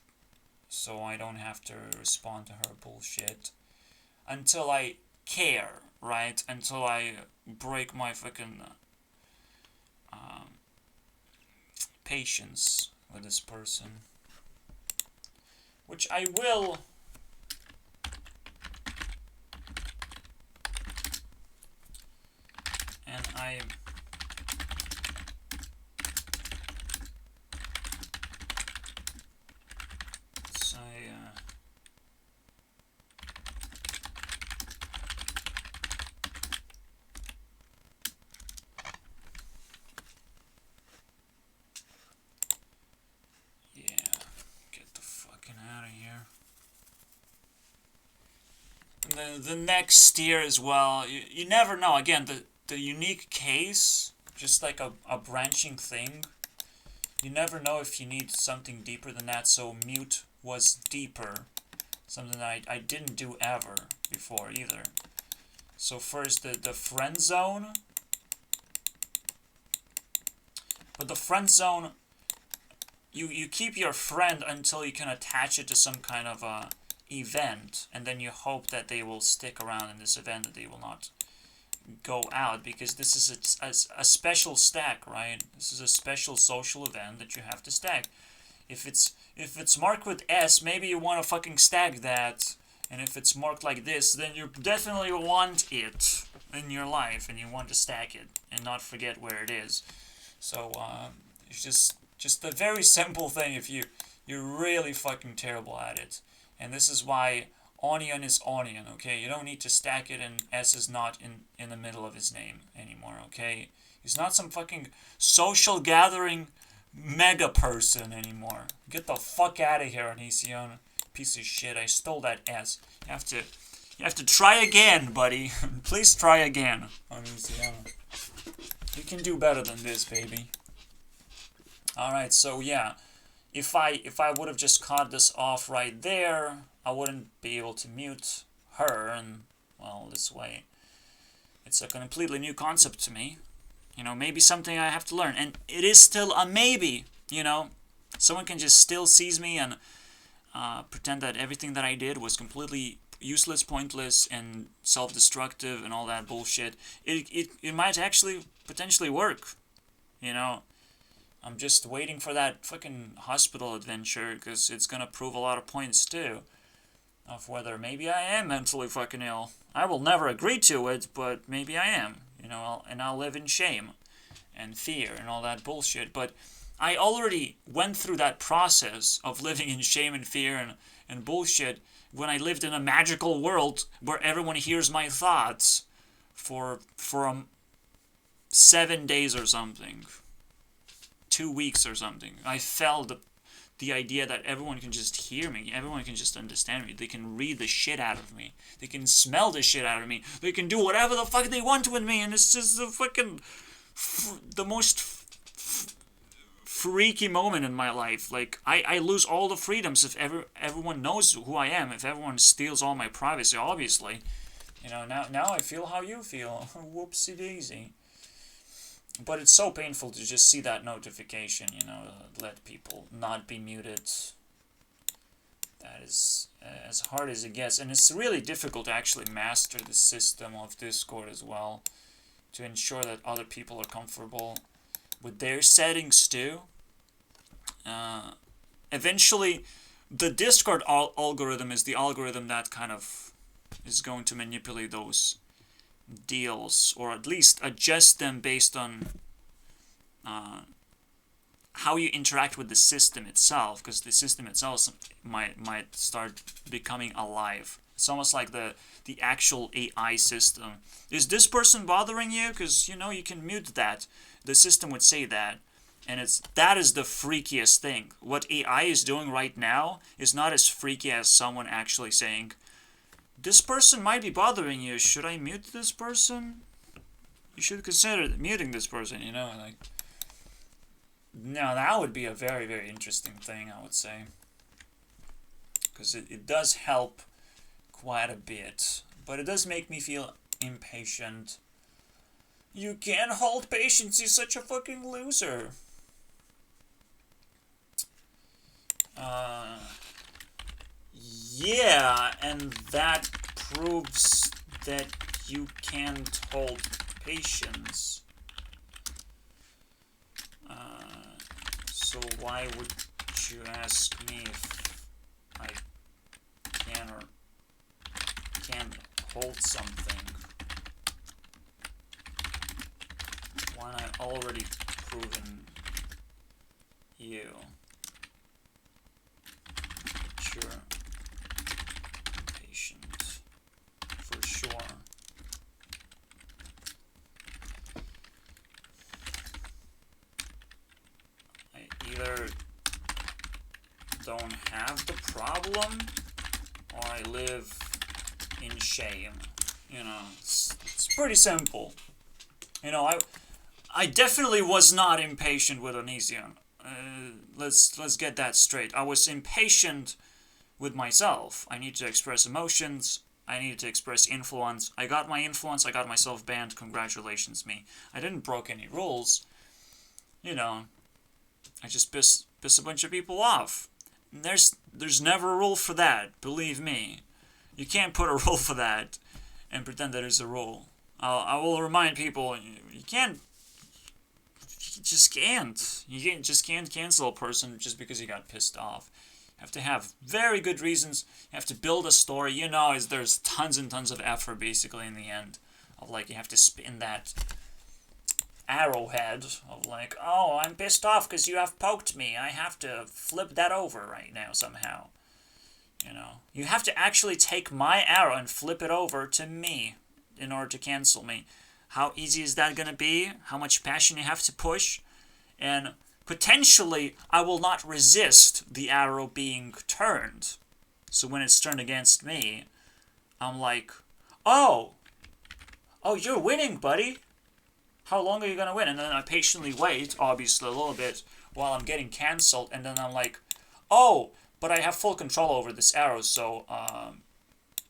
so I don't have to respond to her bullshit. Until I care, right? Until I break my fucking patience with this person. Which I will. And I say, yeah, get the fucking out of here. And the next steer as well, you never know. Again, the unique case, just like a branching thing, you never know if you need something deeper than that, so mute was deeper. Something that I didn't do ever before either. So first, the friend zone. But the friend zone, you keep your friend until you can attach it to some kind of event, and then you hope that they will stick around in this event, that they will not go out, because this is a special stack, right? This is a special social event that you have to stack. If it's marked with S, maybe you want to fucking stack that And if it's marked like this, then you definitely want it in your life, and you want to stack it and not forget where it is. So it's just a very simple thing if you're really fucking terrible at it. And this is why onion is onion, okay? You don't need to stack it, and S is not in the middle of his name anymore, okay? He's not some fucking social gathering mega person anymore. Get the fuck out of here, Onision. Piece of shit. I stole that S. You have to try again, buddy. Please try again, Onision. You can do better than this, baby. Alright, so yeah. If I would have just cut this off right there, I wouldn't be able to mute her, and, well, this way. It's a completely new concept to me. You know, maybe something I have to learn. And it is still a maybe, you know. Someone can just still seize me and pretend that everything that I did was completely useless, pointless, and self-destructive and all that bullshit. It might actually potentially work, you know. I'm just waiting for that fucking hospital adventure, because it's gonna prove a lot of points too, of whether maybe I am mentally fucking ill. I will never agree to it, but maybe I am, you know, and I'll live in shame and fear and all that bullshit. But I already went through that process of living in shame and fear and bullshit when I lived in a magical world where everyone hears my thoughts for 7 days or something. 2 weeks or something. I felt the idea that everyone can just hear me. Everyone can just understand me. They can read the shit out of me. They can smell the shit out of me. They can do whatever the fuck they want with me. And it's just the fucking... the most freaky moment in my life. Like, I lose all the freedoms if everyone knows who I am. If everyone steals all my privacy, obviously. You know, now I feel how you feel. Whoopsie daisy. But it's so painful to just see that notification, you know, let people not be muted. That is as hard as it gets. And it's really difficult to actually master the system of Discord as well, to ensure that other people are comfortable with their settings too. Eventually, the Discord algorithm is the algorithm that kind of is going to manipulate those deals, or at least adjust them based on how you interact with the system itself, because the system itself might start becoming alive. It's almost like the actual AI system. Is this person bothering you? Because, you know, you can mute that. The system would say that. And that is the freakiest thing. What AI is doing right now is not as freaky as someone actually saying, this person might be bothering you. Should I mute this person? You should consider muting this person, you know? Like, now that would be a very, very interesting thing, I would say. Because it does help quite a bit. But it does make me feel impatient. You can't hold patience, you're such a fucking loser. Yeah, and that proves that you can't hold patience. So why would you ask me if I can or can't hold something when I already proven you? Sure. Patient. For sure. I either don't have the problem or I live in shame. You know, it's pretty simple. You know, I definitely was not impatient with Onision. Let's get that straight. I was impatient with myself. I need to express emotions. I needed to express influence. I got my influence. I got myself banned. Congratulations, me. I didn't broke any rules. You know, I just piss a bunch of people off. There's never a rule for that. Believe me. You can't put a rule for that and pretend that it's a rule. I will remind people, you can't. You just can't. You just can't cancel a person just because you got pissed off. You have to have very good reasons. You have to build a story. You know, there's tons and tons of effort basically in the end. Of like, you have to spin that arrowhead of like, oh, I'm pissed off because you have poked me. I have to flip that over right now somehow. You know, you have to actually take my arrow and flip it over to me in order to cancel me. How easy is that going to be? How much passion you have to push? And potentially, I will not resist the arrow being turned. So when it's turned against me, I'm like, oh, you're winning, buddy. How long are you going to win? And then I patiently wait, obviously, a little bit while I'm getting cancelled. And then I'm like, oh, but I have full control over this arrow, so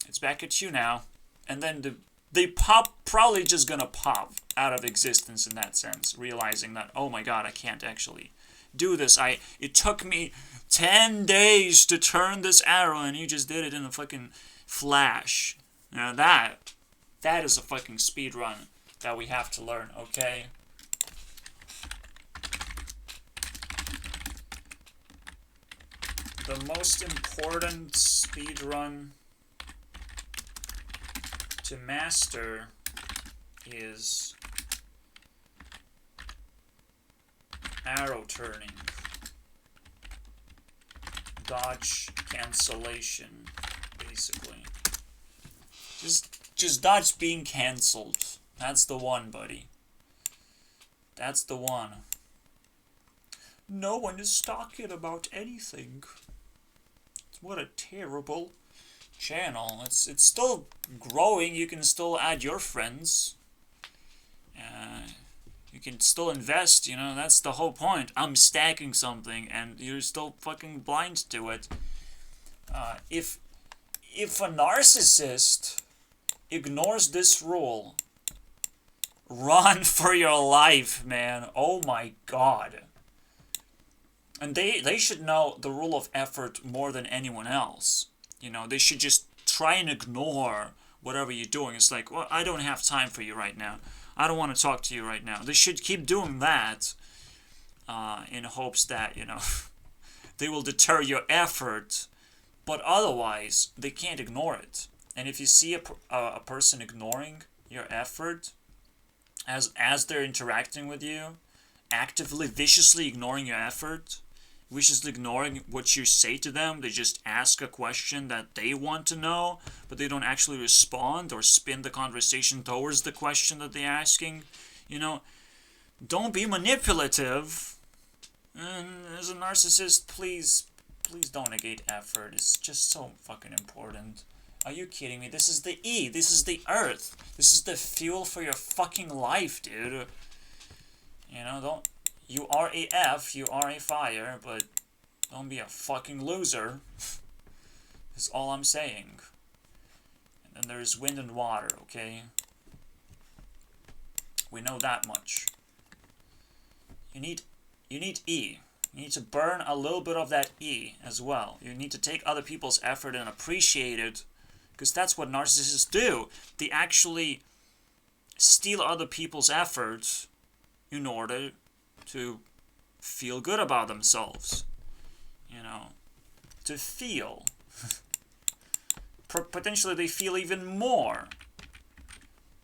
it's back at you now. And then they probably just gonna pop out of existence in that sense, realizing that, oh my god, I can't actually do this. It took me 10 days to turn this arrow, and you just did it in a fucking flash. Now that is a fucking speed run that we have to learn, okay? The most important speed run to master is arrow turning, dodge cancellation, basically. Just dodge being cancelled. That's the one, buddy. That's the one. No one is talking about anything. What a terrible channel. It's still growing. You can still add your friends. You can still invest, you know, that's the whole point. I'm stacking something and you're still fucking blind to it. If a narcissist ignores this rule, run for your life, man. Oh my god. And they should know the rule of effort more than anyone else. You know, they should just try and ignore whatever you're doing. It's like, well, I don't have time for you right now. I don't want to talk to you right now. They should keep doing that in hopes that, you know, they will deter your effort. But otherwise, they can't ignore it. And if you see a person ignoring your effort as they're interacting with you, actively, viciously ignoring your effort, viciously ignoring what you say to them, they just ask a question that they want to know, but they don't actually respond or spin the conversation towards the question that they're asking. You know, don't be manipulative. And as a narcissist, please don't negate effort. It's just so fucking important. Are you kidding me? This is the E. This is the Earth. This is the fuel for your fucking life, dude. You know, don't... You are a F, you are a fire, but don't be a fucking loser. That's all I'm saying. And then there's wind and water, okay? We know that much. You need E. You need to burn a little bit of that E as well. You need to take other people's effort and appreciate it, because that's what narcissists do. They actually steal other people's efforts in order to feel good about themselves, you know, to feel. Potentially they feel even more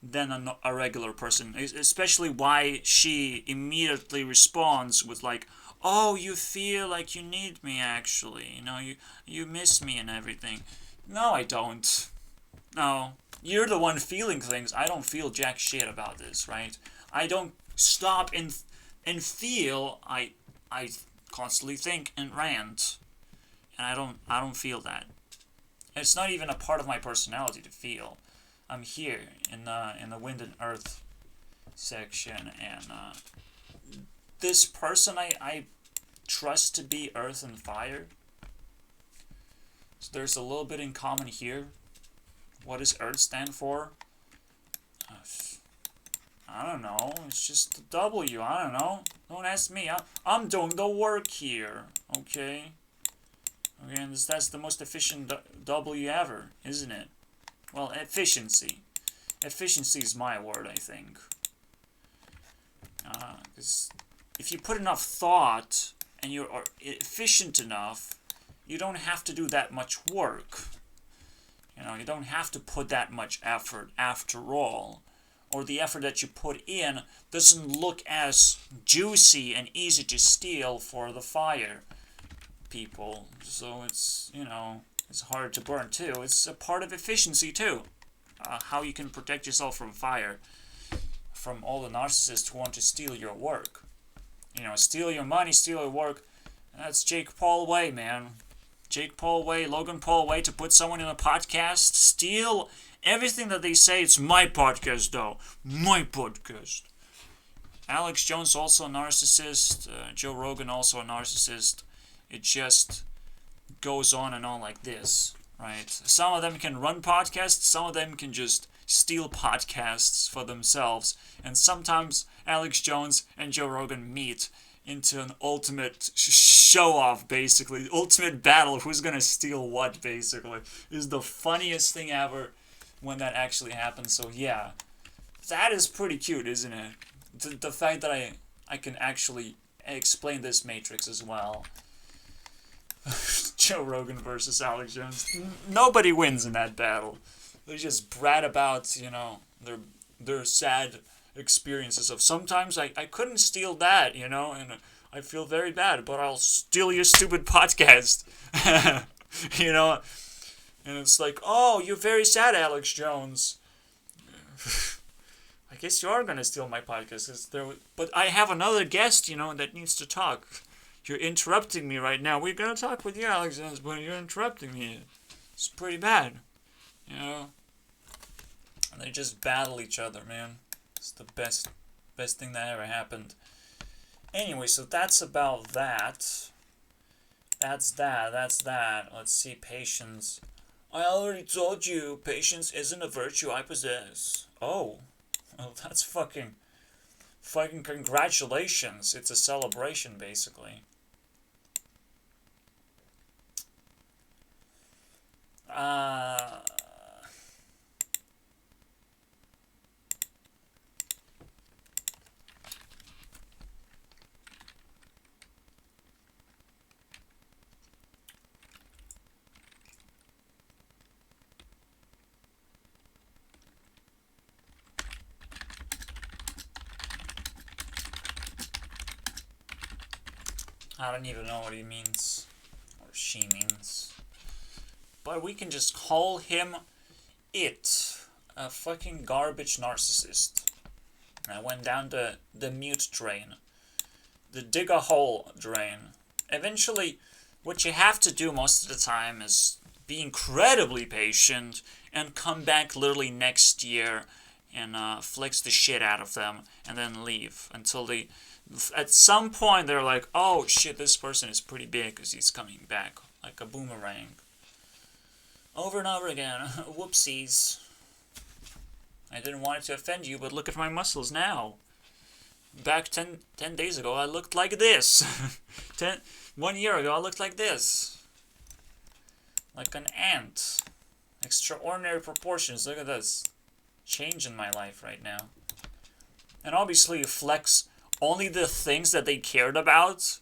than a regular person, especially why she immediately responds with like, oh, you feel like you need me actually, you know, you miss me and everything. No, I don't. No, you're the one feeling things. I don't feel jack shit about this, right? I don't stop and feel. I constantly think and rant, and I don't feel that. It's not even a part of my personality to feel. I'm here in the wind and earth section, and this person I trust to be earth and fire. So there's a little bit in common here. What does earth stand for? I don't know. It's just a W. I don't know. Don't ask me. I'm doing the work here. Okay. Okay, and that's the most efficient W ever, isn't it? Well, efficiency. Efficiency is my word, I think. Because if you put enough thought and you're efficient enough, you don't have to do that much work. You don't have to put that much effort after all. Or the effort that you put in doesn't look as juicy and easy to steal for the fire people. So it's, it's hard to burn too. It's a part of efficiency too. How you can protect yourself from fire. From all the narcissists who want to steal your work. Steal your money, steal your work. That's Jake Paul way, man. Jake Paul way, Logan Paul way to put someone in a podcast. Steal everything that they say. It's my podcast, though. My podcast. Alex Jones also a narcissist. Joe Rogan also a narcissist. It just goes on and on like this, right? Some of them can run podcasts. Some of them can just steal podcasts for themselves. And sometimes Alex Jones and Joe Rogan meet into an ultimate show-off, basically. Ultimate battle, who's gonna steal what, basically. Is the funniest thing ever when that actually happens. So yeah, that is pretty cute, isn't it? The fact that I can actually explain this matrix as well. Joe Rogan versus Alex Jones. Nobody wins in that battle. They just brat about, their sad experiences of sometimes I couldn't steal that, and I feel very bad, but I'll steal your stupid podcast. And it's like, oh, you're very sad, Alex Jones. I guess you are going to steal my podcast. But I have another guest, that needs to talk. You're interrupting me right now. We're going to talk with you, Alex Jones, but you're interrupting me. It's pretty bad, And they just battle each other, man. It's the best thing that ever happened. Anyway, so that's about that. That's that. Let's see, patience. I already told you, patience isn't a virtue I possess. Oh, well, that's fucking congratulations. It's a celebration, basically. I don't even know what he means, or she means. But we can just call him it. A fucking garbage narcissist. I went down the mute drain. The dig a hole drain. Eventually, what you have to do most of the time is be incredibly patient and come back literally next year and flex the shit out of them and then leave until they... At some point, they're like, oh shit, this person is pretty big because he's coming back like a boomerang. Over and over again. Whoopsies. I didn't want it to offend you, but look at my muscles now. Back 10 days ago, I looked like this. 1 year ago, I looked like this. Like an ant. Extraordinary proportions. Look at this. Change in my life right now. And obviously, you flex only the things that they cared about.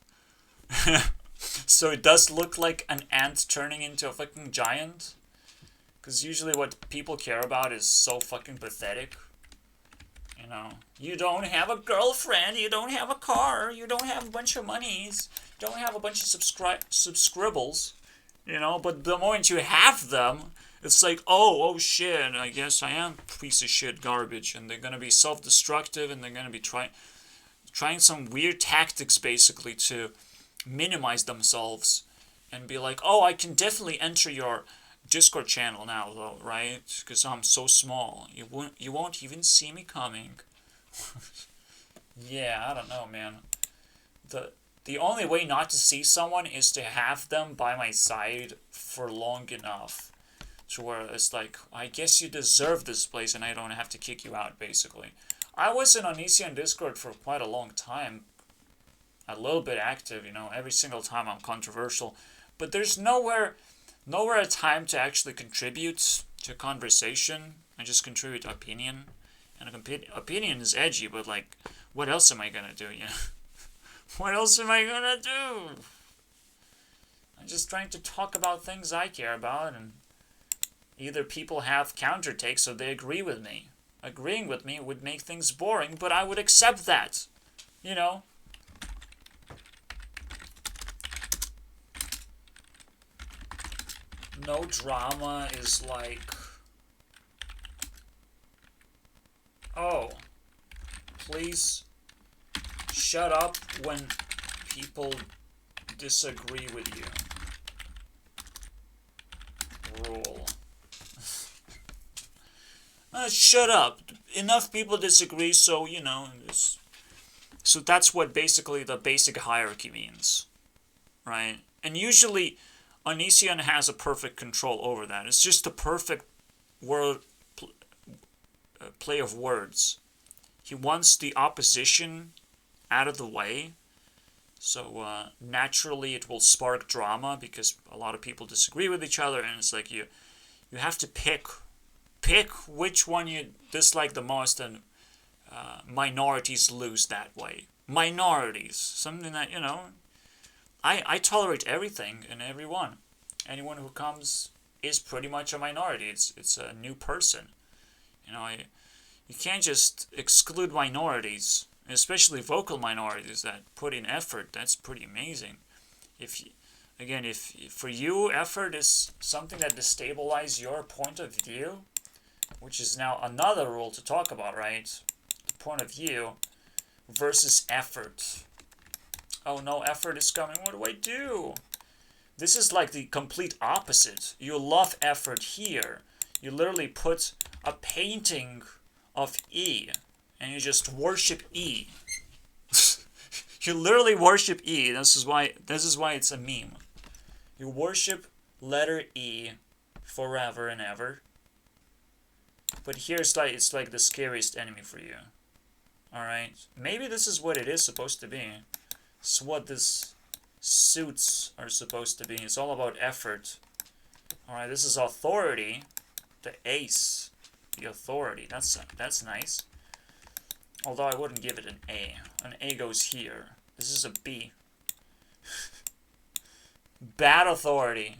So it does look like an ant turning into a fucking giant. Because usually what people care about is so fucking pathetic. You don't have a girlfriend, you don't have a car, you don't have a bunch of monies, you don't have a bunch of subscribbles, but the moment you have them, it's like, oh shit, I guess I am piece of shit garbage, and they're gonna be self-destructive, and they're gonna be trying some weird tactics, basically, to minimize themselves, and be like, oh, I can definitely enter your Discord channel now, though, right? Because I'm so small. You won't even see me coming. Yeah, I don't know, man. The only way not to see someone is to have them by my side for long enough to where it's like, I guess you deserve this place and I don't have to kick you out, basically. I was in Onision on Discord for quite a long time. A little bit active, every single time I'm controversial. But there's nowhere a time to actually contribute to conversation. I just contribute opinion. And opinion is edgy, but like, what else am I gonna do, What else am I gonna do? I'm just trying to talk about things I care about, and either people have counter takes or they agree with me. Agreeing with me would make things boring, but I would accept that. You know? No drama is like, oh, please shut up when people disagree with you. Rule. Shut up. Enough people disagree, so, you know, so that's what basically the basic hierarchy means, right? And usually, Onision has a perfect control over that. It's just a perfect word play of words. He wants the opposition out of the way, so naturally it will spark drama because a lot of people disagree with each other, and it's like you have to pick which one you dislike the most, and minorities lose that way. Minorities, something that, you know, I tolerate everything and everyone. Anyone who comes is pretty much a minority. It's a new person. You know, you can't just exclude minorities, especially vocal minorities that put in effort. That's pretty amazing. If for you effort is something that destabilizes your point of view, which is now another rule to talk about, right? The point of view versus effort. Oh no, effort is coming. What do I do? This is like the complete opposite. You love effort here. You literally put a painting of E and you just worship E. You literally worship E. This is why it's a meme. You worship letter E forever and ever. But here's like, it's like the scariest enemy for you. Alright? Maybe this is what it is supposed to be. It's what this suits are supposed to be. It's all about effort. Alright, this is authority. The ace. The authority. That's nice. Although I wouldn't give it an A. An A goes here. This is a B. Bad authority.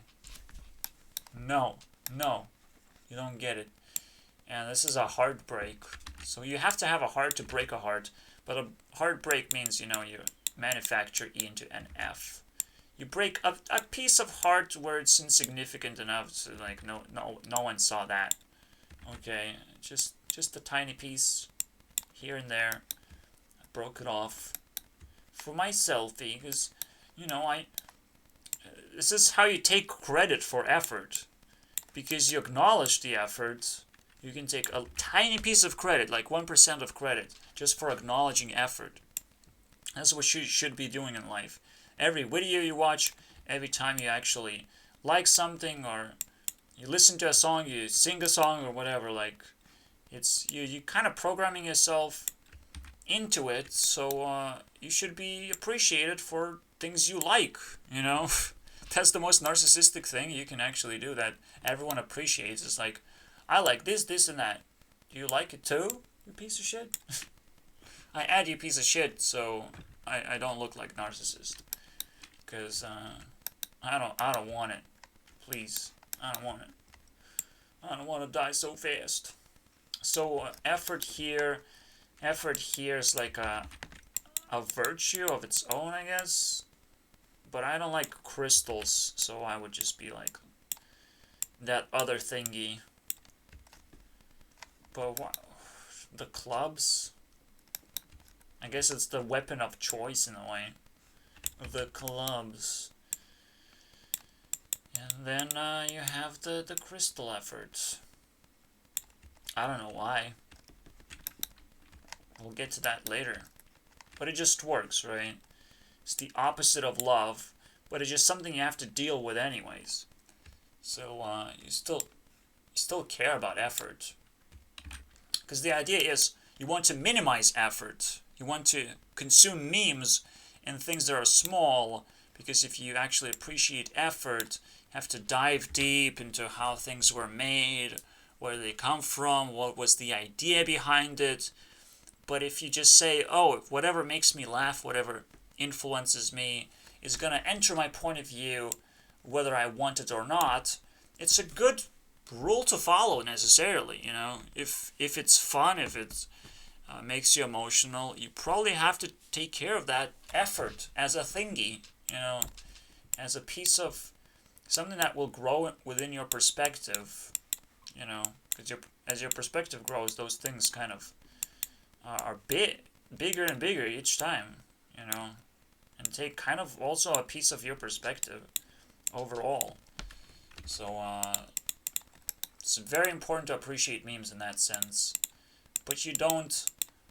No. No. You don't get it. And this is a heartbreak. So you have to have a heart to break a heart. But a heartbreak means, you know, you manufacture E into an F. You break a piece of heart where it's insignificant enough to like no one saw that. Okay, just a tiny piece here and there. I broke it off for my selfie because, you know, this is how you take credit for effort. Because you acknowledge the effort, you can take a tiny piece of credit, like 1% of credit, just for acknowledging effort. That's what you should be doing in life. Every video you watch, every time you actually like something, or you listen to a song, you sing a song, or whatever, like, it's you kind of programming yourself into it, so you should be appreciated for things you like, you know? That's the most narcissistic thing you can actually do, that everyone appreciates. It's like, I like this, this, and that. Do you like it too, you piece of shit? I add you piece of shit so I don't look like narcissist. Because I don't want it. Please. I don't want it. I don't want to die so fast. So effort here is like a virtue of its own, I guess. But I don't like crystals, so I would just be like that other thingy. But what? The clubs? I guess it's the weapon of choice in a way. The clubs. And then you have the crystal efforts. I don't know why. We'll get to that later. But it just works, right? It's the opposite of love, but it's just something you have to deal with anyways. So you still care about effort. Because the idea is you want to minimize effort. You want to consume memes and things that are small, because if you actually appreciate effort, you have to dive deep into how things were made, where they come from, what was the idea behind it. But if you just say, oh, whatever makes me laugh, whatever influences me is going to enter my point of view, whether I want it or not, it's a good rule to follow necessarily, you know. If it's fun, if it makes you emotional, you probably have to take care of that effort as a thingy, you know, as a piece of something that will grow within your perspective, you know, because as your perspective grows, those things kind of are bigger and bigger each time, you know, and take kind of also a piece of your perspective overall. So it's very important to appreciate memes in that sense, but you don't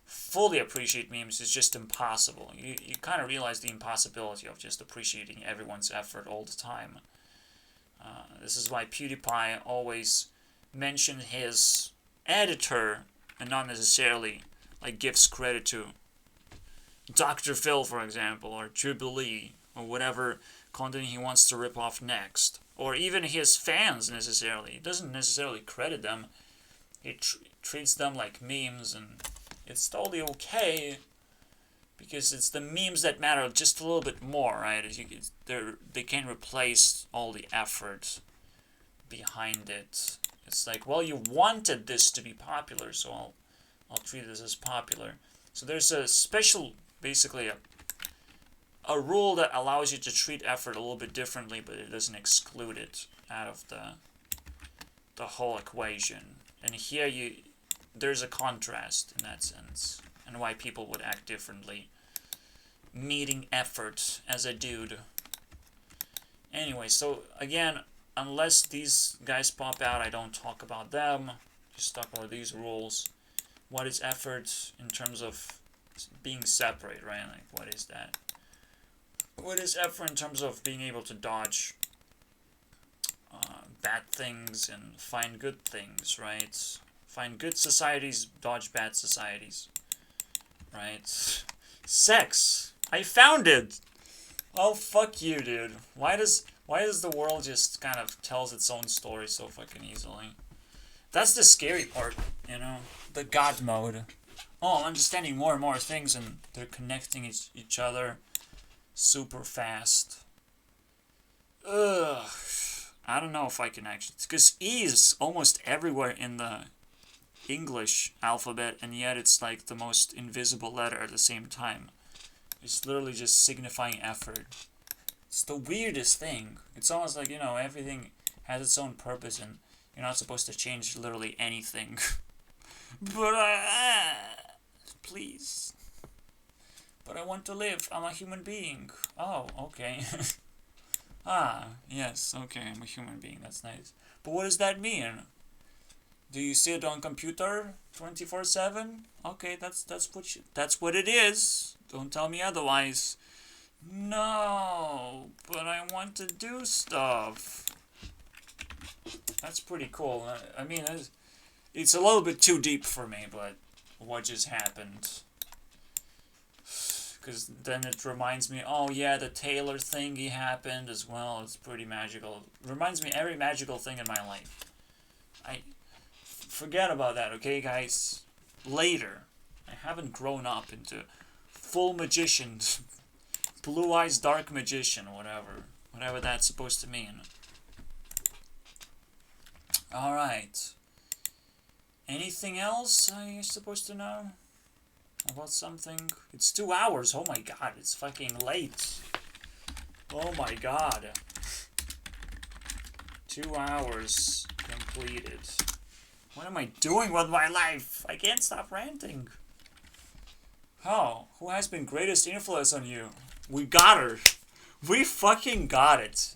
fully appreciate memes. It's just impossible. You kind of realize the impossibility of just appreciating everyone's effort all the time. This is why PewDiePie always mentioned his editor and not necessarily like gives credit to Dr. Phil, for example, or JWL, or whatever content he wants to rip off next. Or even his fans necessarily. He doesn't necessarily credit them. He treats them like memes, and it's totally okay because it's the memes that matter just a little bit more, right? They can replace all the effort behind it. It's like, well, you wanted this to be popular, so I'll treat this as popular. So there's a special, basically a rule that allows you to treat effort a little bit differently, but it doesn't exclude it out of the whole equation. And here there's a contrast in that sense, and why people would act differently, meeting effort as a dude. Anyway, so again, unless these guys pop out, I don't talk about them. Just talk about these rules. What is effort in terms of being separate, right? Like, what is that? What is effort in terms of being able to dodge bad things and find good things, right? Find good societies, dodge bad societies, right? Sex! I found it! Oh, fuck you, dude. Why does the world just kind of tells its own story so fucking easily? That's the scary part, you know? The God mode. Oh, I'm understanding more and more things, and they're connecting each other super fast. Ugh. I don't know if I can actually... Because E is almost everywhere in the English alphabet, and yet it's like the most invisible letter at the same time. It's literally just signifying effort. It's the weirdest thing. It's almost like, you know, everything has its own purpose, and you're not supposed to change literally anything. But please. But I want to live. I'm a human being. Oh, okay. Yes, okay, I'm a human being. That's nice. But what does that mean? Do you sit on computer 24/7? Okay, that's what it is. Don't tell me otherwise. No, but I want to do stuff. That's pretty cool. I mean, it's a little bit too deep for me, but what just happened? Because then it reminds me, oh yeah, the Taylor thingy happened as well. It's pretty magical. It reminds me every magical thing in my life. Forget about that, okay, guys? Later. I haven't grown up into full magician, blue eyes dark magician, whatever that's supposed to mean. All right. Anything else you're supposed to know about something? It's 2 hours. Oh my god, it's fucking late. Oh my god. 2 hours completed. What am I doing with my life? I can't stop ranting. Oh, who has been greatest influence on you? We got her. We fucking got it.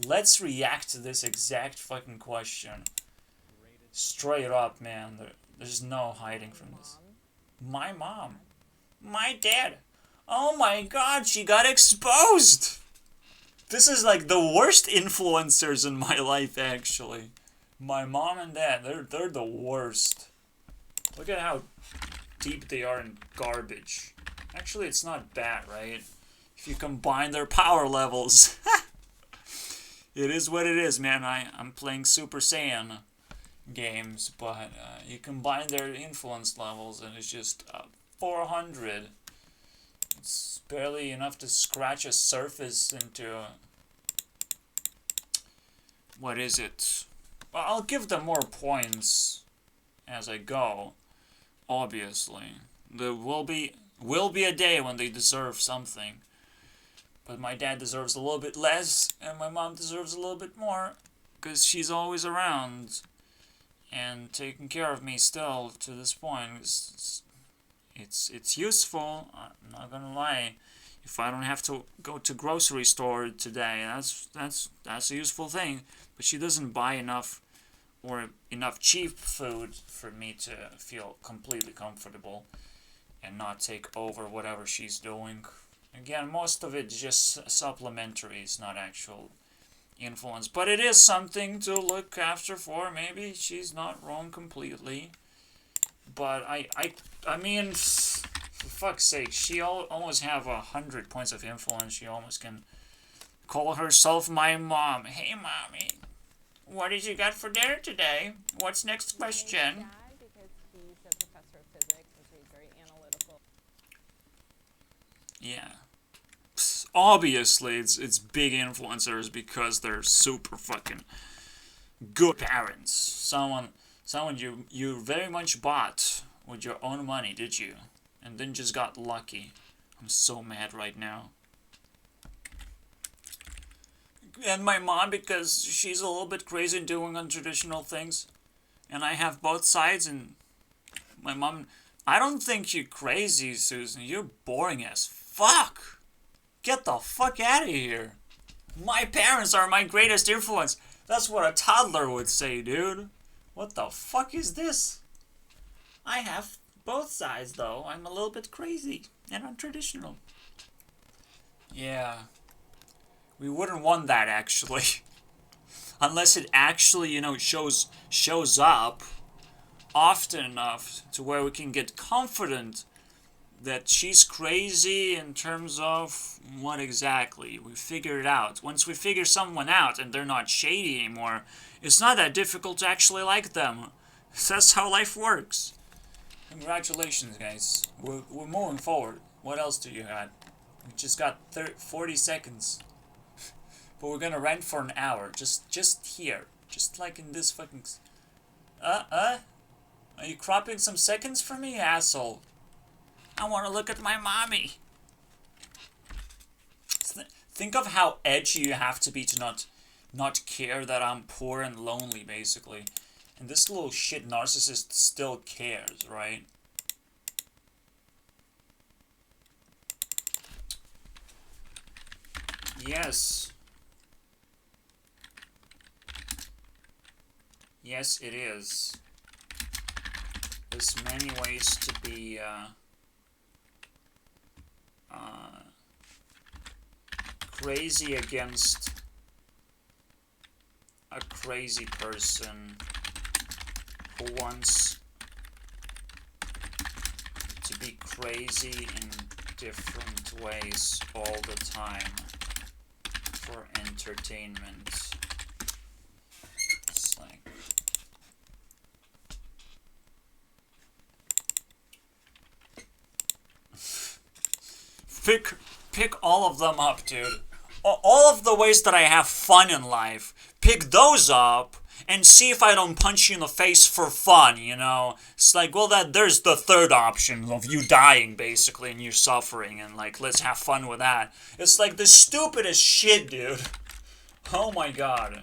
Let's react to this exact fucking question. Straight up, man. There's no hiding from this. My mom. My dad. Oh my god, she got exposed! This is like the worst influencers in my life, actually. My mom and dad, they're the worst. Look at how deep they are in garbage. Actually, it's not bad, right? If you combine their power levels. It is what it is, man. I'm playing Super Saiyan games, but you combine their influence levels and it's just 400. It's barely enough to scratch a surface into what is it? Well, I'll give them more points as I go, obviously. There will be a day when they deserve something. But my dad deserves a little bit less, and my mom deserves a little bit more, because she's always around and taking care of me still to this point. It's useful. I'm not gonna lie. If I don't have to go to grocery store today, that's a useful thing. But she doesn't buy enough or enough cheap food for me to feel completely comfortable and not take over whatever she's doing. Again, most of it is just supplementary. It's not actual influence, but it is something to look after for. Maybe she's not wrong completely, but I mean, for fuck's sake, she almost have 100 points of influence. She almost can call herself my mom. Hey, mommy, what did you got for dinner today? What's next question? Because he's a professor of physics, and so he's very analytical. Yeah. Obviously, it's big influencers because they're super fucking good parents. Someone you very much bought with your own money, did you? And then just got lucky. I'm so mad right now. And my mom, because she's a little bit crazy doing untraditional things. And I have both sides, and my mom... I don't think you're crazy, Susan. You're boring as fuck. Get the fuck out of here. My parents are my greatest influence. That's what a toddler would say, dude. What the fuck is this? I have both sides, though. I'm a little bit crazy and untraditional. Yeah. We wouldn't want that, actually. Unless it actually, shows up often enough to where we can get confident that she's crazy in terms of what exactly. We figure it out. Once we figure someone out and they're not shady anymore, it's not that difficult to actually like them. That's how life works. Congratulations, guys. We're moving forward. What else do you got? We just got 40 seconds. But we're gonna rent for an hour. Just here. Just like in this fucking... Are you cropping some seconds for me, asshole? I want to look at my mommy. Think of how edgy you have to be to not care that I'm poor and lonely, basically. And this little shit narcissist still cares, right? Yes. Yes, it is. There's many ways to be, crazy against a crazy person who wants to be crazy in different ways all the time for entertainment. It's like... Pick all of them up, dude. All of the ways that I have fun in life, pick those up and see if I don't punch you in the face for fun, It's like, well, there's the third option of you dying, basically, and you suffering, and, like, let's have fun with that. It's like the stupidest shit, dude. Oh my god.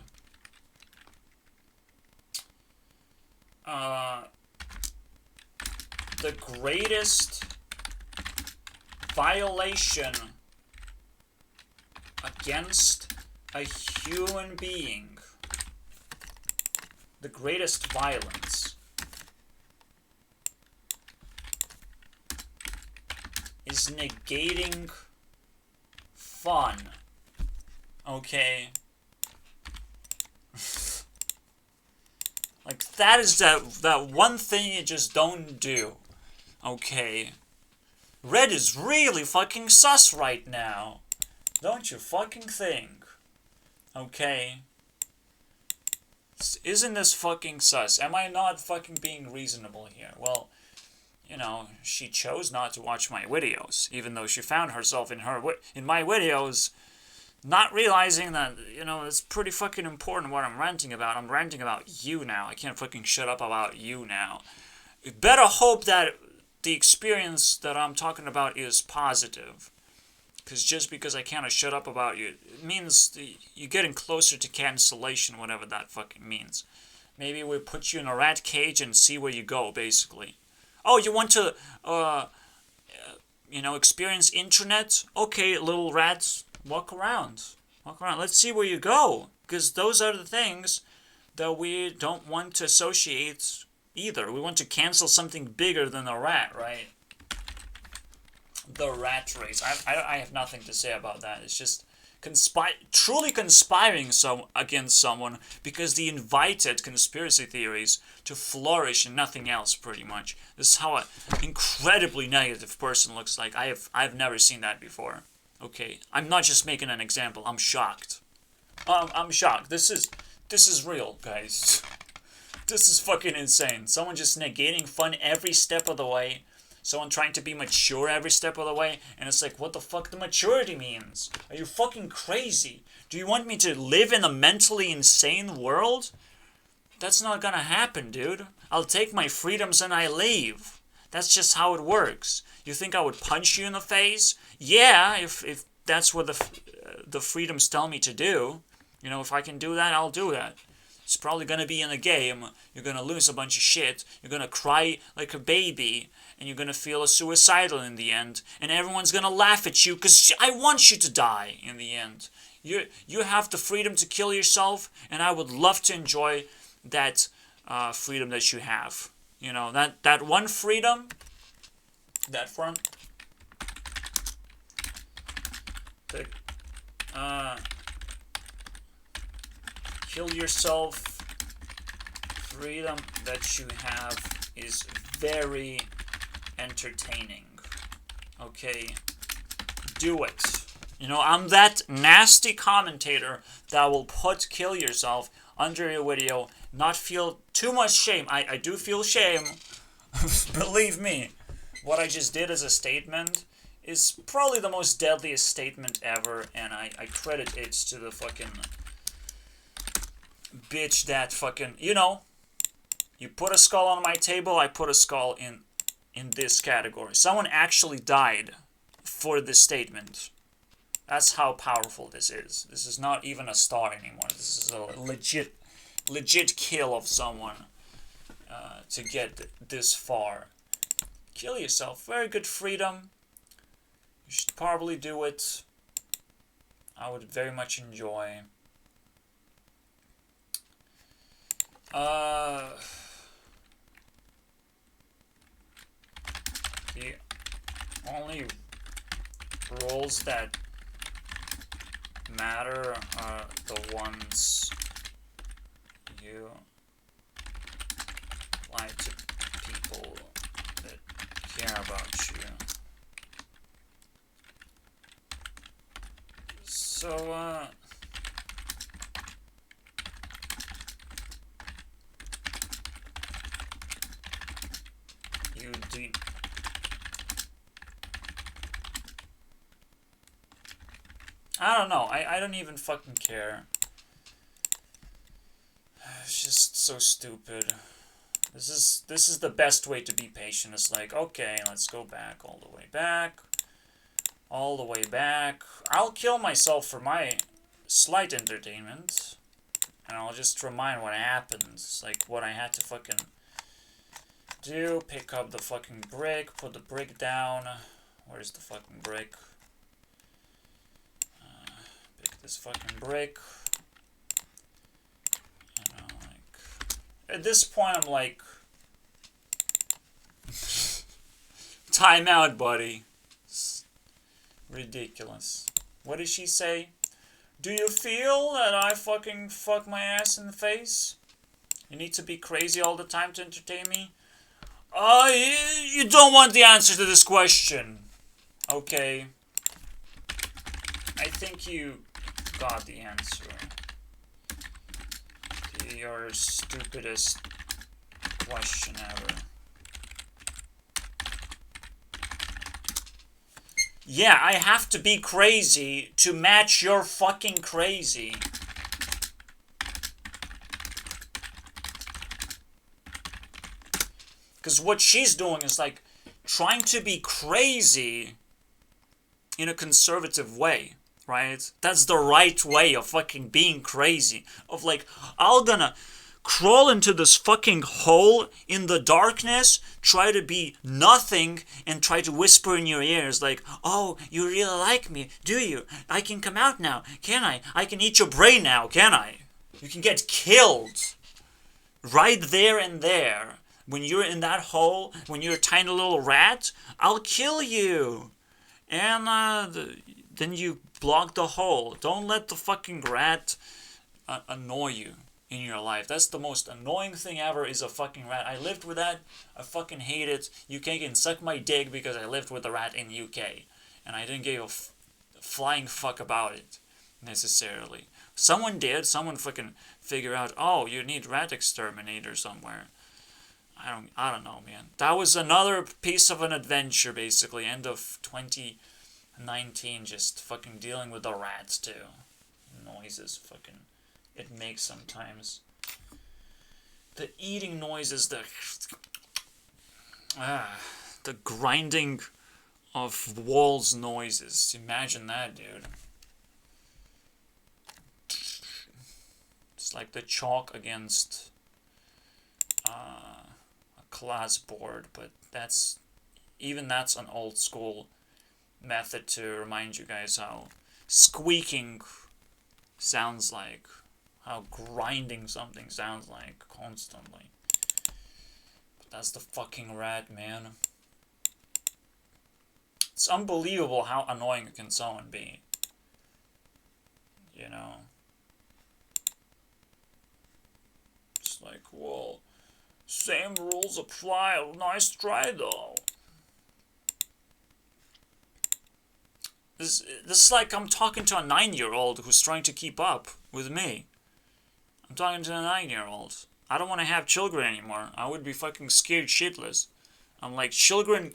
The greatest violation against a human being, the greatest violence, is negating fun. Okay? Like, that is that one thing you just don't do. Okay? Red is really fucking sus right now. Don't you fucking think? Okay? Isn't this fucking sus? Am I not fucking being reasonable here? Well, she chose not to watch my videos, even though she found herself in my videos. Not realizing that, it's pretty fucking important what I'm ranting about. I'm ranting about you now. I can't fucking shut up about you now. You better hope that the experience that I'm talking about is positive. Because just because I can't shut up about you, it means you're getting closer to cancellation, whatever that fucking means. Maybe we put you in a rat cage and see where you go, basically. Oh, you want to, experience internet? Okay, little rats, walk around. Walk around. Let's see where you go. Because those are the things that we don't want to associate either. We want to cancel something bigger than a rat, right? The rat race. I have nothing to say about that. It's just truly conspiring against someone because they invited conspiracy theories to flourish and nothing else, pretty much. This is how an incredibly negative person looks like. I've never seen that before. Okay, I'm not just making an example. I'm shocked. I'm shocked. This is real, guys. This is fucking insane. Someone just negating fun every step of the way. Someone trying to be mature every step of the way, and it's like, what the fuck the maturity means? Are you fucking crazy? Do you want me to live in a mentally insane world? That's not gonna happen, dude. I'll take my freedoms and I leave. That's just how it works. You think I would punch you in the face? Yeah, if that's what the freedoms tell me to do. If I can do that, I'll do that. It's probably gonna be in a game. You're gonna lose a bunch of shit. You're gonna cry like a baby. And you're gonna feel suicidal in the end. And everyone's gonna laugh at you because I want you to die in the end. You have the freedom to kill yourself. And I would love to enjoy that freedom that you have. That one freedom. That front. Kill yourself. Freedom that you have is very entertaining. Okay, do it. I'm that nasty commentator that will put kill yourself under your video, not feel too much shame. I do feel shame. Believe me, what I just did as a statement is probably the most deadliest statement ever, and I credit it to the fucking bitch that fucking, you put a skull on my table, I put a skull in this category. Someone actually died for this statement. That's how powerful this is. This is not even a star anymore. This is a legit kill of someone to get this far. Kill yourself. Very good freedom. You should probably do it. I would very much enjoy. The only rules that matter are the ones you apply to people that care about you. So, you do. I don't know. I don't even fucking care. It's just so stupid. This is the best way to be patient. It's like, okay, let's go back all the way back. All the way back. I'll kill myself for my slight entertainment. And I'll just remind what happens. Like what I had to fucking do. Pick up the fucking brick. Put the brick down. Where's the fucking brick? Pick this fucking brick. At this point, I'm like, time out, buddy. It's ridiculous. What did she say? Do you feel that I fucking fuck my ass in the face? You need to be crazy all the time to entertain me? You don't want the answer to this question. Okay. I think you got the answer. Your stupidest question ever. Yeah, I have to be crazy to match your fucking crazy. Because what she's doing is like trying to be crazy in a conservative way, right? That's the right way of fucking being crazy. Of like, I'm gonna crawl into this fucking hole in the darkness, try to be nothing, and try to whisper in your ears like, oh, you really like me, do you? I can come out now, can I? I can eat your brain now, can I? You can get killed right there and there. When you're in that hole, when you're a tiny little rat, I'll kill you. And then you block the hole. Don't let the fucking rat annoy you in your life. That's the most annoying thing ever, is a fucking rat. I lived with that. I fucking hate it. UK can suck my dick because I lived with a rat in UK. And I didn't give a flying fuck about it, necessarily. Someone did. Someone fucking figure out, oh, you need rat exterminator somewhere. I don't know, man. That was another piece of an adventure, basically. End of 2019, just fucking dealing with the rats, too. Noises, fucking, it makes sometimes. The eating noises, the grinding of walls noises. Imagine that, dude. It's like the chalk against class board, but that's an old school method to remind you guys how squeaking sounds like, how grinding something sounds like constantly. But that's the fucking rat, man. It's unbelievable how annoying can someone be, you know. It's like, well, same rules apply. Nice try, though. This is like I'm talking to a 9-year-old who's trying to keep up with me. I'm talking to a 9-year-old. I don't want to have children anymore. I would be fucking scared shitless. I'm like, children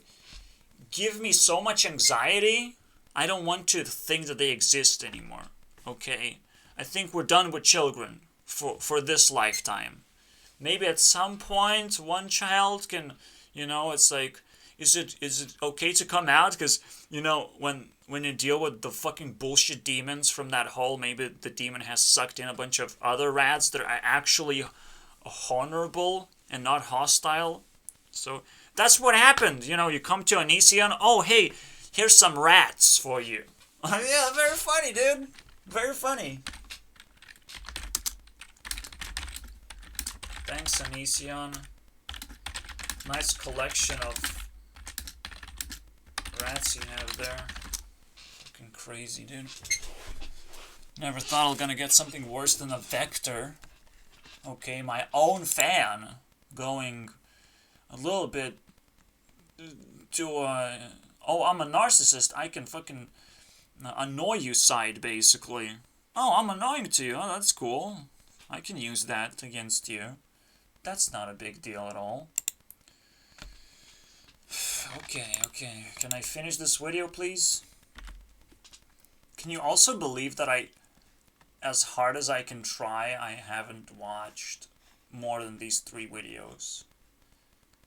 give me so much anxiety. I don't want to think that they exist anymore. Okay? I think we're done with children for this lifetime. Maybe at some point one child can, it's like, is it okay to come out? Because, when you deal with the fucking bullshit demons from that hole, maybe the demon has sucked in a bunch of other rats that are actually honorable and not hostile. So that's what happened. You come to Onision, oh, hey, here's some rats for you. Yeah, very funny, dude. Very funny. Thanks, Onision. Nice collection of rats you have there. Fucking crazy, dude. Never thought I was gonna get something worse than a vector. Okay, my own fan going a little bit to oh, I'm a narcissist, I can fucking annoy you side, basically. Oh, I'm annoying to you. Oh, that's cool. I can use that against you. That's not a big deal at all. Okay. Can I finish this video, please? Can you also believe that as hard as I can try, I haven't watched more than these 3 videos?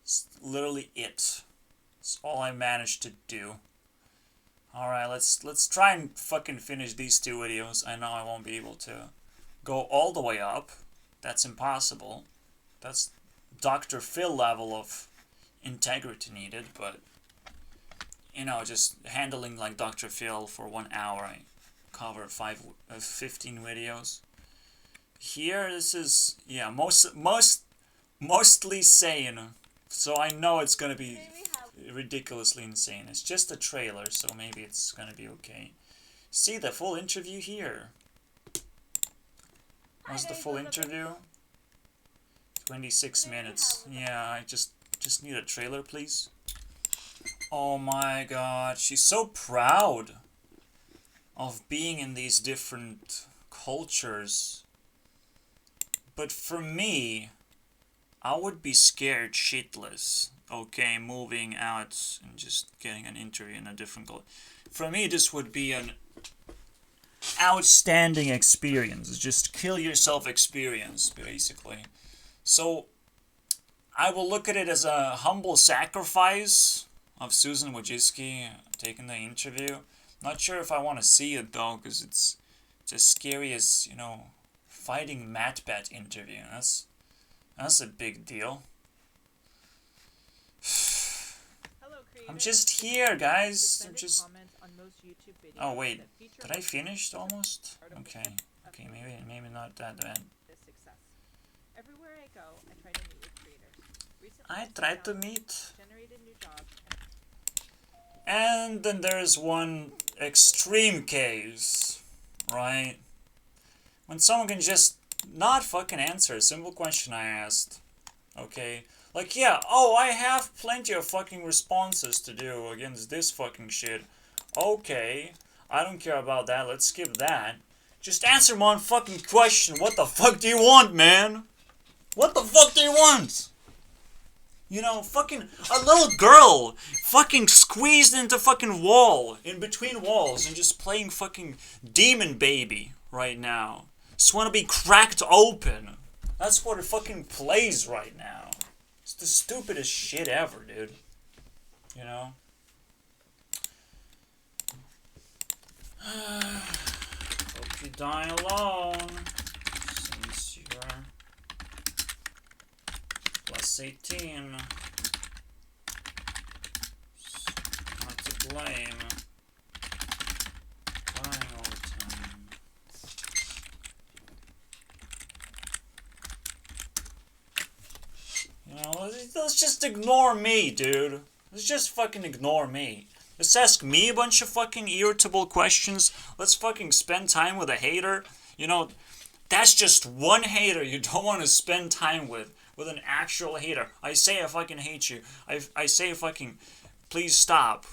It's literally it. It's all I managed to do. Alright, let's try and fucking finish these 2 videos. I know I won't be able to go all the way up. That's impossible. That's Dr. Phil level of integrity needed, but just handling like Dr. Phil for 1 hour, I cover 15 videos. Here, this is, yeah, mostly sane, so I know it's gonna be ridiculously insane. It's just a trailer, so maybe it's gonna be okay. See the full interview here. What's the full interview? 26 minutes. Yeah, I just need a trailer, please. Oh my god, she's so proud of being in these different cultures. But for me, I would be scared shitless, okay, moving out and just getting an interview in a different culture. For me, this would be an outstanding experience. Just kill yourself experience, basically. So, I will look at it as a humble sacrifice of Susan Wojcicki taking the interview. Not sure if I want to see it though, because it's as scary as, you know, fighting MatBat interview. That's a big deal. Hello, I'm creators. just here, guys. I'm Suspended just. comments on most YouTube videos Oh wait, that feature did I finish almost? Okay, okay, artificial maybe not that bad. this success. Everywhere I go, I try to meet with creators. Recently, I sat tried to down, meet. generated new jobs, And then there's one extreme case, right? When someone can just not fucking answer a simple question I asked. Okay? Like, yeah, oh, I have plenty of fucking responses to do against this fucking shit. Okay, I don't care about that, let's skip that. Just answer one fucking question. What the fuck do you want, man? What the fuck do you want? You know, fucking a little girl fucking squeezed into fucking wall, in between walls, and just playing fucking Demon Baby right now. Just want to be cracked open. That's what it fucking plays right now. It's the stupidest shit ever, dude. You know? Hope you die alone, since you're plus 18. Not to blame. Dying all the time. You know, let's just ignore me, dude. Let's just fucking ignore me. Let's ask me a bunch of fucking irritable questions. Let's fucking spend time with a hater. You know, that's just one hater you don't want to spend time with an actual hater. I say I fucking hate you. I say fucking, please stop.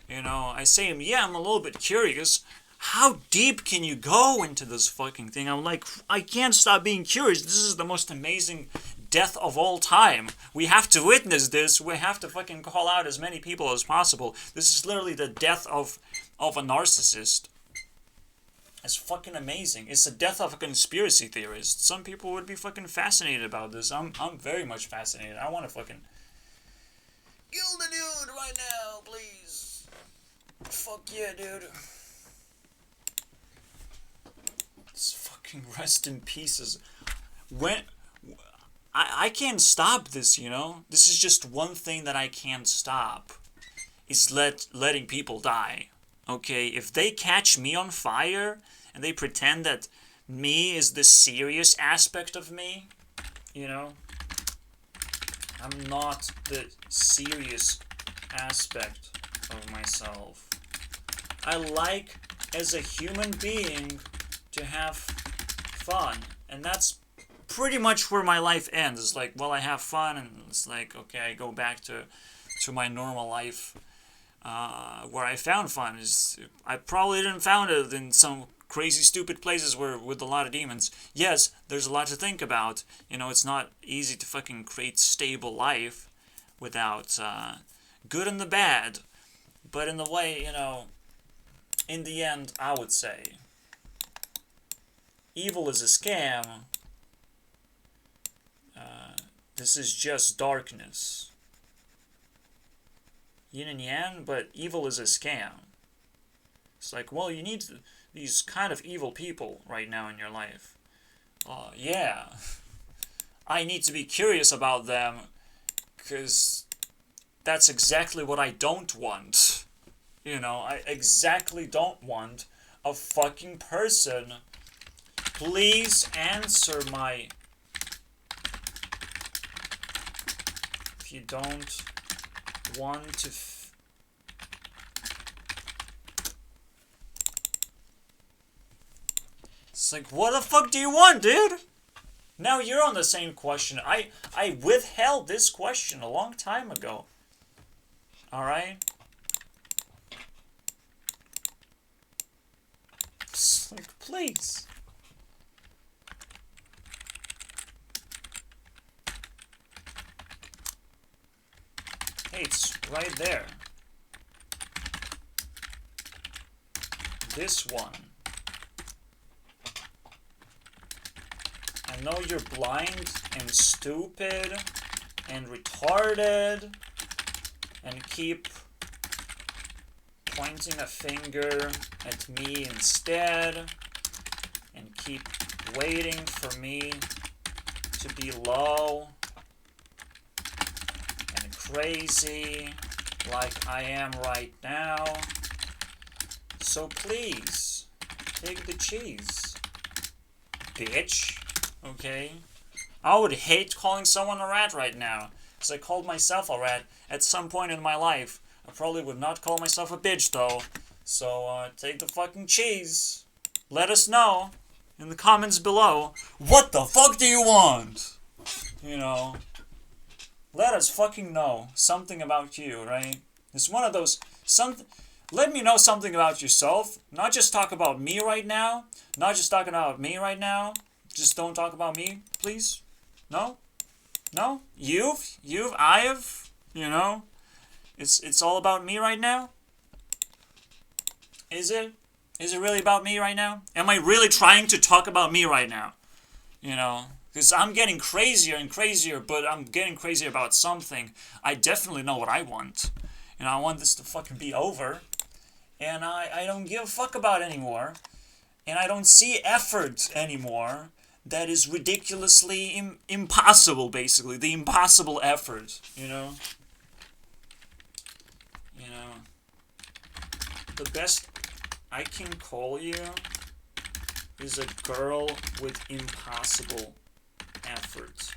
You know, I say, yeah, I'm a little bit curious. How deep can you go into this fucking thing? I'm like, I can't stop being curious. This is the most amazing death of all time. We have to witness this. We have to fucking call out as many people as possible. This is literally the death of a narcissist. It's fucking amazing. It's the death of a conspiracy theorist. Some people would be fucking fascinated about this. I'm very much fascinated. I want to fucking kill the dude right now, please. Fuck yeah, dude. Just fucking rest in pieces. When I can't stop this, you know? This is just one thing that I can't stop. Is letting people die. Okay? If they catch me on fire and they pretend that me is the serious aspect of me, you know? I'm not the serious aspect of myself. I like, as a human being, to have fun. And that's pretty much where my life ends. It's like, well, I have fun, and it's like, okay, I go back to my normal life, where I found fun. I probably didn't found it in some crazy, stupid places where with a lot of demons. Yes, there's a lot to think about. You know, it's not easy to fucking create stable life without good and the bad. But in the way, you know, in the end, I would say evil is a scam. This is just darkness. Yin and yang, but evil is a scam. It's like, well, you need these kind of evil people right now in your life. Yeah. I need to be curious about them, because that's exactly what I don't want. You know, I exactly don't want a fucking person. Please answer my... If you don't want to... It's like, what the fuck do you want, dude? Now you're on the same question. I withheld this question a long time ago. Alright? It's like, please. Hey, it's right there. this one. I know you're blind and stupid and retarded and keep pointing a finger at me instead and keep waiting for me to be low and crazy like I am right now. So please, take the cheese, bitch. Okay? I would hate calling someone a rat right now, because I called myself a rat at some point in my life. I probably would not call myself a bitch, though. So, take the fucking cheese. Let us know in the comments below, what the fuck do you want? You know, let us fucking know something about you, right? It's one of those, let me know something about yourself. Not just talk about me right now. Not just talking about me right now. Just don't talk about me, please. No? No? I've, you know? It's all about me right now? Is it? Is it really about me right now? Am I really trying to talk about me right now? You know? Because I'm getting crazier and crazier, but I'm getting crazier about something. I definitely know what I want. You know, I want this to fucking be over. And I don't give a fuck about it anymore. And I don't see effort anymore. That is ridiculously impossible, basically. The impossible effort, you know? You know? The best I can call you is a girl with impossible effort.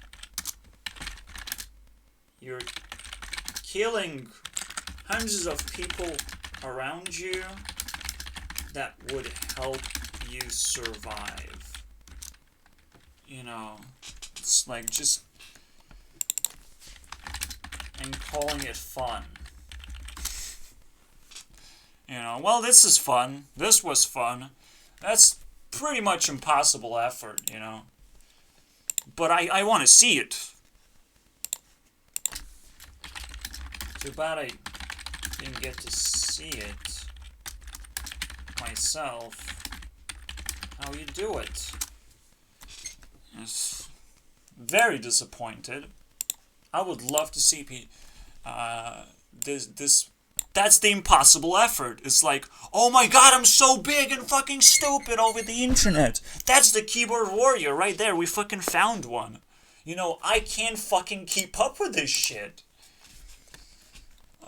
You're killing hundreds of people around you that would help you survive. You know, it's like just, and calling it fun. You know, well, this is fun. This was fun. That's pretty much impossible effort, you know. But I want to see it. Too bad I didn't get to see it myself. How you do it. Yes. Very disappointed. I would love to see this. That's the impossible effort. It's like, oh my god, I'm so big and fucking stupid over the internet. That's the keyboard warrior right there. We fucking found one. You know, I can't fucking keep up with this shit.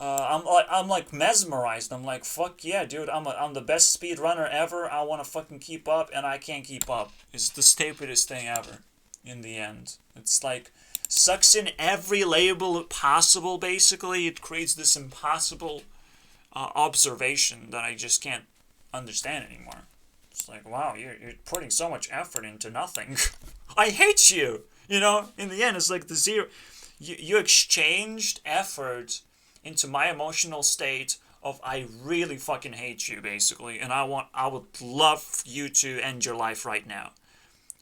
I'm like mesmerized. I'm like, fuck yeah, dude. I'm the best speedrunner ever. I want to fucking keep up, and I can't keep up. It's the stupidest thing ever. In the end, it's like sucks in every label possible. Basically, it creates this impossible observation that I just can't understand anymore. It's like, wow, you're putting so much effort into nothing. I hate you. You know, in the end, it's like the zero. You exchanged effort into my emotional state of I really fucking hate you, basically, and I would love you to end your life right now.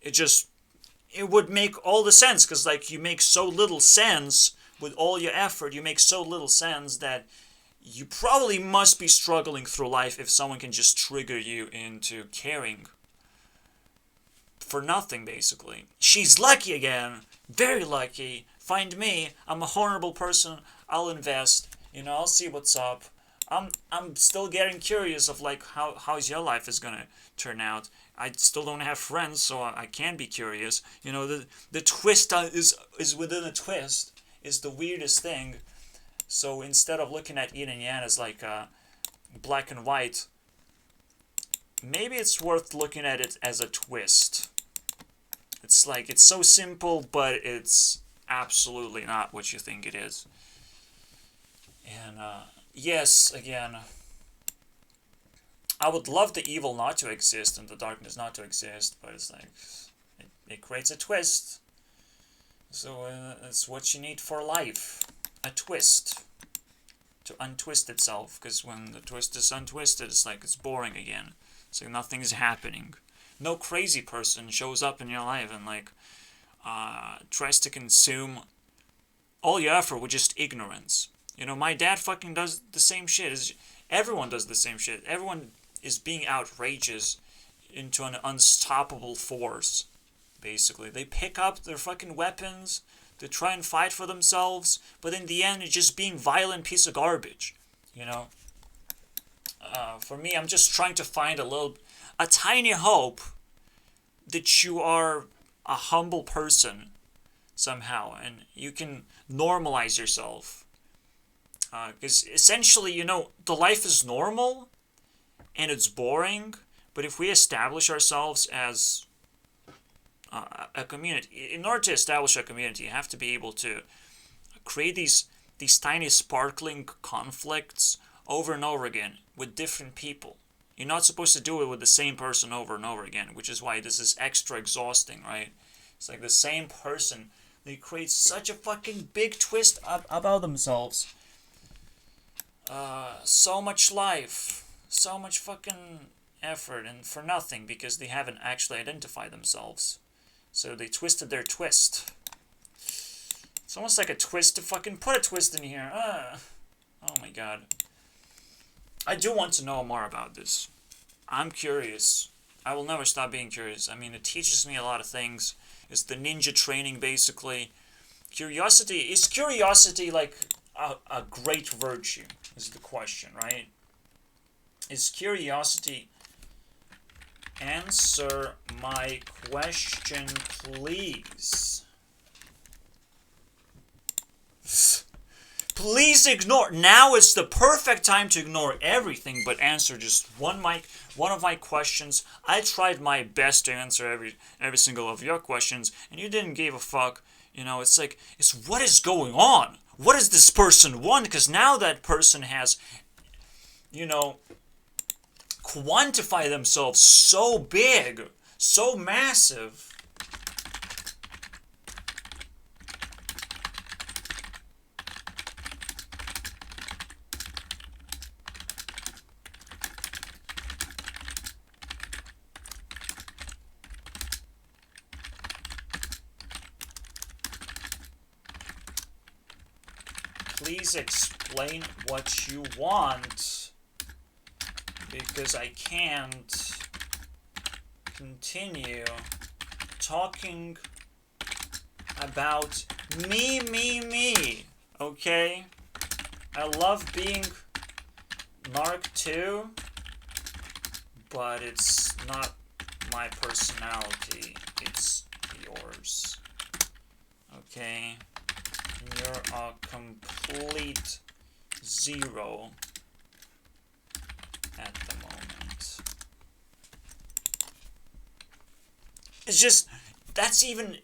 It would make all the sense, because like you make so little sense with all your effort. You make so little sense that you probably must be struggling through life if someone can just trigger you into caring for nothing, basically. She's lucky again, very lucky. Find me. I'm a horrible person. I'll invest. You know, I'll see what's up. I'm still getting curious of like how's your life is gonna turn out. I still don't have friends, so I can be curious. You know, the twist is within a twist is the weirdest thing. So instead of looking at yin and yang as like black and white, maybe it's worth looking at it as a twist. It's like it's so simple, but it's absolutely not what you think it is. And yes, again, I would love the evil not to exist and the darkness not to exist, but it's like, it creates a twist. So it's what you need for life. A twist. To untwist itself, because when the twist is untwisted, it's like it's boring again. It's like nothing is happening. No crazy person shows up in your life and like tries to consume all your effort with just ignorance. You know, my dad fucking does the same shit. Everyone does the same shit. Everyone is being outrageous into an unstoppable force. Basically, they pick up their fucking weapons, they try and fight for themselves, but in the end, it's just being violent piece of garbage. You know. For me, I'm just trying to find a tiny hope that you are a humble person somehow, and you can normalize yourself. Because essentially, the life is normal, and it's boring, but if we establish ourselves as a community, in order to establish a community, you have to be able to create these tiny sparkling conflicts over and over again with different people. You're not supposed to do it with the same person over and over again, which is why this is extra exhausting, right? It's like the same person, they create such a fucking big twist about themselves. So much life, so much fucking effort, and for nothing, because they haven't actually identified themselves. So they twisted their twist. It's almost like a twist to fucking put a twist in here. Oh my god. I do want to know more about this. I'm curious. I will never stop being curious. I mean, it teaches me a lot of things. It's the ninja training, basically. Is curiosity like a great virtue? Is the question, right? Is curiosity... Answer my question, please. Please ignore. Now is the perfect time to ignore everything, but answer just one of my questions. I tried my best to answer every single of your questions, and you didn't give a fuck. It's what is going on? What does this person want? Because now that person has, quantify themselves so big, so massive. Please explain what you want, because I can't continue talking about me, okay? I love being narc too, but it's not my personality, it's yours, okay? You're a complete zero at the moment. It's just, that's even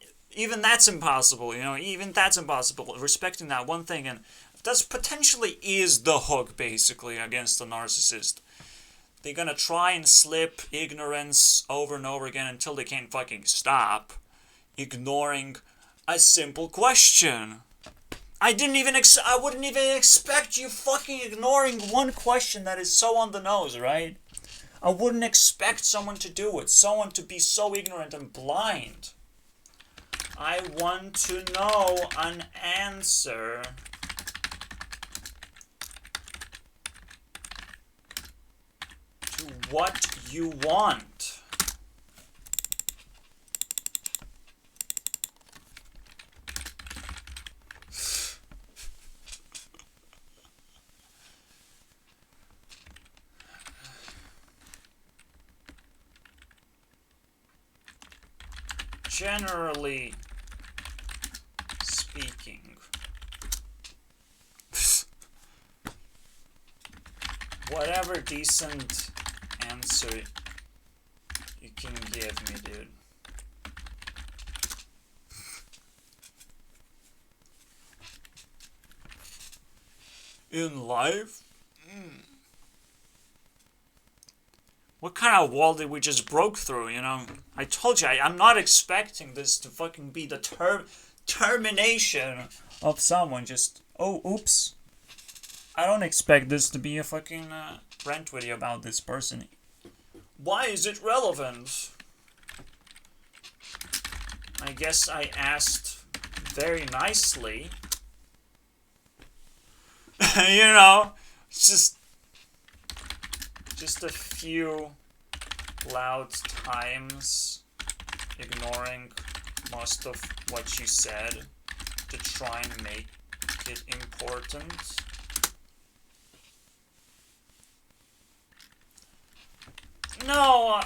that's impossible, even that's impossible, respecting that one thing, and that's potentially is the hook, basically, against the narcissist. They're gonna try and slip ignorance over and over again until they can't fucking stop ignoring a simple question. I wouldn't even expect you fucking ignoring one question that is so on the nose, right? I wouldn't expect someone to do it. Someone to be so ignorant and blind. I want to know an answer. To what you want. Generally speaking, whatever decent answer you can give me, dude. In life? What kind of wall did we just broke through, I told you, I'm not expecting this to fucking be the termination of someone just, oh, oops. I don't expect this to be a fucking rant video about this person. Why is it relevant? I guess I asked very nicely. It's just... just a few loud times, ignoring most of what you said to try and make it important. No,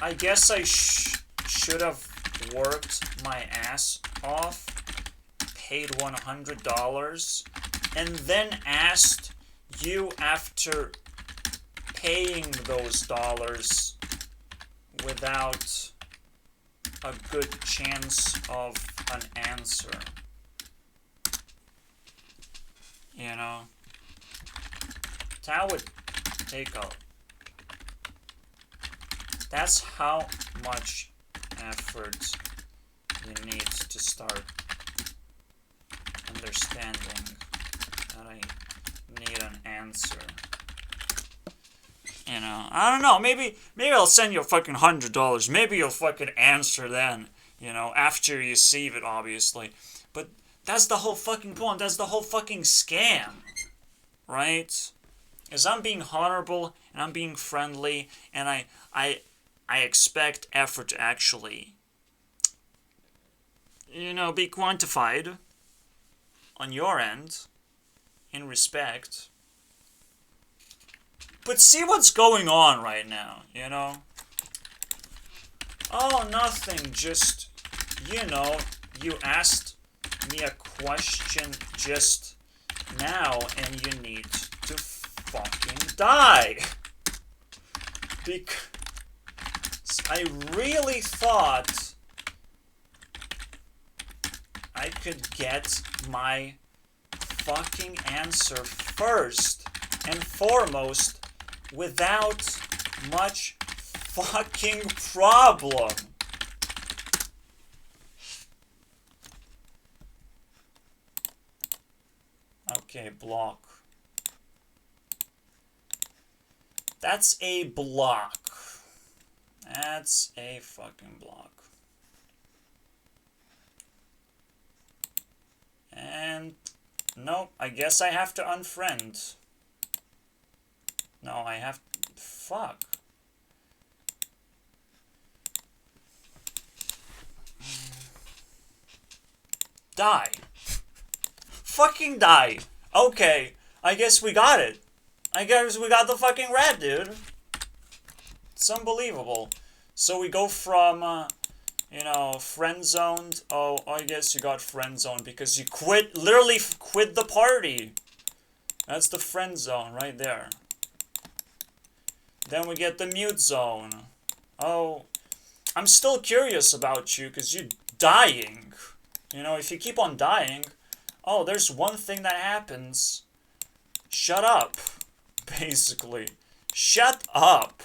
I guess I should have worked my ass off, paid $100, and then asked you after paying those dollars without a good chance of an answer. You know? That would take a... That's how much effort you need to start understanding that I need an answer. You know, I don't know, maybe I'll send you a fucking $100. Maybe you'll fucking answer then, you know, after you receive it, obviously. But that's the whole fucking point. That's the whole fucking scam, right? Is I'm being honorable and I'm being friendly, and I expect effort to actually, you know, be quantified on your end in respect. But see what's going on right now, you know? Oh, nothing, just, you know, you asked me a question just now and you need to fucking die. Because I really thought I could get my fucking answer first and foremost without much fucking problem. Okay, block. That's a block. That's a fucking block. And no, I guess I have to unfriend. No, I have... Fuck. Die. Fucking die. Okay, I guess we got it. I guess we got the fucking rat, dude. It's unbelievable. So we go from, you know, friend-zoned. Oh, I guess you got friend-zoned because you literally quit the party. That's the friend zone right there. Then we get the mute zone. Oh, I'm still curious about you because you're dying. You know, if you keep on dying, oh, there's one thing that happens. Shut up, basically. Shut up.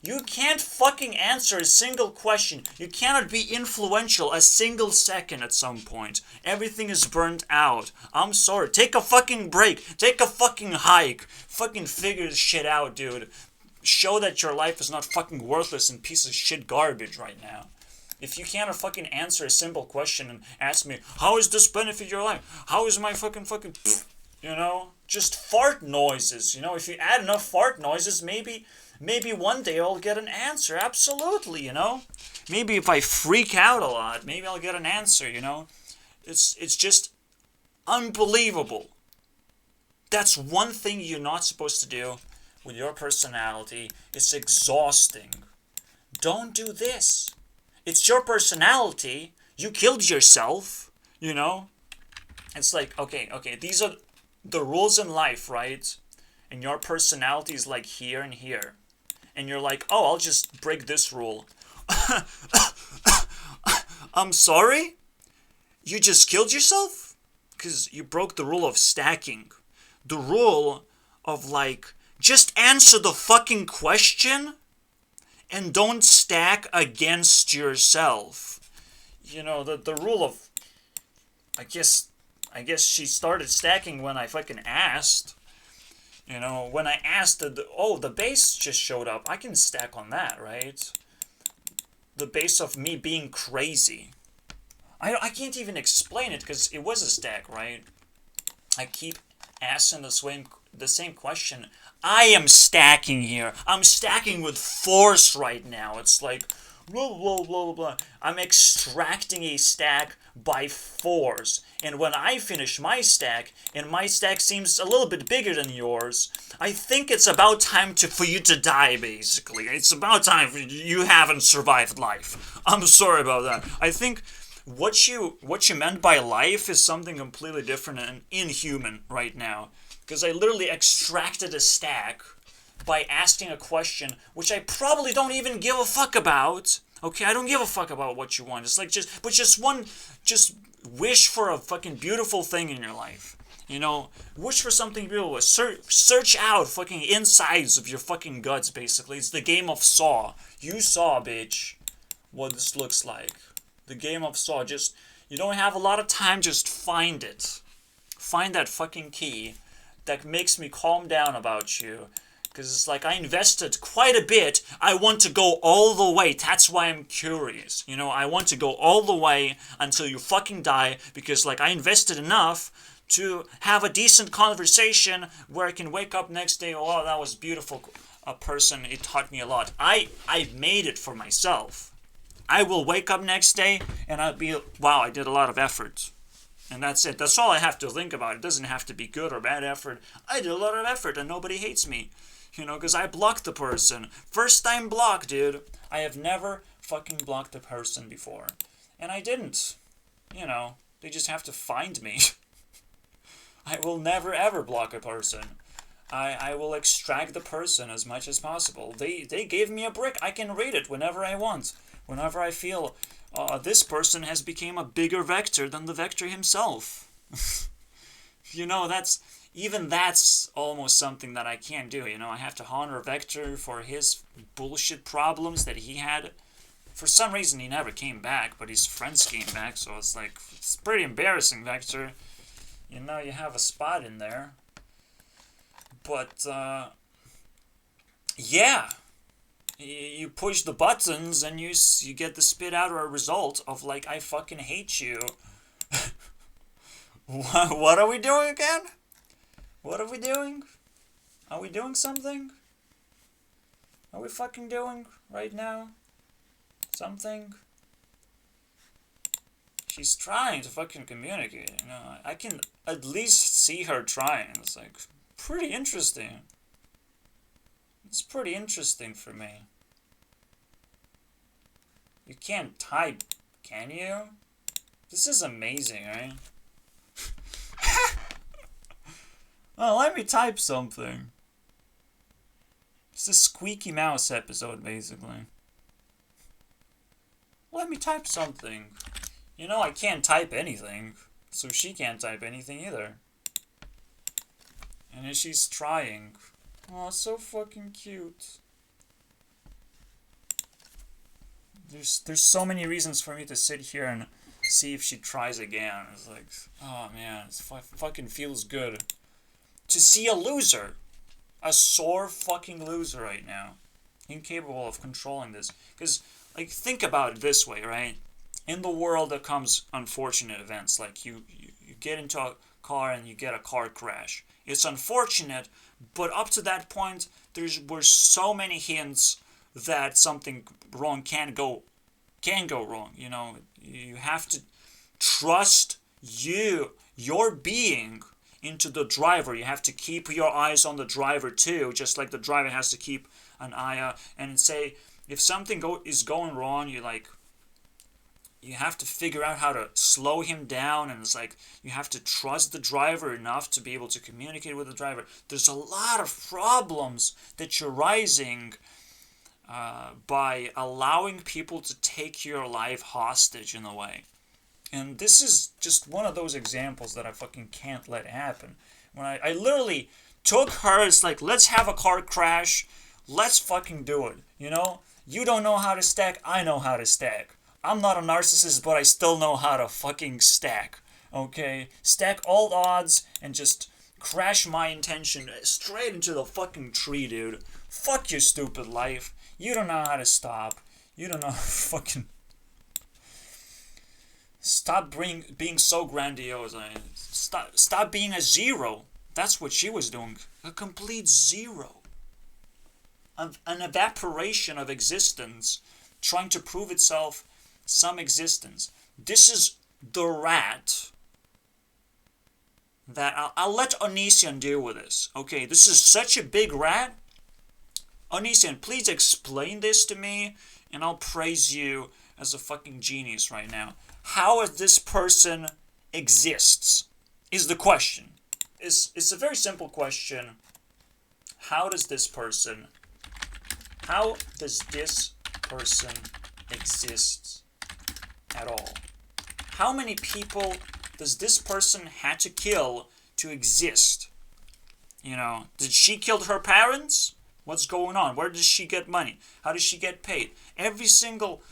You can't fucking answer a single question. You cannot be influential a single second at some point. Everything is burnt out. I'm sorry. Take a fucking break. Take a fucking hike. Fucking figure this shit out, dude. Show that your life is not fucking worthless and piece of shit garbage right now. If you can't fucking answer a simple question and ask me, how does this benefit your life? How is my fucking, you know? Just fart noises, you know? If you add enough fart noises, maybe one day I'll get an answer. Absolutely, you know? Maybe if I freak out a lot, maybe I'll get an answer, you know? It's just unbelievable. That's one thing you're not supposed to do with your personality. It's exhausting. Don't do this. It's your personality. You killed yourself, you know? It's like, okay, these are the rules in life, right? And your personality is like here and here. And you're like, oh, I'll just break this rule. I'm sorry? You just killed yourself? Because you broke the rule of stacking. The rule of, like, just answer the fucking question and don't stack against yourself. You know, the rule of... I guess she started stacking when I fucking asked. You know, when I asked, the base just showed up. I can stack on that, right? The base of me being crazy. I can't even explain it because it was a stack, right? I keep asking the same question I am stacking here. I'm stacking with force right now. It's like, blah, blah, blah, blah. I'm extracting a stack by force. And when I finish my stack, and my stack seems a little bit bigger than yours, I think it's about time for you to die, basically. It's about time for you haven't survived life. I'm sorry about that. I think what you meant by life is something completely different and inhuman right now. Because I literally extracted a stack by asking a question which I probably don't even give a fuck about. Okay, I don't give a fuck about what you want. It's like just wish for a fucking beautiful thing in your life. You know, wish for something beautiful. Search out fucking insides of your fucking guts, basically. It's the game of Saw. You saw, bitch, what this looks like. The game of Saw. Just, you don't have a lot of time, just find it. Find that fucking key that makes me calm down about you. Because it's like, I invested quite a bit. I want to go all the way. That's why I'm curious. You know, I want to go all the way until you fucking die. Because, like, I invested enough to have a decent conversation where I can wake up next day. Oh, that was beautiful. A person, it taught me a lot. I made it for myself. I will wake up next day and I'll be, wow, I did a lot of effort. And that's it. That's all I have to think about. It doesn't have to be good or bad effort. I did a lot of effort and nobody hates me. You know, because I blocked the person. First time block, dude. I have never fucking blocked a person before. And I didn't. You know, they just have to find me. I will never ever block a person. I will extract the person as much as possible. They gave me a brick. I can read it whenever I want. Whenever I feel this person has become a bigger vector than the vector himself. You know, that's almost something that I can't do. You know, I have to honor Vector for his bullshit problems that he had. For some reason, he never came back, but his friends came back, so it's like, it's pretty embarrassing, Vector. You know, you have a spot in there. But, yeah. You push the buttons and you get the spit out a result of, like, I fucking hate you. What are we doing again? What are we doing? Are we doing something? Are we fucking doing right now something? She's trying to fucking communicate, you know. I can at least see her trying. It's like pretty interesting. It's pretty interesting for me. You can't type, can you? This is amazing, right? Oh, let me type something. It's a squeaky mouse episode, basically. Let me type something. You know, I can't type anything, so she can't type anything either. And she's trying. Oh, so fucking cute. There's so many reasons for me to sit here and see if she tries again. It's like, oh man, it fucking feels good. To see a loser. A sore fucking loser right now. Incapable of controlling this. Because, like, think about it this way, right? In the world there comes unfortunate events. Like, you get into a car and you get a car crash. It's unfortunate, but up to that point, were so many hints that something wrong can go wrong. You know, you have to trust your being into the driver. You have to keep your eyes on the driver too, just like the driver has to keep an eye out and say, if something is going wrong, you have to figure out how to slow him down, and it's like you have to trust the driver enough to be able to communicate with the driver. There's a lot of problems that you're rising by allowing people to take your life hostage in a way. And this is just one of those examples that I fucking can't let happen. When I literally took her, it's like, let's have a car crash. Let's fucking do it, you know? You don't know how to stack, I know how to stack. I'm not a narcissist, but I still know how to fucking stack, okay? Stack all odds and just crash my intention straight into the fucking tree, dude. Fuck your stupid life. You don't know how to stop. You don't know how to fucking... Stop being so grandiose. Stop being a zero. That's what she was doing. A complete zero. An evaporation of existence, trying to prove itself some existence. This is the rat that I'll let Onision deal with this. Okay, this is such a big rat. Onision, please explain this to me, and I'll praise you as a fucking genius right now. How this person exists is the question. It's a very simple question. How does this person exist at all? How many people does this person have to kill to exist? You know, did she kill her parents? What's going on? Where does she get money? How does she get paid? Every single,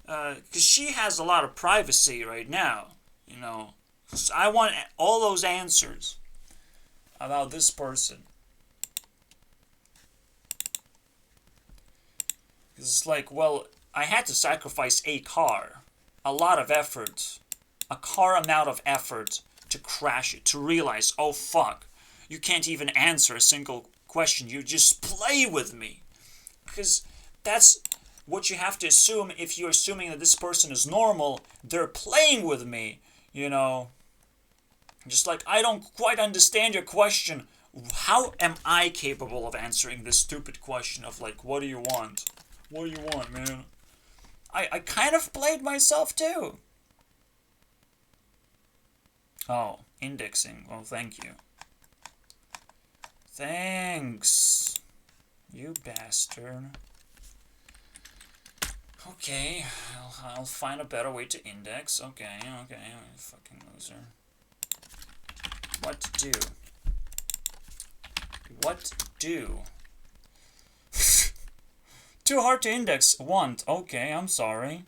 because she has a lot of privacy right now, you know. So I want all those answers about this person. It's like, well, I had to sacrifice a car, a lot of effort, a car amount of effort to crash it, to realize, oh fuck, you can't even answer a single question, you just play with me. Because that's what you have to assume if you're assuming that this person is normal, they're playing with me, you know. Just like, I don't quite understand your question. How am I capable of answering this stupid question of like, what do you want? What do you want, man? I kind of played myself too. Oh, indexing. Well, thank you. Thanks, you bastard. Okay, I'll find a better way to index. Okay, fucking loser. What to do? What do? Too hard to index. Want. Okay, I'm sorry.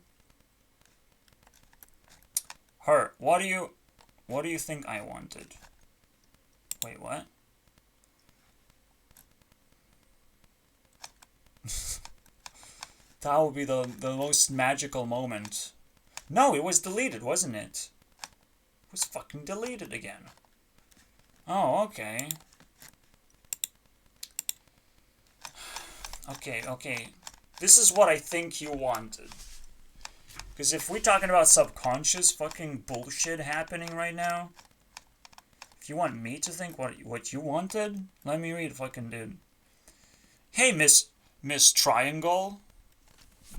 Her. What do you think I wanted? Wait, what? That would be the most magical moment. No, it was deleted, wasn't it? It was fucking deleted again. Oh, okay. Okay. This is what I think you wanted. Because if we're talking about subconscious fucking bullshit happening right now, if you want me to think what you wanted, let me read fucking dude. Hey, Miss Triangle.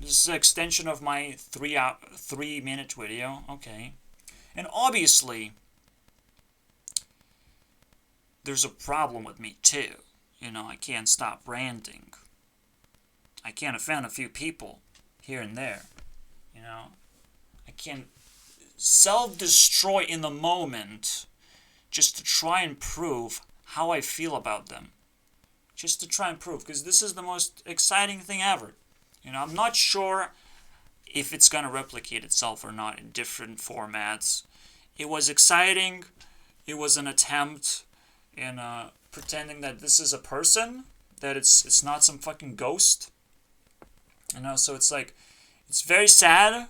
This is an extension of my 3-minute video. Okay. And obviously, there's a problem with me too. You know, I can't stop ranting. I can't offend a few people here and there. You know, I can't self-destroy in the moment just to try and prove how I feel about them. Just to try and prove, because this is the most exciting thing ever. You know, I'm not sure if it's going to replicate itself or not in different formats. It was exciting. It was an attempt in pretending that this is a person, that it's not some fucking ghost. You know, so it's like, it's very sad.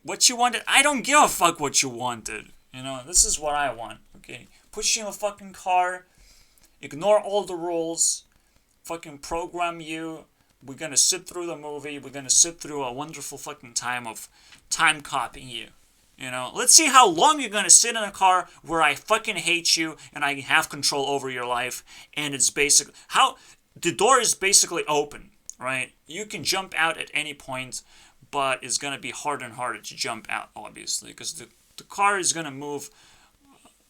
What you wanted, I don't give a fuck what you wanted. You know, this is what I want, okay? Put you in a fucking car, ignore all the rules, fucking program you. We're gonna sit through the movie. We're gonna sit through a wonderful fucking time of time copying you. You know, let's see how long you're gonna sit in a car where I fucking hate you and I have control over your life. And it's basically how the door is basically open, right? You can jump out at any point, but it's gonna be harder and harder to jump out, obviously, because the car is gonna move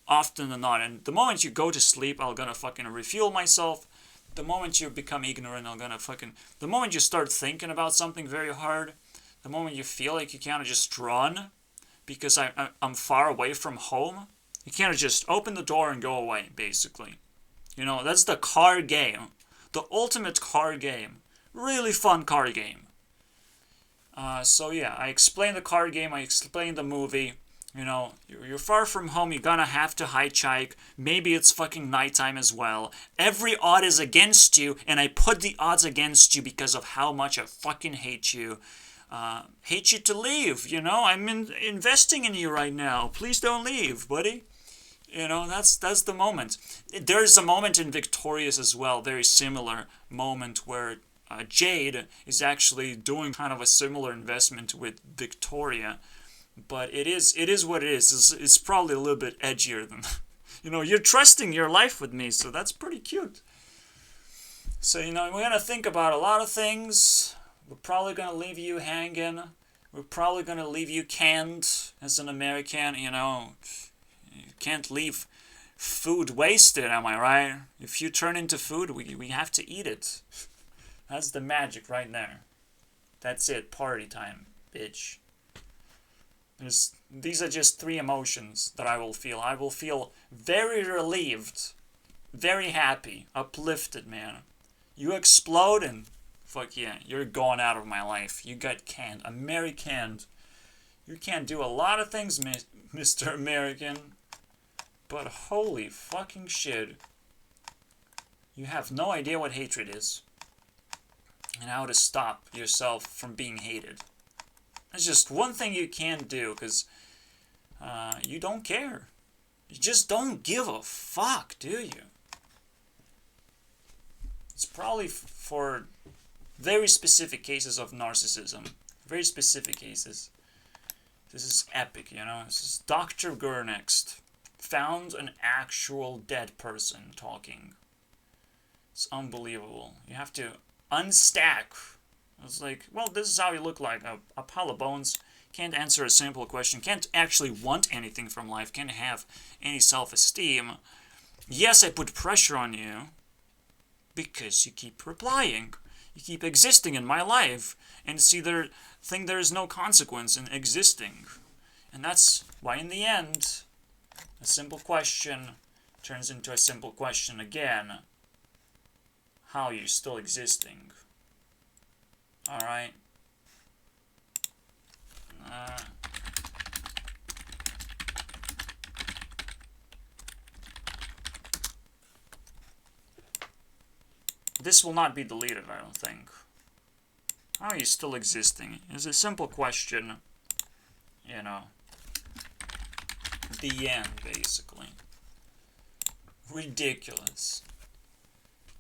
often than not. And the moment you go to sleep, I'm gonna fucking refuel myself. The moment you become ignorant, I'm gonna fucking... The moment you start thinking about something very hard, the moment you feel like you can't just run because I'm far away from home, you can't just open the door and go away, basically. You know, that's the car game. The ultimate car game. Really fun car game. So yeah, I explained the car game, I explained the movie. You know, you're far from home, you're gonna have to hitchhike. Maybe it's fucking nighttime as well. Every odd is against you, and I put the odds against you because of how much I fucking hate you. Hate you to leave, you know? I'm investing in you right now. Please don't leave, buddy. That's the moment. There's a moment in Victorious as well, very similar moment where Jade is actually doing kind of a similar investment with Victoria, but it is what it is. It's probably a little bit edgier than, you're trusting your life with me, so that's pretty cute. So we're gonna think about a lot of things. We're probably gonna leave you hanging. We're probably gonna leave you canned as an American. You can't leave food wasted, am I right? If you turn into food, we have to eat it. That's the magic right there. That's it, party time, bitch. These are just three emotions that I will feel. I will feel very relieved, very happy, uplifted, man. You explode and fuck yeah, you're gone out of my life. You got canned. American. You can't do a lot of things, Mr. American. But holy fucking shit. You have no idea what hatred is. And how to stop yourself from being hated. That's just one thing you can't do, because you don't care. You just don't give a fuck, do you? It's probably for very specific cases of narcissism. Very specific cases. This is epic, This is Dr. Gurnext found an actual dead person talking. It's unbelievable. You have to unstack. It's like, well, this is how you look like. A pile of bones. Can't answer a simple question. Can't actually want anything from life. Can't have any self-esteem. Yes, I put pressure on you because you keep replying. You keep existing in my life and think there is no consequence in existing. And that's why in the end, a simple question turns into a simple question again. How are you still existing? Alright. This will not be deleted, I don't think. How are you still existing? It's a simple question. The end, basically. Ridiculous.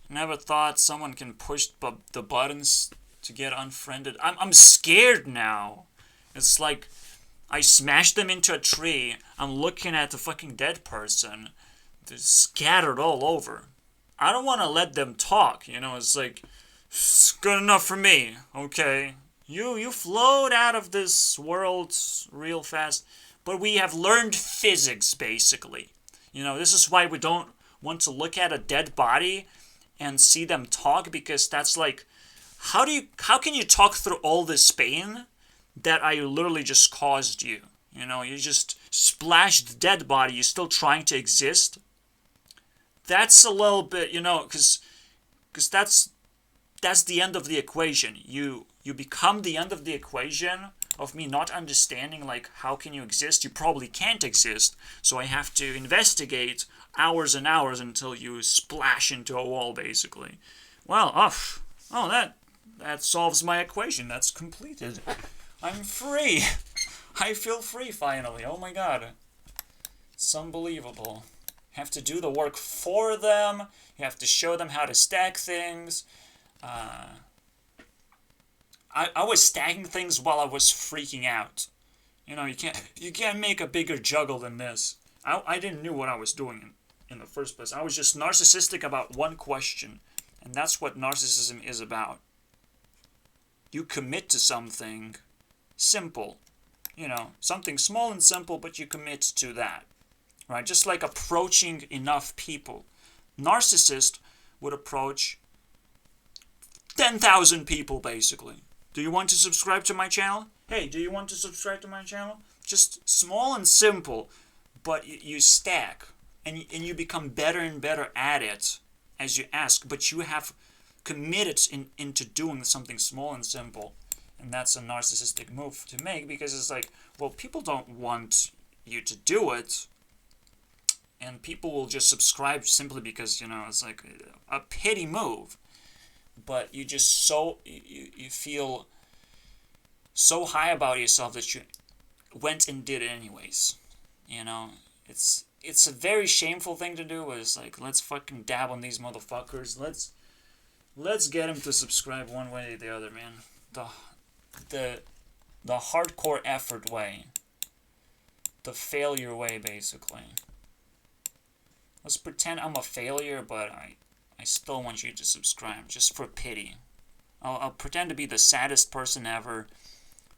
Never thought someone can push the buttons to get unfriended. I'm scared now. It's like I smashed them into a tree. I'm looking at the fucking dead person. They're scattered all over. I don't want to let them talk. It's like, it's good enough for me. Okay. You float out of this world real fast. But we have learned physics, basically. This is why we don't want to look at a dead body and see them talk, because that's like, how can you talk through all this pain that I literally just caused you? You just splashed the dead body, you're still trying to exist. That's a little bit, because that's the end of the equation. You become the end of the equation of me not understanding, like, how can you exist? You probably can't exist, so I have to investigate hours and hours until you splash into a wall, basically. Well, that solves my equation. That's completed. I'm free. I feel free, finally. Oh my god. It's unbelievable. You have to do the work for them. You have to show them how to stack things. I was stacking things while I was freaking out. You can't make a bigger juggle than this. I didn't know what I was doing in the first place. I was just narcissistic about one question. And that's what narcissism is about. You commit to something simple. Something small and simple, but you commit to that. Right? Just like approaching enough people. Narcissist would approach 10,000 people, basically. Do you want to subscribe to my channel? Hey, do you want to subscribe to my channel? Just small and simple, but you stack. And you become better and better at it as you ask. But you have committed into doing something small and simple. And that's a narcissistic move to make, because it's like, well, people don't want you to do it. And people will just subscribe simply because, it's like a pity move. But you just you feel so high about yourself that you went and did it anyways. it's a very shameful thing to do. Is like, let's fucking dab on these motherfuckers. Let's get them to subscribe one way or the other, man. The the hardcore effort way. The failure way, basically. Let's pretend I'm a failure, but I still want you to subscribe, just for pity. I'll pretend to be the saddest person ever.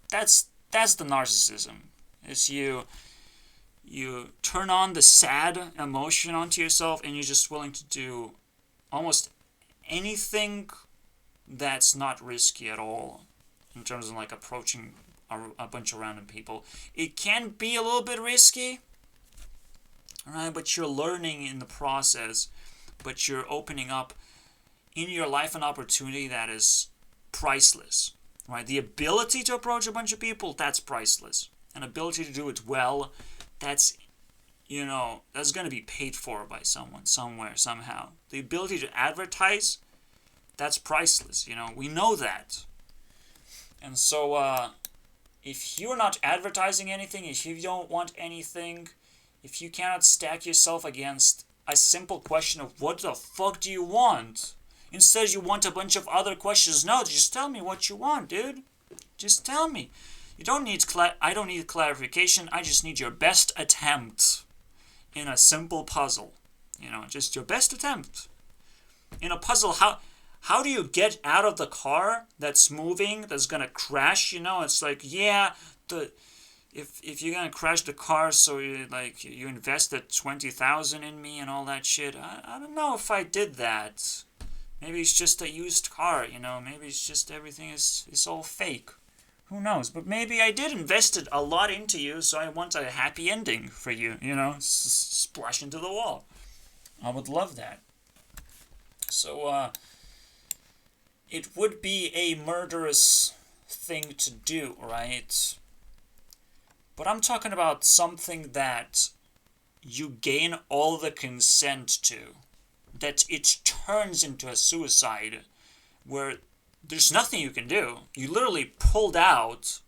That's the narcissism. It's you turn on the sad emotion onto yourself, and you're just willing to do almost anything that's not risky at all in terms of like approaching a bunch of random people. It can be a little bit risky, right? But you're learning in the process, but you're opening up in your life an opportunity that is priceless, right? The ability to approach a bunch of people, that's priceless. An ability to do it well, that's, that's going to be paid for by someone, somewhere, somehow. The ability to advertise, that's priceless, we know that. And so, if you're not advertising anything, if you don't want anything, if you cannot stack yourself against a simple question of what the fuck do you want? Instead, you want a bunch of other questions. No, just tell me what you want, dude. Just tell me. You don't need I don't need clarification. I just need your best attempt in a simple puzzle. Just your best attempt. In a puzzle, how do you get out of the car that's moving, that's gonna crash? It's like, yeah, if you're gonna crash the car, so you invested 20,000 in me and all that shit. I don't know if I did that. Maybe it's just a used car. Maybe it's just everything is all fake. Who knows? But maybe I did invested a lot into you, so I want a happy ending for you. Splash into the wall. I would love that. So, it would be a murderous thing to do, right? But I'm talking about something that you gain all the consent to. That it turns into a suicide where there's nothing you can do. You literally pulled out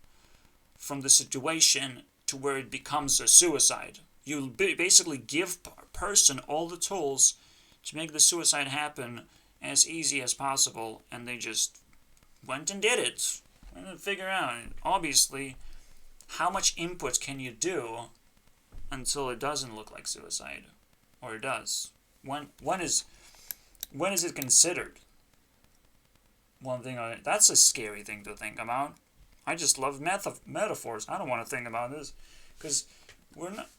from the situation to where it becomes a suicide. You basically give a person all the tools to make the suicide happen as easy as possible, and they just went and did it. And figure out, obviously, how much input can you do until it doesn't look like suicide, or it does. When is it considered? One thing that's a scary thing to think about. I just love metaphors. I don't want to think about this because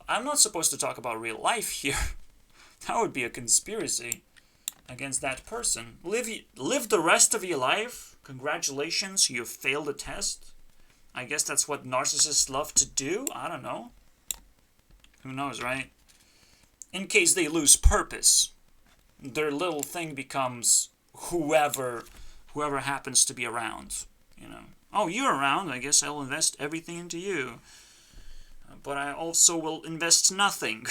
I'm not supposed to talk about real life here. That would be a conspiracy against that person. Live the rest of your life. Congratulations, you failed a test. I guess that's what narcissists love to do. I don't know. Who knows, right? In case they lose purpose, their little thing becomes whoever happens to be around. Oh, you're around, I guess I'll invest everything into you. But I also will invest nothing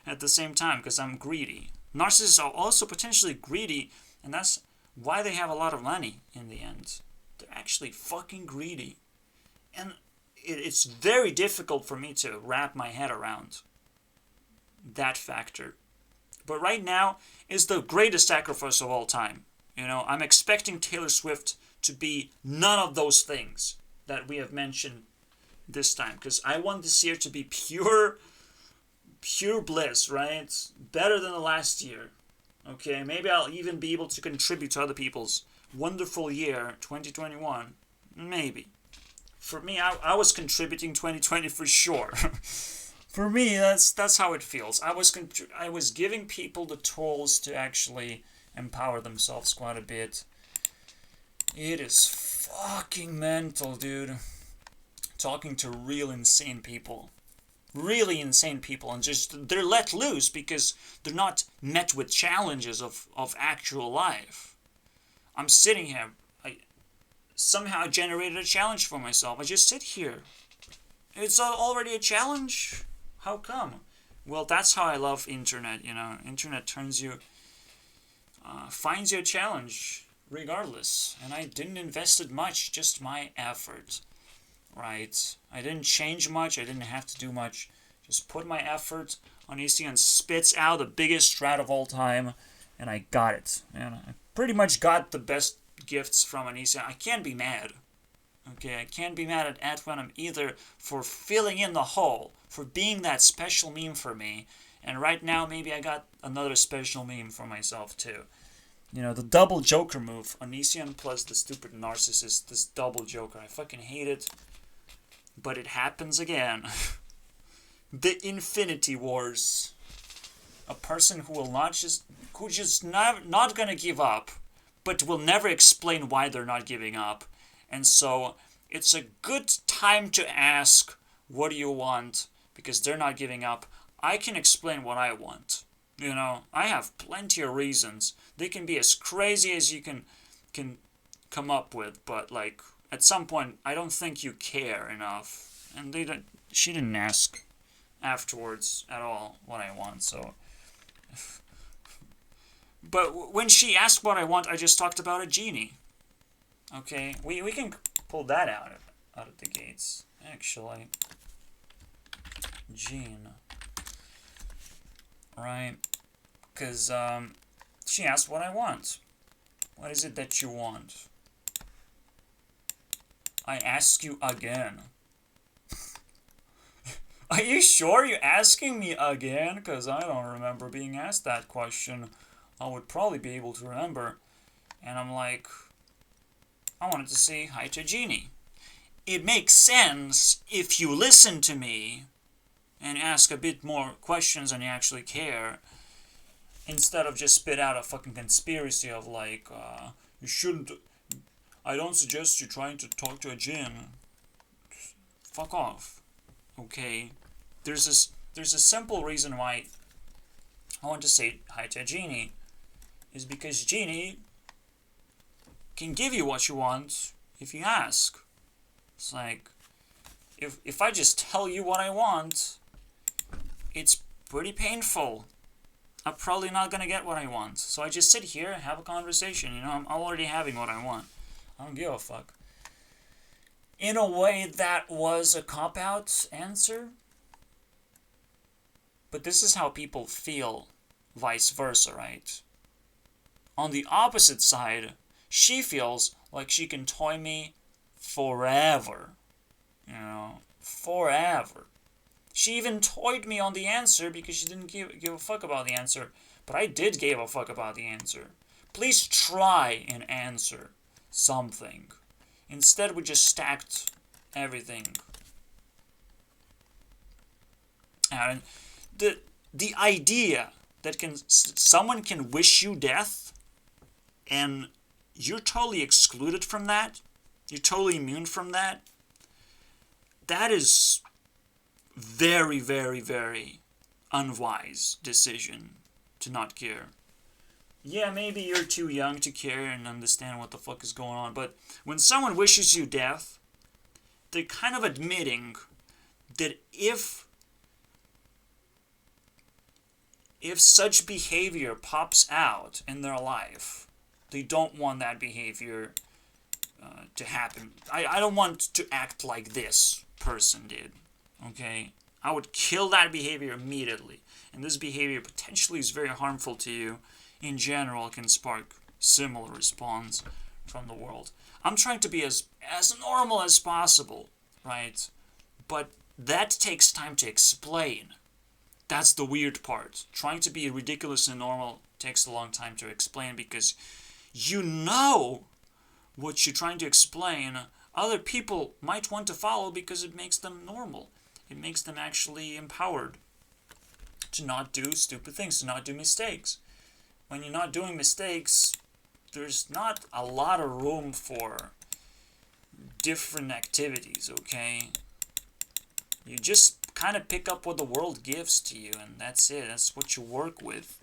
at the same time because I'm greedy. Narcissists are also potentially greedy, and that's why they have a lot of money in the end. They're actually fucking greedy. And it's very difficult for me to wrap my head around that factor. But right now is the greatest sacrifice of all time. I'm expecting Taylor Swift to be none of those things that we have mentioned this time. Because I want this year to be pure bliss, right? Better than the last year. Okay, maybe I'll even be able to contribute to other people's wonderful year, 2021. Maybe. For me, I was contributing 2020 for sure. For me, that's how it feels. I was giving people the tools to actually empower themselves quite a bit. It is fucking mental, dude. Talking to real insane people. Really insane people, and just they're let loose because they're not met with challenges of actual life. I'm sitting here. I somehow generated a challenge for myself. I just sit here. It's already a challenge. How come? Well, that's how I love internet. Internet turns you, finds you a challenge regardless. And I didn't invest it much, just my effort. Right? I didn't change much. I didn't have to do much. Just put my effort. Onision spits out the biggest strat of all time, and I got it. And I pretty much got the best gifts from Onision. I can't be mad. Okay, I can't be mad at Atwenum either for filling in the hole, for being that special meme for me. And right now, maybe I got another special meme for myself too. You know, the double Joker move. Onision plus the stupid narcissist, this double Joker. I fucking hate it. But it happens again. The Infinity Wars. A person who will not gonna give up, but will never explain why they're not giving up. And so, it's a good time to ask, what do you want? Because they're not giving up. I can explain what I want. You know, I have plenty of reasons. They can be as crazy as you can come up with, but like at some point, I don't think you care enough. And she didn't ask afterwards at all what I want. So, but when she asked what I want, I just talked about a genie. Okay, we can pull that out of the gates. Actually, Gene. Right, because she asked what I want. What is it that you want? I ask you again. Are you sure you're asking me again? Because I don't remember being asked that question. I would probably be able to remember. And I'm like, I wanted to say hi to Genie. It makes sense if you listen to me and ask a bit more questions than you actually care, instead of just spit out a fucking conspiracy of like, you shouldn't, I don't suggest you trying to talk to a djinn. Fuck off. Okay? There's a simple reason why I want to say hi to a genie, is because Genie can give you what you want if you ask. It's like, if I just tell you what I want, it's pretty painful. I'm probably not gonna get what I want. So I just sit here and have a conversation. You know, I'm already having what I want. I don't give a fuck. In a way, that was a cop-out answer. But this is how people feel, vice versa, right? On the opposite side, she feels like she can toy me forever. You know, forever. She even toyed me on the answer because she didn't give a fuck about the answer. But I did give a fuck about the answer. Please try and answer something. Instead, we just stacked everything. And the idea that someone can wish you death and you're totally excluded from that, you're totally immune from that, that is very, very, very unwise decision to not care. Yeah, maybe you're too young to care and understand what the fuck is going on, but when someone wishes you death, they're kind of admitting that if such behavior pops out in their life, they don't want that behavior to happen. I don't want to act like this person did. Okay? I would kill that behavior immediately. And this behavior potentially is very harmful to you. In general, can spark similar response from the world. I'm trying to be as normal as possible, right? But that takes time to explain. That's the weird part. Trying to be ridiculous and normal takes a long time to explain because you know what you're trying to explain. Other people might want to follow because it makes them normal. It makes them actually empowered to not do stupid things, to not do mistakes. When you're not doing mistakes, there's not a lot of room for different activities, okay? You just kind of pick up what the world gives to you, and that's it. That's what you work with.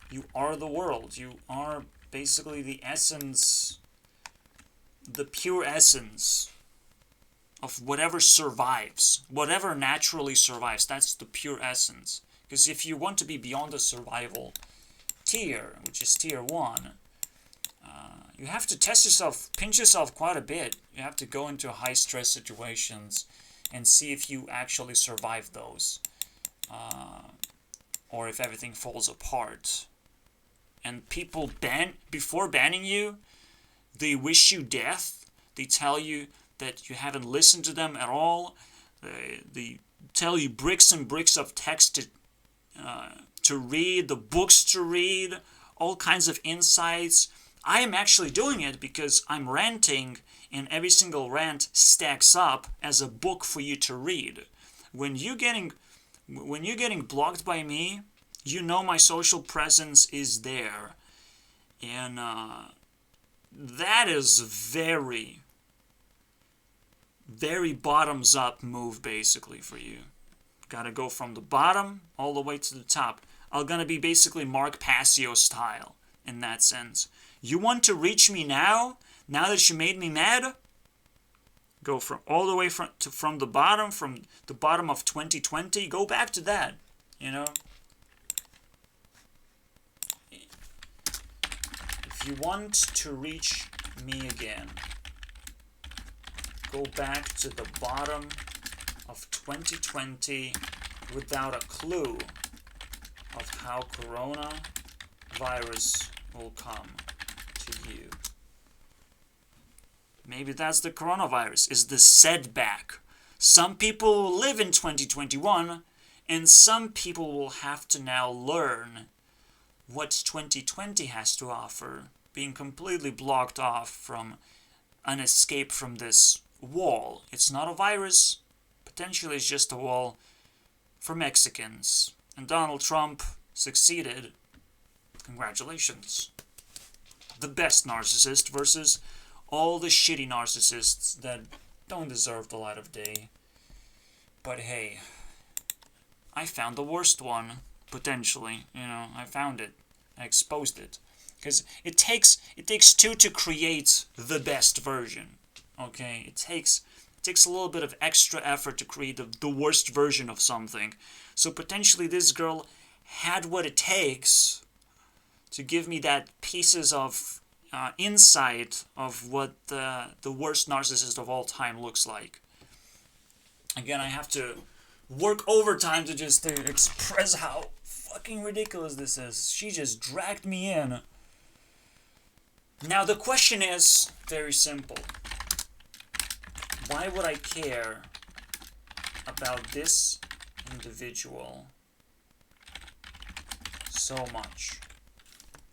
You are the world. You are basically the essence, the pure essence of whatever survives, whatever naturally survives. That's the pure essence. Because if you want to be beyond the survival tier, which is tier 1, you have to test yourself, pinch yourself quite a bit. You have to go into high stress situations and see if you actually survive those, or if everything falls apart. And people before banning you, they wish you death. They tell you that you haven't listened to them at all. They tell you bricks and bricks of text to read, the books to read, all kinds of insights. I am actually doing it because I'm ranting, and every single rant stacks up as a book for you to read. When you're getting blocked by me, you know my social presence is there. And that is very, very bottoms up move basically for you. Gotta go from the bottom all the way to the top. I'm gonna be basically Mark Passio style in that sense. You want to reach me now that you made me mad? Go from all the way from the bottom of 2020. Go back to that, you know. If you want to reach me again, go back to the bottom of 2020 without a clue of how coronavirus will come to you. Maybe that's the coronavirus, is the setback. Some people will live in 2021, and some people will have to now learn what 2020 has to offer, being completely blocked off from an escape from this wall. It's not a virus, potentially it's just a wall for Mexicans. And Donald Trump succeeded. Congratulations. The best narcissist versus all the shitty narcissists that don't deserve the light of day. But hey, I found the worst one, potentially. You know, I found it. I exposed it. Because it takes two to create the best version. Okay? It takes a little bit of extra effort to create the worst version of something. So potentially this girl had what it takes to give me that pieces of insight of what the worst narcissist of all time looks like. Again, I have to work overtime to just express how fucking ridiculous this is. She just dragged me in. Now the question is very simple. Why would I care about this individual so much?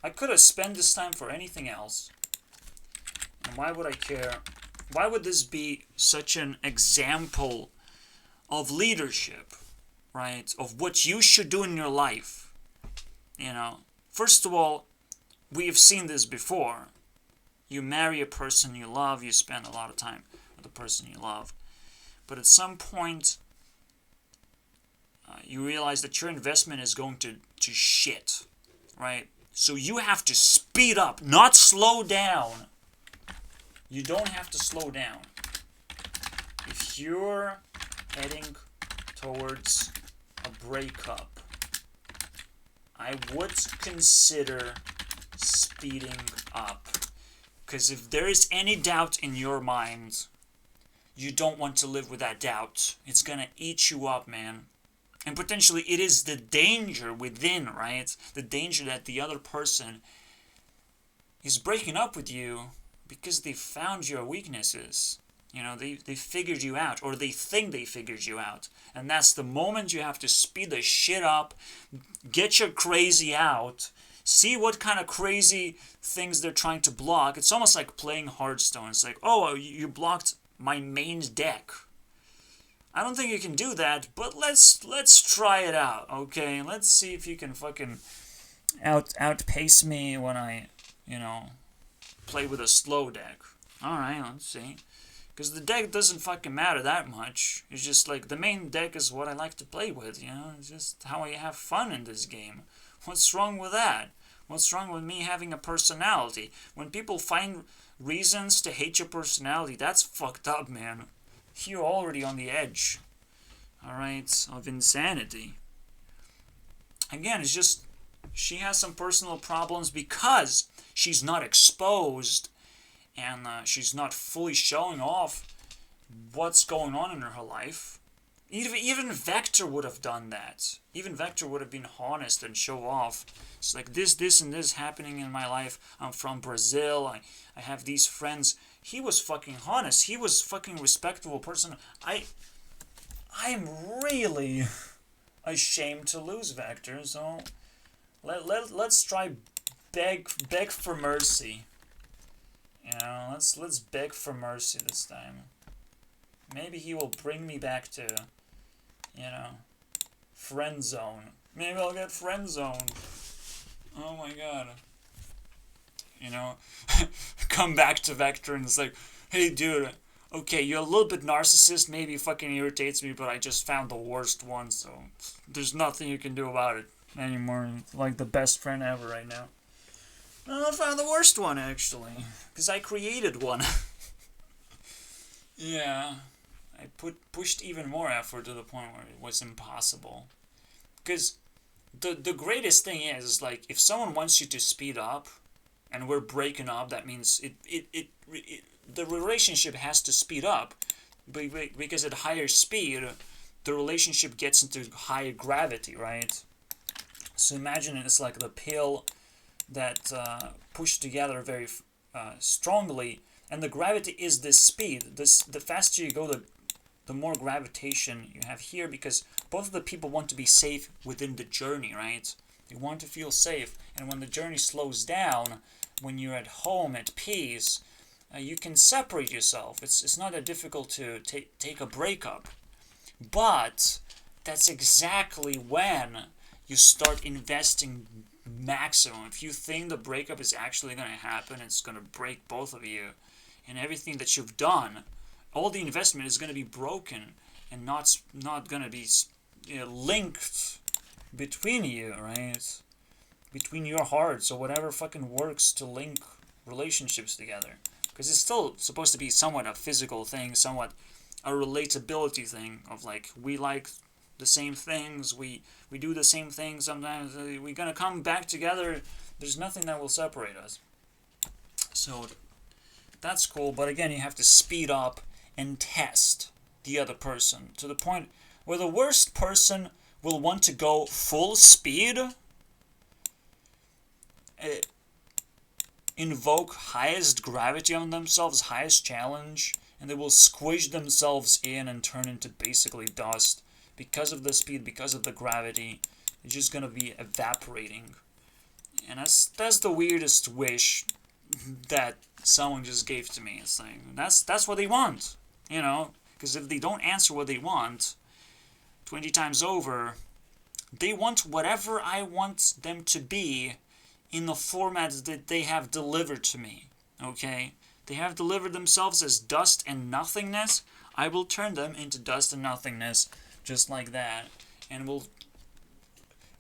I could have spent this time for anything else. And why would I care? Why would this be such an example of leadership, right? Of what you should do in your life. You know, first of all, we have seen this before. You marry a person you love, you spend a lot of time with the person you love. But at some point, you realize that your investment is going to shit, right? So you have to speed up, not slow down. You don't have to slow down. If you're heading towards a breakup, I would consider speeding up. Because if there is any doubt in your mind, you don't want to live with that doubt. It's gonna eat you up, man. And potentially it is the danger within, right? The danger that the other person is breaking up with you because they found your weaknesses. You know, they figured you out, or they think they figured you out. And that's the moment you have to speed the shit up, get your crazy out, see what kind of crazy things they're trying to block. It's almost like playing Hearthstone. It's like, oh, you blocked my main deck. I don't think you can do that, but let's try it out, okay? Let's see if you can fucking outpace me when I, you know, play with a slow deck. Alright, let's see. Because the deck doesn't fucking matter that much. It's just like, the main deck is what I like to play with, you know? It's just how I have fun in this game. What's wrong with that? What's wrong with me having a personality? When people find reasons to hate your personality, that's fucked up, man. You're already on the edge, alright, of insanity. Again, it's just, she has some personal problems because she's not exposed and she's not fully showing off what's going on in her life. Even Vector would have done that. Even Vector would have been honest and show off. It's like this, and this happening in my life. I'm from Brazil. I have these friends. He was fucking honest. He was fucking respectable person. I'm really ashamed to lose Vector, so let's try beg for mercy. You know, let's beg for mercy this time. Maybe he will bring me back to, you know, friend zone. Maybe I'll get friend zoned. Oh my god. You know, come back to Vector and it's like, hey dude, okay, you're a little bit narcissist, maybe fucking irritates me, but I just found the worst one, so there's nothing you can do about it anymore. It's like the best friend ever right now. No, I found the worst one actually, because I created one. Yeah. I pushed even more effort to the point where it was impossible. Because the greatest thing is, like, if someone wants you to speed up, and we're breaking up, that means the relationship has to speed up, because at higher speed, the relationship gets into higher gravity, right? So imagine it's like the pill that pushed together very strongly, and the gravity is this speed. The faster you go, the more gravitation you have here, because both of the people want to be safe within the journey, right? They want to feel safe, and when the journey slows down, when you're at home at peace, you can separate yourself. It's not that difficult to take a breakup, but that's exactly when you start investing maximum. If you think the breakup is actually going to happen, it's going to break both of you, and everything that you've done, all the investment is going to be broken and not going to be, you know, linked between you, right? Between your hearts or whatever fucking works to link relationships together. Because it's still supposed to be somewhat a physical thing, somewhat a relatability thing of like, we like the same things, we do the same things sometimes, we're going to come back together, there's nothing that will separate us. So that's cool, but again, you have to speed up and test the other person to the point where the worst person will want to go full speed, invoke highest gravity on themselves, highest challenge, and they will squish themselves in and turn into basically dust because of the speed, because of the gravity. It's just gonna be evaporating, and that's the weirdest wish that someone just gave to me. It's like that's what they want. You know, because if they don't answer what they want 20 times over, they want whatever I want them to be in the format that they have delivered to me, okay? They have delivered themselves as dust and nothingness. I will turn them into dust and nothingness just like that, and we'll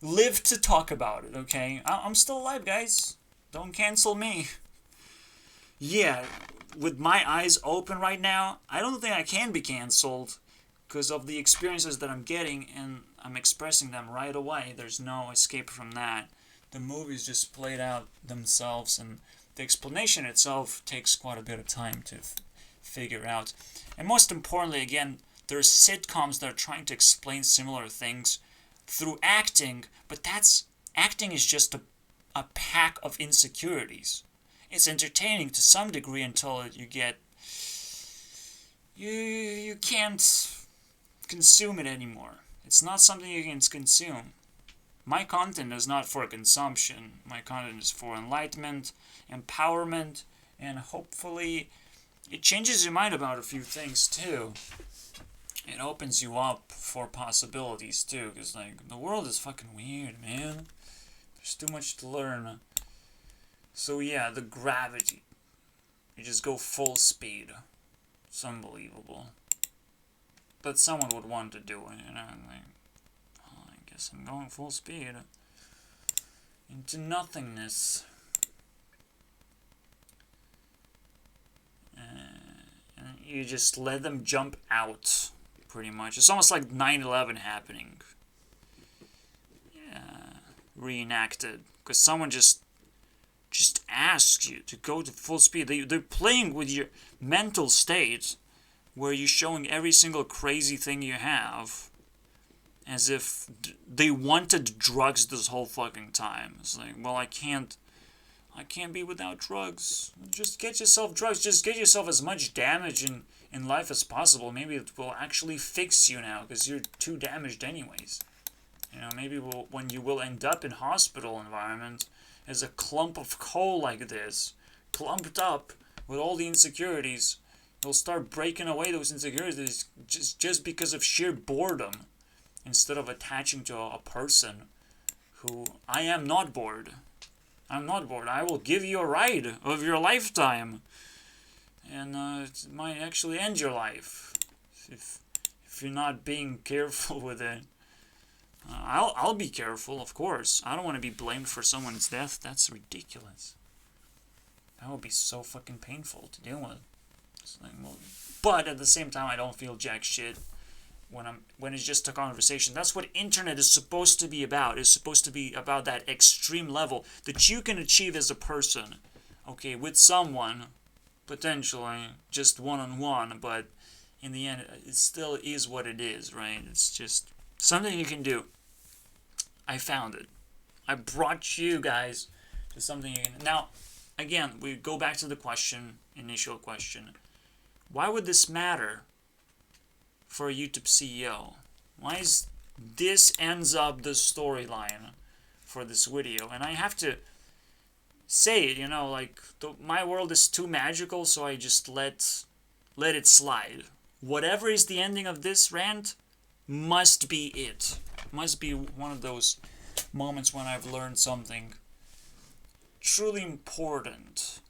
live to talk about it, okay? I'm still alive, guys. Don't cancel me. Yeah, with my eyes open right now, I don't think I can be canceled because of the experiences that I'm getting, and I'm expressing them right away. There's no escape from that. The movies just played out themselves, and the explanation itself takes quite a bit of time to figure out. And most importantly, again, there's sitcoms that are trying to explain similar things through acting, but acting is just a pack of insecurities. It's entertaining to some degree until you get you can't consume it anymore. It's not something you can consume. My content is not for consumption. My content is for enlightenment, empowerment, and hopefully it changes your mind about a few things too. It opens you up for possibilities too, because like the world is fucking weird, man. There's too much to learn. So yeah, the gravity. You just go full speed. It's unbelievable. But someone would want to do it, you know, like, oh, I guess I'm going full speed into nothingness. And you just let them jump out, pretty much. It's almost like 9/11 happening. Yeah, reenacted. Because someone just asks you to go to full speed. They're playing with your mental state where you're showing every single crazy thing you have as if they wanted drugs this whole fucking time. It's like, well, I can't be without drugs. Just get yourself drugs. Just get yourself as much damage in life as possible. Maybe it will actually fix you now because you're too damaged anyways. You know, maybe when you will end up in hospital environment as a clump of coal like this, clumped up with all the insecurities, you'll start breaking away those insecurities just because of sheer boredom instead of attaching to a person who, I am not bored. I'm not bored. I will give you a ride of your lifetime. And it might actually end your life if you're not being careful with it. I'll be careful, of course. I don't want to be blamed for someone's death. That's ridiculous. That would be so fucking painful to deal with. It's like, well, but at the same time, I don't feel jack shit when it's just a conversation. That's what internet is supposed to be about. It's supposed to be about that extreme level that you can achieve as a person. Okay, with someone, potentially, just one-on-one, but in the end, it still is what it is, right? It's just something you can do. I found it. I brought you guys to something you can... Now, again, we go back to the initial question. Why would this matter for a YouTube CEO? Why is this ends up the storyline for this video? And I have to say it, like, my world is too magical, so I just let it slide. Whatever is the ending of this rant must be it. Must be one of those moments when I've learned something truly important.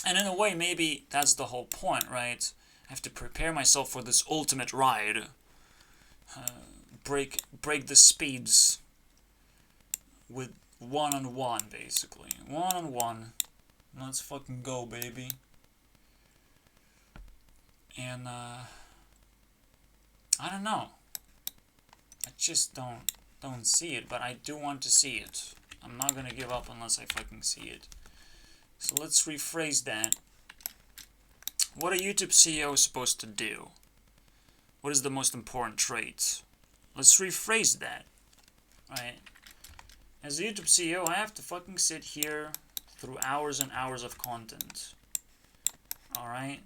And in a way, maybe that's the whole point, right? I have to prepare myself for this ultimate ride. Break the speeds with one-on-one, basically. One-on-one. Let's fucking go, baby. And, I don't know. I just don't see it, but I do want to see it. I'm not gonna give up unless I fucking see it. So let's rephrase that. What a YouTube CEO is supposed to do? What is the most important trait? Let's rephrase that, right? As a YouTube CEO, I have to fucking sit here through hours and hours of content. Alright?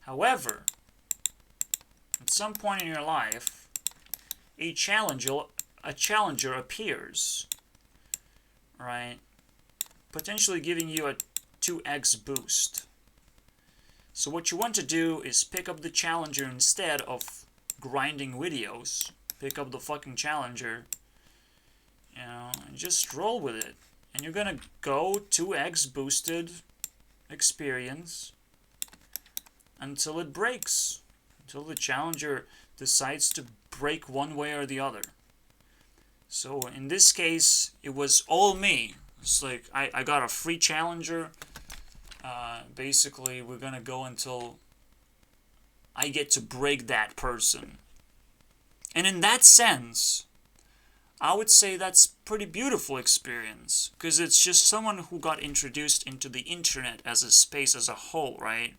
However, at some point in your life, a challenger appears, right? Potentially giving you a 2x boost. So what you want to do is pick up the challenger instead of grinding videos. Pick up the fucking challenger, and just roll with it. And you're gonna go 2x boosted experience until it breaks. Until the challenger decides to break one way or the other. So in this case, it was all me. It's like, I got a free challenger. Basically, we're gonna go until I get to break that person. And in that sense, I would say that's pretty beautiful experience. Because it's just someone who got introduced into the internet as a space as a whole, right?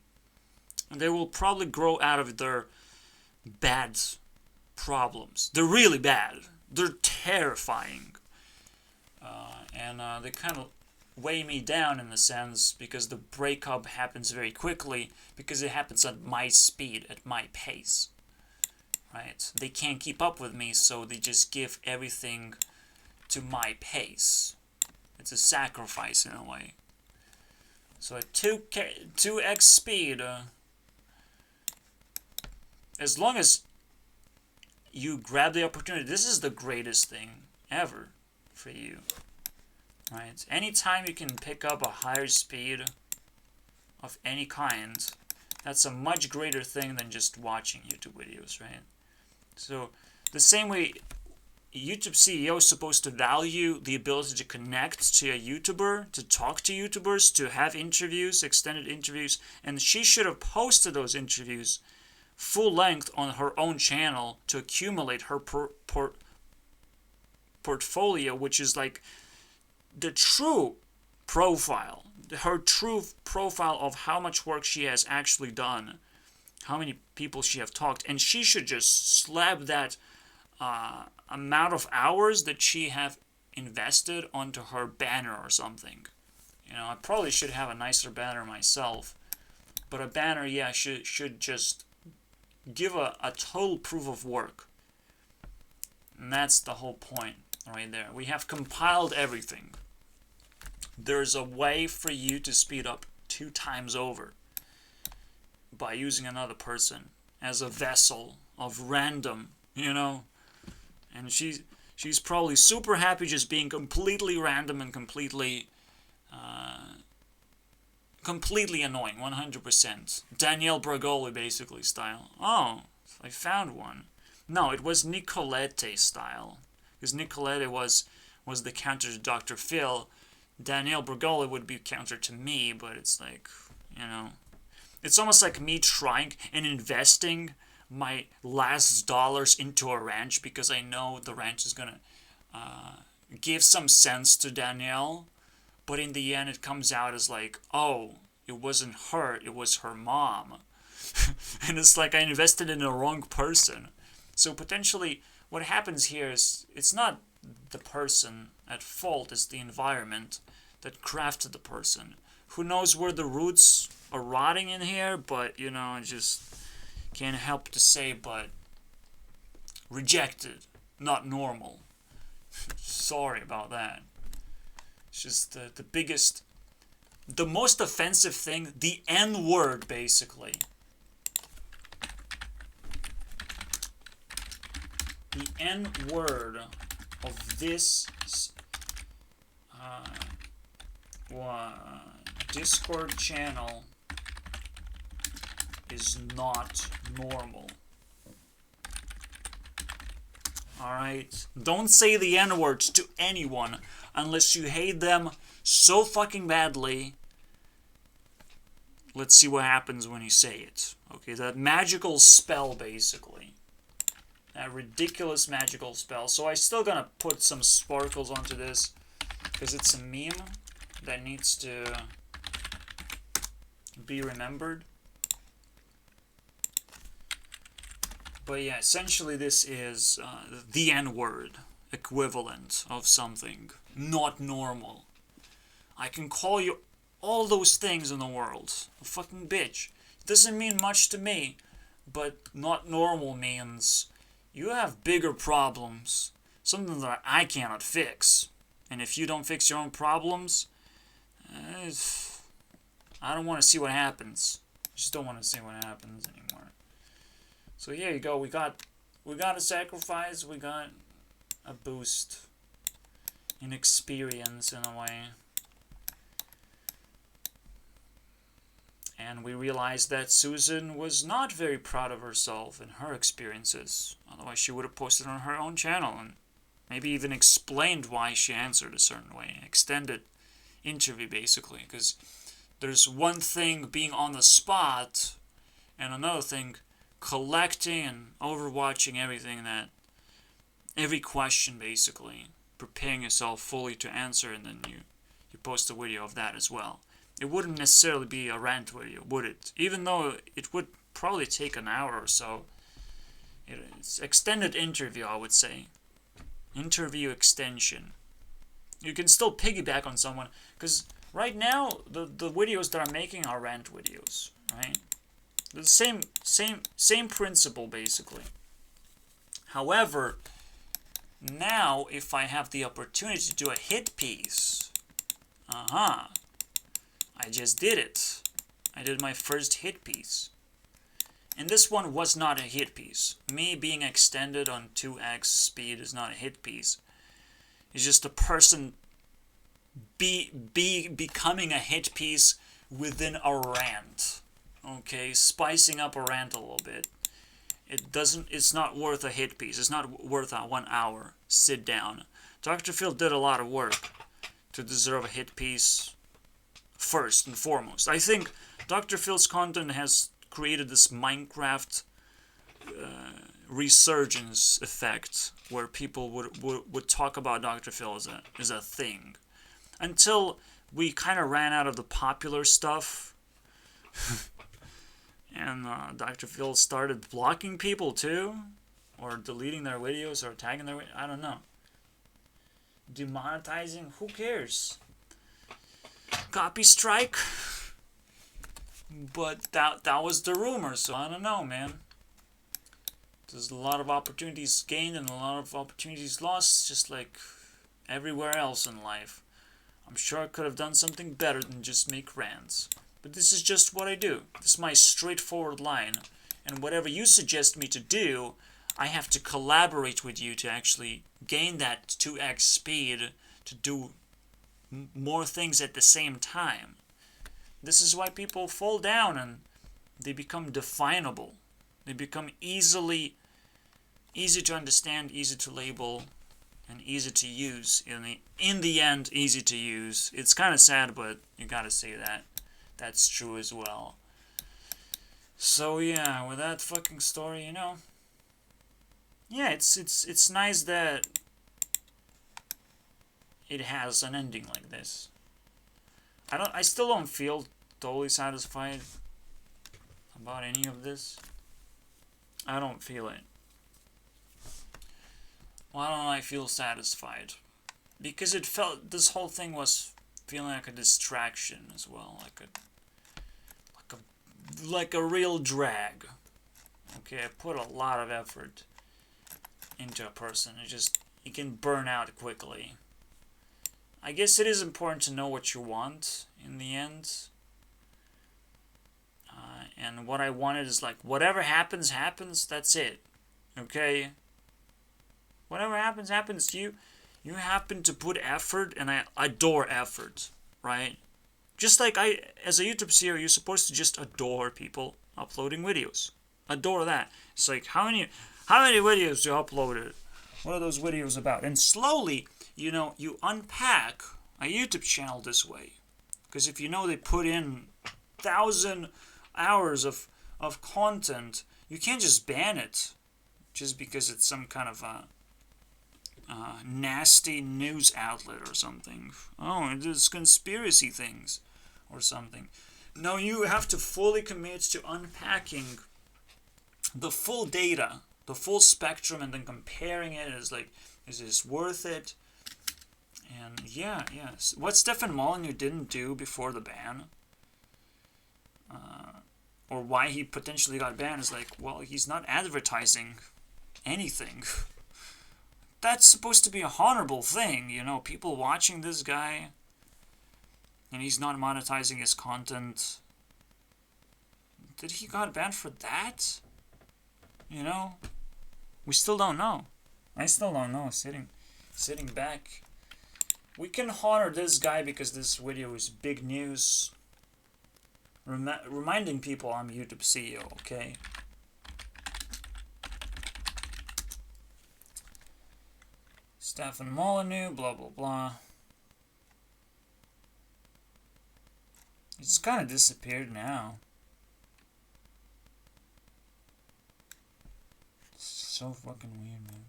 And they will probably grow out of their bad problems. They're really bad. They're terrifying. And they kind of weigh me down in a sense because the breakup happens very quickly because it happens at my speed, at my pace. Right? They can't keep up with me, so they just give everything to my pace. It's a sacrifice in a way. So at 2x speed, as long as you grab the opportunity, this is the greatest thing ever for you. Right? Anytime you can pick up a higher speed of any kind, that's a much greater thing than just watching YouTube videos, right? So, the same way YouTube CEO is supposed to value the ability to connect to a YouTuber, to talk to YouTubers, to have interviews, extended interviews, and she should have posted those interviews full length on her own channel to accumulate her portfolio, which is like the true profile, her true profile of how much work she has actually done, how many people she have talked, and she should just slap that amount of hours that she have invested onto her banner or something. You know, I probably should have a nicer banner myself, but a banner, yeah, should just give a total proof of work. And that's the whole point right there. We have compiled everything. There's a way for you to speed up 2 times over by using another person as a vessel of random, you know? And she's probably super happy just being completely random and completely annoying, 100%. Danielle Bragoli basically style. Oh, I found one. No, it was Nicolette style. Because Nicolette was the counter to Dr. Phil. Danielle Bragoli would be counter to me, but it's like, you know, it's almost like me trying and investing my last dollars into a ranch because I know the ranch is gonna give some sense to Danielle, but in the end it comes out as like, oh, it wasn't her, it was her mom. And it's like I invested in the wrong person. So potentially what happens here is it's not the person at fault, it's the environment that crafted the person. Who knows where the roots are rotting in here, but you know, I just can't help to say, but rejected, not normal. Sorry about that. It's just the biggest, the most offensive thing, the N word, basically. The N word of this Discord channel is not normal. Alright? Don't say the N-words to anyone unless you hate them so fucking badly. Let's see what happens when you say it. Okay, that magical spell, basically. That ridiculous magical spell. So I'm still gonna put some sparkles onto this because it's a meme that needs to be remembered. But yeah, essentially this is the N-word equivalent of something not normal. I can call you all those things in the world. A fucking bitch. It doesn't mean much to me, but not normal means you have bigger problems. Something that I cannot fix. And if you don't fix your own problems, I don't want to see what happens. I just don't want to see what happens anymore. So here you go. We got a sacrifice. We got a boost in experience in a way. And we realized that Susan was not very proud of herself and her experiences. Otherwise she would have posted on her own channel and maybe even explained why she answered a certain way. Extended interview, basically. Because there's one thing being on the spot and another thing collecting and overwatching everything, that every question, basically preparing yourself fully to answer, and then you post a video of that as well. It wouldn't necessarily be a rant video, would it? Even though it would probably take an hour or so. It's extended interview, I would say. Interview extension. You can still piggyback on someone, because right now the videos that I'm making are rant videos, right? The same principle, basically. However, now if I have the opportunity to do a hit piece, I just did it. I did my first hit piece. And this one was not a hit piece. Me being extended on 2x speed is not a hit piece. It's just a person becoming a hit piece within a rant. Okay, spicing up a rant a little bit. It's not worth a hit piece. It's not worth a 1 hour sit down. Dr. Phil did a lot of work to deserve a hit piece first and foremost. I think Dr. Phil's content has created this Minecraft resurgence effect where people would talk about Dr. Phil as a thing. Until we kind of ran out of the popular stuff. And Dr. Phil started blocking people too, or deleting their videos, or tagging their. I don't know. Demonetizing? Who cares? Copy strike. But that was the rumor, so I don't know, man. There's a lot of opportunities gained and a lot of opportunities lost, just like everywhere else in life. I'm sure I could have done something better than just make rants. But this is just what I do. This is my straightforward line. And whatever you suggest me to do, I have to collaborate with you to actually gain that 2x speed to do more things at the same time. This is why people fall down and they become definable. They become easy to understand, easy to label, and easy to use. In the end, easy to use. It's kind of sad, but you gotta say that. That's true as well. So yeah, with that fucking story, you know. Yeah, it's nice that it has an ending like this. I still don't feel totally satisfied about any of this. I don't feel it. Why don't I feel satisfied? Because this whole thing was feeling like a distraction as well, like a real drag. Okay, I put a lot of effort into a person. It can burn out quickly. I guess it is important to know what you want in the end. And what I wanted is like, whatever happens, happens. That's it. Okay? Whatever happens, happens. You happen to put effort, and I adore effort, right? Just like as a YouTube seer, you're supposed to just adore people uploading videos. Adore that. It's like, how many videos you uploaded? What are those videos about? And slowly, you unpack a YouTube channel this way. Because if they put in 1,000 hours of content, you can't just ban it just because it's some kind of a nasty news outlet or something. Oh, it's conspiracy things or something. No, you have to fully commit to unpacking the full data, the full spectrum, and then comparing it as like, is this worth it? And yeah. What Stefan Molyneux didn't do before the ban, or why he potentially got banned, is like, well, he's not advertising anything. That's supposed to be a honorable thing, people watching this guy, and he's not monetizing his content. Did he got banned for that? We still don't know. I still don't know. Sitting back. We can honor this guy because this video is big news. Reminding people I'm YouTube CEO, okay? Stefan Molyneux, blah, blah, blah. It's kind of disappeared now. It's so fucking weird, man.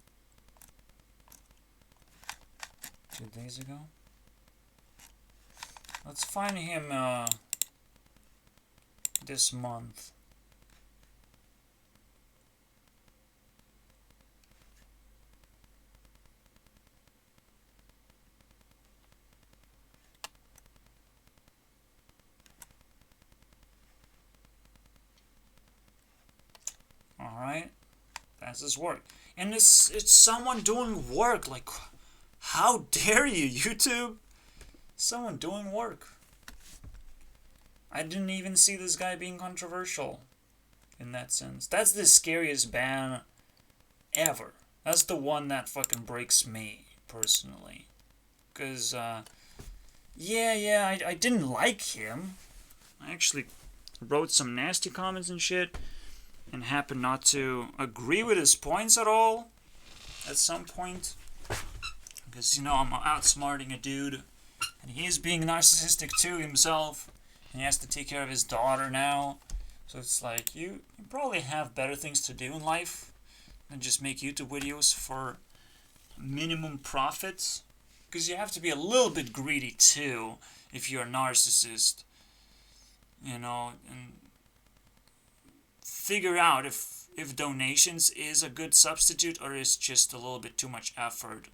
2 days ago? Let's find him, this month. Alright. That's his work. And it's someone doing work. Like, how dare you, YouTube? Someone doing work. I didn't even see this guy being controversial in that sense. That's the scariest ban ever. That's the one that fucking breaks me, personally. Because, I didn't like him. I actually wrote some nasty comments and shit, and happened not to agree with his points at all at some point. Because, I'm outsmarting a dude, and he is being narcissistic too himself. And he has to take care of his daughter now. So it's like, you probably have better things to do in life than just make YouTube videos for minimum profits. Because you have to be a little bit greedy too if you're a narcissist. You know, and figure out if donations is a good substitute or is just a little bit too much effort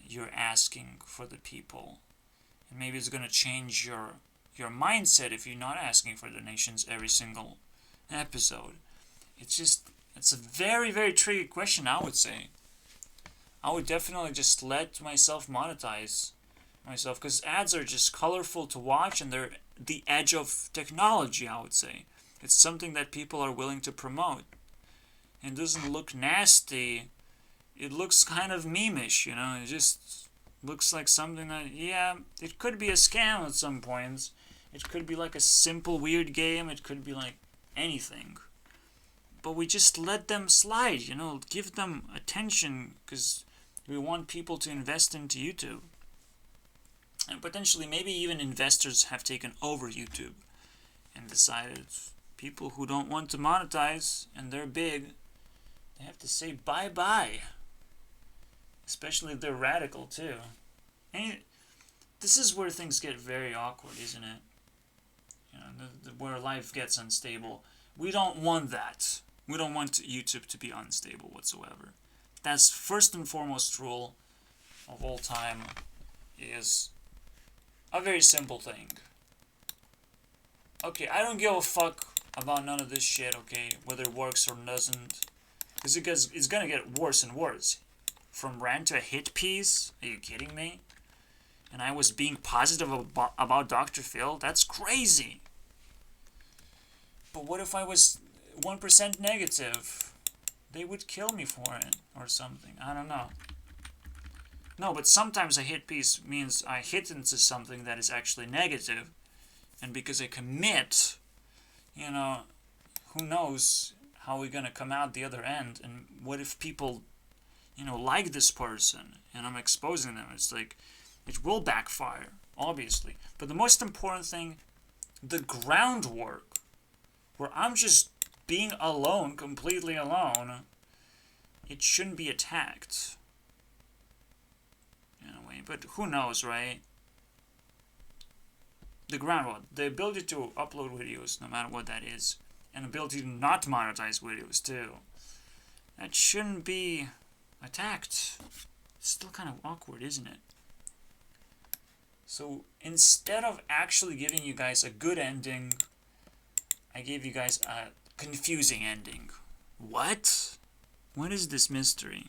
you're asking for the people. And maybe it's going to change your mindset if you're not asking for donations every single episode. It's a very, very tricky question, I would say. I would definitely just let myself monetize myself, because ads are just colorful to watch and they're the edge of technology, I would say. It's something that people are willing to promote. It doesn't look nasty. It looks kind of meme-ish, you know. It just looks like something that, yeah, it could be a scam at some points. It could be like a simple, weird game. It could be like anything. But we just let them slide, you know. Give them attention, because we want people to invest into YouTube. And potentially, maybe even investors have taken over YouTube and decided people who don't want to monetize and they're big, they have to say bye-bye. Especially if they're radical, too. And this is where things get very awkward, isn't it? You know, where life gets unstable. We don't want that. We don't want YouTube to be unstable whatsoever. That's first and foremost rule of all time, is a very simple thing. Okay, I don't give a fuck about none of this shit, okay, whether it works or doesn't. Because it's gonna get worse and worse. From rant to a hit piece? Are you kidding me? And I was being positive about Dr. Phil? That's crazy. But what if I was 1% negative? They would kill me for it or something. I don't know. No, but sometimes a hit piece means I hit into something that is actually negative. And because I commit, you know, who knows how we're going to come out the other end. And what if people, you know, like this person and I'm exposing them? It's like, it will backfire, obviously. But the most important thing, the groundwork, where I'm just being alone, completely alone, it shouldn't be attacked. In a way, but who knows, right? The groundwork, the ability to upload videos, no matter what that is, and ability to not monetize videos too, that shouldn't be attacked. It's still kind of awkward, isn't it? So instead of actually giving you guys a good ending, I gave you guys a confusing ending. What? What is this mystery?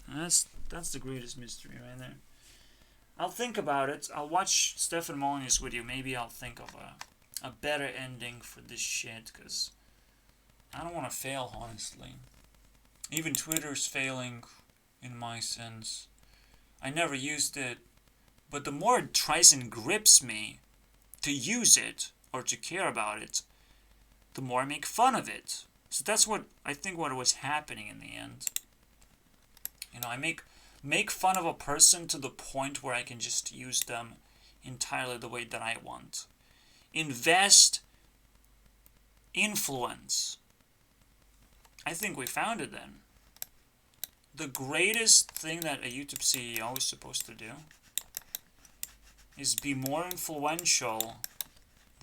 That's the greatest mystery right there. I'll think about it. I'll watch Stefan Molyneux's video. Maybe I'll think of a better ending for this shit, because I don't want to fail, honestly. Even Twitter's failing, in my sense. I never used it, but the more it tries and grips me to use it, or to care about it, the more I make fun of it. So that's what I think what was happening in the end. You know, I make fun of a person to the point where I can just use them entirely the way that I want. Invest, influence. I think we found it then. The greatest thing that a YouTube CEO is supposed to do is be more influential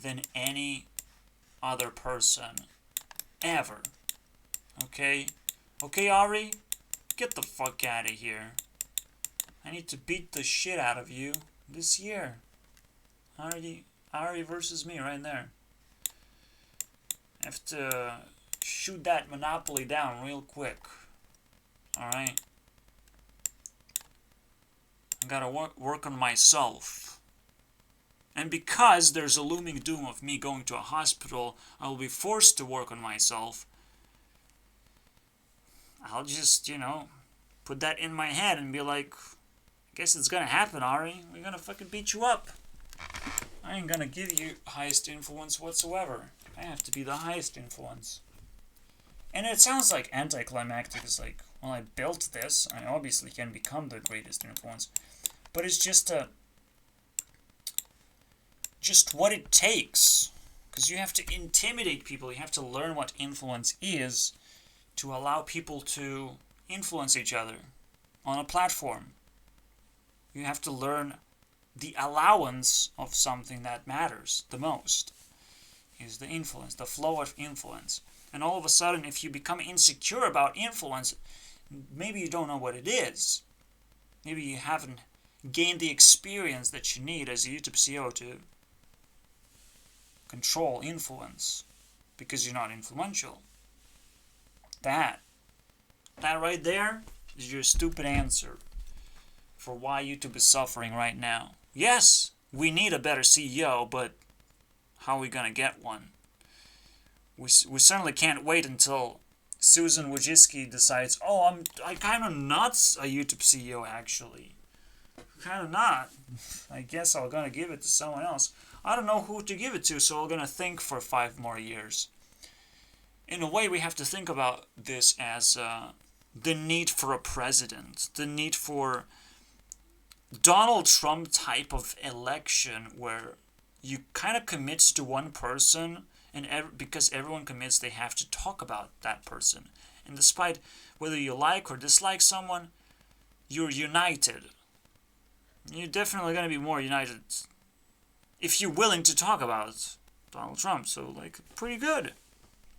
than any other person ever. Okay? Okay, Ari? Get the fuck out of here. I need to beat the shit out of you this year. Ari versus me right there. I have to shoot that Monopoly down real quick. Alright? I gotta work on myself. And because there's a looming doom of me going to a hospital, I will be forced to work on myself. I'll just, you know, put that in my head and be like, I guess it's gonna happen, Ari. We're gonna fucking beat you up. I ain't gonna give you highest influence whatsoever. I have to be the highest influence. And it sounds like anticlimactic. It's like, well, I built this. I obviously can become the greatest influence. But it's just what it takes. Because you have to intimidate people. You have to learn what influence is to allow people to influence each other on a platform. You have to learn the allowance of something that matters the most. Is the influence, the flow of influence. And all of a sudden, if you become insecure about influence, maybe you don't know what it is. Maybe you haven't gained the experience that you need as a YouTube CEO to control influence because you're not influential. That right there is your stupid answer for why YouTube is suffering right now. Yes, we need a better CEO, but how are we going to get one? We certainly can't wait until Susan Wojcicki decides, oh, I kind of not a YouTube CEO, actually. Kind of not. I guess I'm going to give it to someone else. I don't know who to give it to, so I'm going to think for 5 more years. In a way, we have to think about this as the need for a president, the need for Donald Trump type of election where you kind of commits to one person, and because everyone commits, they have to talk about that person. And despite whether you like or dislike someone, you're united. You're definitely going to be more united if you're willing to talk about Donald Trump. So, like, pretty good.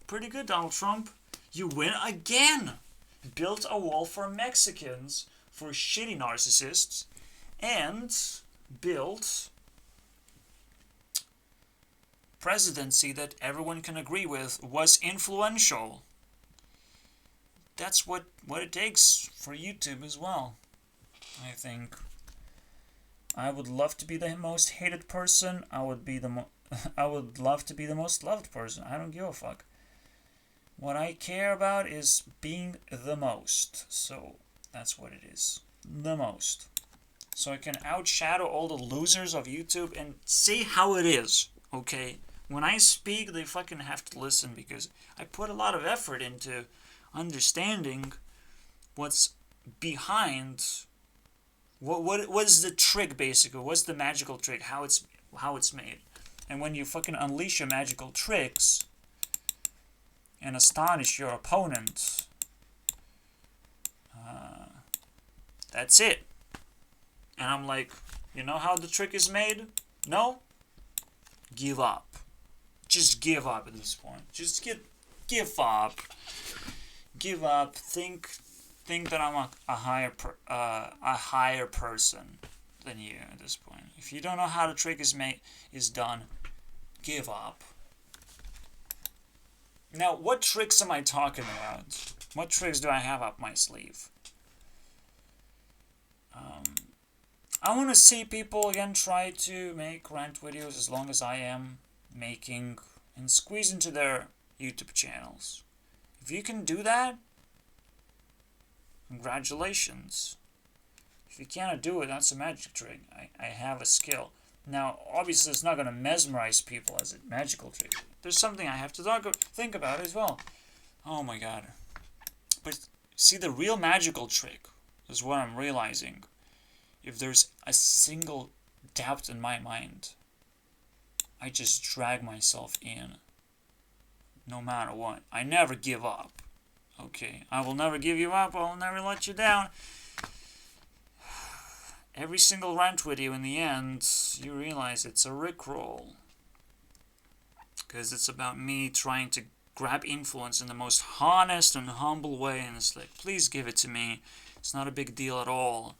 Pretty good, Donald Trump. You win again. Built a wall for Mexicans, for shitty narcissists, and built presidency that everyone can agree with was influential. That's what it takes for YouTube as well, I think. I would love to be the most hated person. I would love to be the most loved person. I don't give a fuck. What I care about is being the most. So that's what it is. The most. So I can outshadow all the losers of YouTube and say how it is. Okay? When I speak, they fucking have to listen because I put a lot of effort into understanding what's behind. What is the trick, basically? What's the magical trick? How it's made. And when you fucking unleash your magical tricks and astonish your opponent, that's it. And I'm like, you know how the trick is made? No? Give up. Just give up at this point. Just give up. Give up. Think that I'm a higher person than you at this point. If you don't know how the trick is done, give up. Now, what tricks am I talking about? What tricks do I have up my sleeve? I want to see people again try to make rant videos as long as I am making and squeeze into their YouTube channels. If you can do that, congratulations. If you cannot do it, that's a magic trick. I have a skill. Now, obviously, it's not going to mesmerize people as a magical trick. There's something I have to think about as well. Oh my god. But see, the real magical trick is what I'm realizing. If there's a single doubt in my mind, I just drag myself in. No matter what. I never give up. Okay? I will never give you up. I will never let you down. Every single rant video in the end, you realize it's a rickroll. Because it's about me trying to grab influence in the most honest and humble way. And it's like, please give it to me. It's not a big deal at all.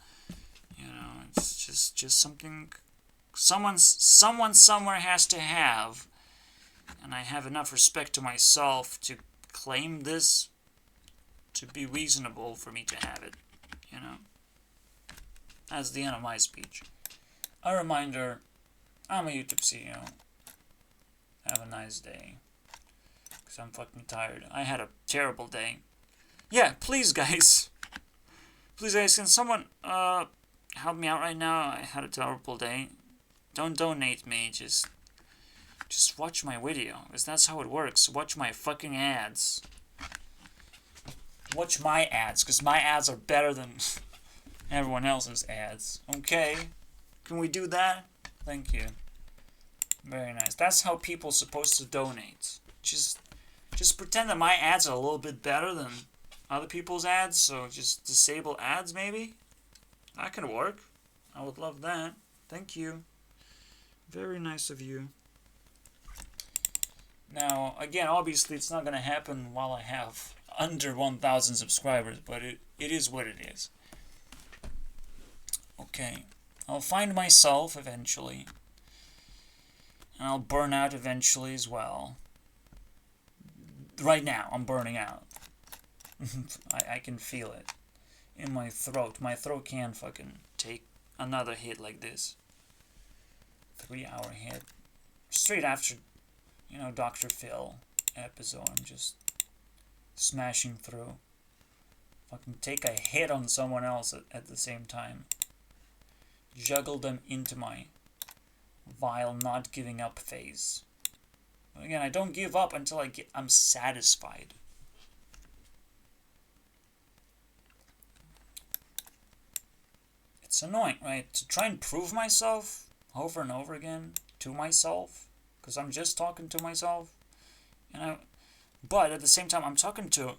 You know, it's just something someone somewhere has to have. And I have enough respect to myself to claim this to be reasonable for me to have it. You know? That's the end of my speech. A reminder, I'm a YouTube CEO. Have a nice day. Because I'm fucking tired. I had a terrible day. Yeah, please guys. Please guys, can someone help me out right now? I had a terrible day. Don't donate me, just watch my video. Because that's how it works. Watch my fucking ads. Watch my ads, because my ads are better than everyone else's ads. Okay? Can we do that? Thank you. Very nice. That's how people are supposed to donate. Just pretend that my ads are a little bit better than other people's ads, so just disable ads maybe? That can work. I would love that. Thank you. Very nice of you. Now, again, obviously it's not going to happen while I have under 1,000 subscribers, but it is what it is. Okay. I'll find myself eventually. And I'll burn out eventually as well. Right now, I'm burning out. I can feel it in my throat. My throat can't fucking take another hit like this. 3-hour hit. Straight after, Dr. Phil episode. I'm just smashing through. Fucking take a hit on someone else at the same time. Juggle them into my vile not giving up phase. But again, I don't give up until I'm satisfied. It's annoying, right? To try and prove myself over and over again to myself, because I'm just talking to myself, but at the same time I'm talking to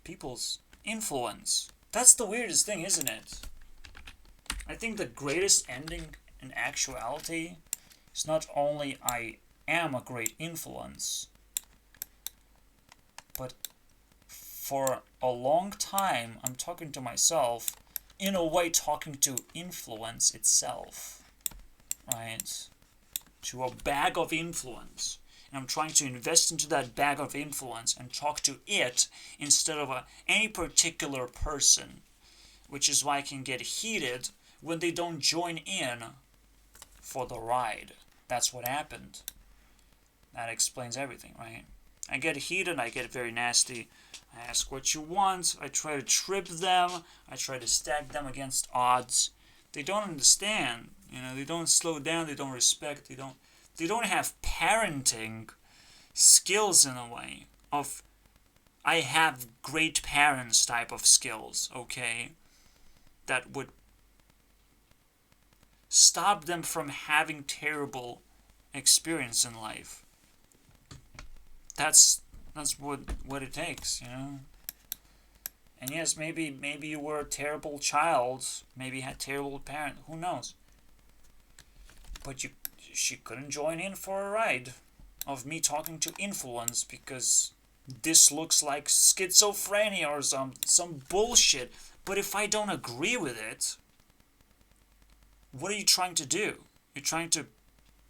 people's influence. That's the weirdest thing, isn't it? I think the greatest ending in actuality is not only I am a great influence, but for a long time I'm talking to myself, in a way talking to influence itself, right? To a bag of influence. And I'm trying to invest into that bag of influence and talk to it instead of any particular person, which is why I can get heated when they don't join in for the ride. That's what happened. That explains everything, right? I get heated, I get very nasty. I ask what you want, I try to trip them, I try to stack them against odds. They don't understand, they don't slow down, they don't respect, they don't have parenting skills in a way of I have great parents type of skills, okay? That would stop them from having terrible experience in life. That's what it takes, And yes, maybe you were a terrible child, maybe you had terrible parents, who knows? But she couldn't join in for a ride of me talking to influence because this looks like schizophrenia or some bullshit. But if I don't agree with it, what are you trying to do? You're trying to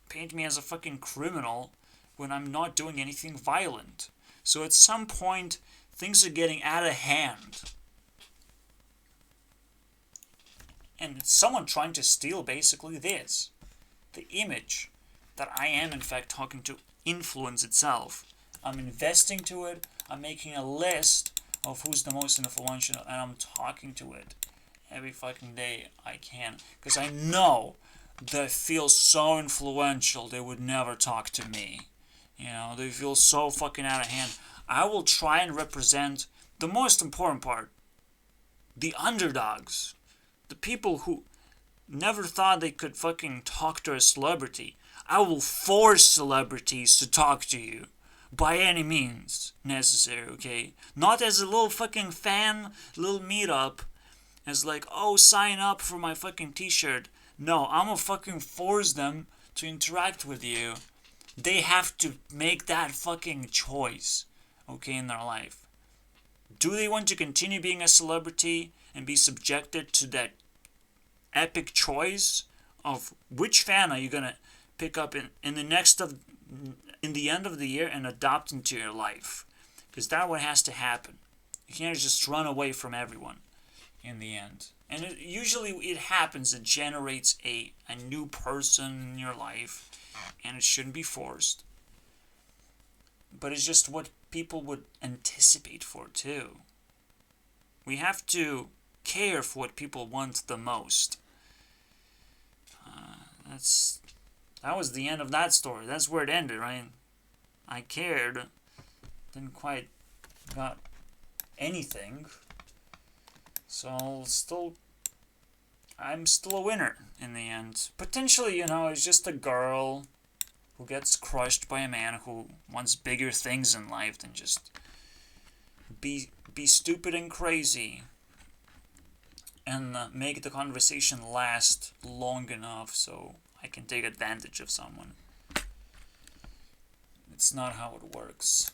paint me as a fucking criminal when I'm not doing anything violent. So at some point, things are getting out of hand. And it's someone trying to steal basically this. The image that I am in fact talking to influence itself. I'm investing to it. I'm making a list of who's the most influential and I'm talking to it every fucking day I can. Because I know they feel so influential they would never talk to me. They feel so fucking out of hand. I will try and represent the most important part. The underdogs. The people who never thought they could fucking talk to a celebrity. I will force celebrities to talk to you. By any means necessary, okay? Not as a little fucking fan, little meetup. As like, oh, sign up for my fucking t-shirt. No, I'm gonna fucking force them to interact with you. They have to make that fucking choice, okay, in their life. Do they want to continue being a celebrity and be subjected to that epic choice of which fan are you gonna pick up in the end of the year and adopt into your life? Because that's what has to happen. You can't just run away from everyone in the end. And usually it happens. It generates a new person in your life. And it shouldn't be forced. But it's just what people would anticipate for too. We have to care for what people want the most. That was the end of that story. That's where it ended, right? I cared. Didn't quite got anything. So I'm still a winner in the end. Potentially, it's just a girl who gets crushed by a man who wants bigger things in life than just be stupid and crazy. and make the conversation last long enough so I can take advantage of someone. It's not how it works.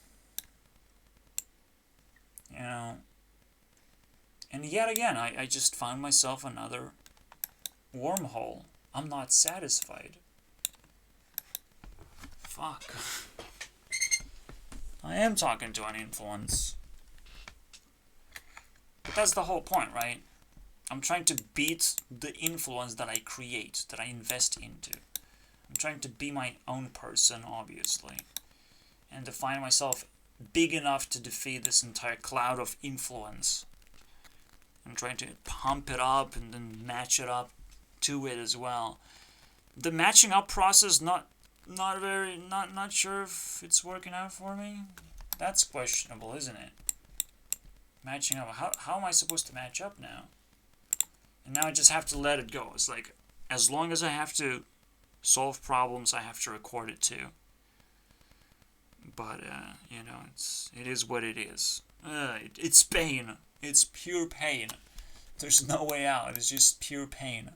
You know? And yet again, I just found myself another wormhole. I'm not satisfied. Fuck. I am talking to an influence. But that's the whole point, right? I'm trying to beat the influence that I create, that I invest into. I'm trying to be my own person, obviously. And to find myself big enough to defeat this entire cloud of influence. I'm trying to pump it up and then match it up to it as well. The matching up process, not sure if it's working out for me. That's questionable, isn't it? Matching up. How am I supposed to match up now? And now I just have to let it go. It's like, as long as I have to solve problems, I have to record it too. But, it is what it is. It's pain. It's pure pain. There's no way out. It's just pure pain.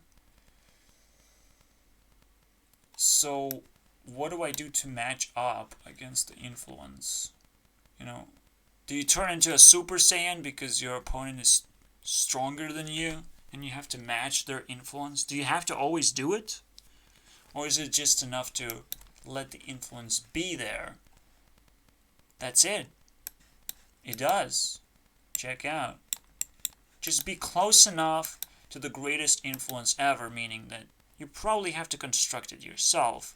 So, what do I do to match up against the influence? Do you turn into a Super Saiyan because your opponent is stronger than you and you have to match their influence? Do you have to always do it? Or is it just enough to let the influence be there? That's it. It does. Check out. Just be close enough to the greatest influence ever, meaning that you probably have to construct it yourself.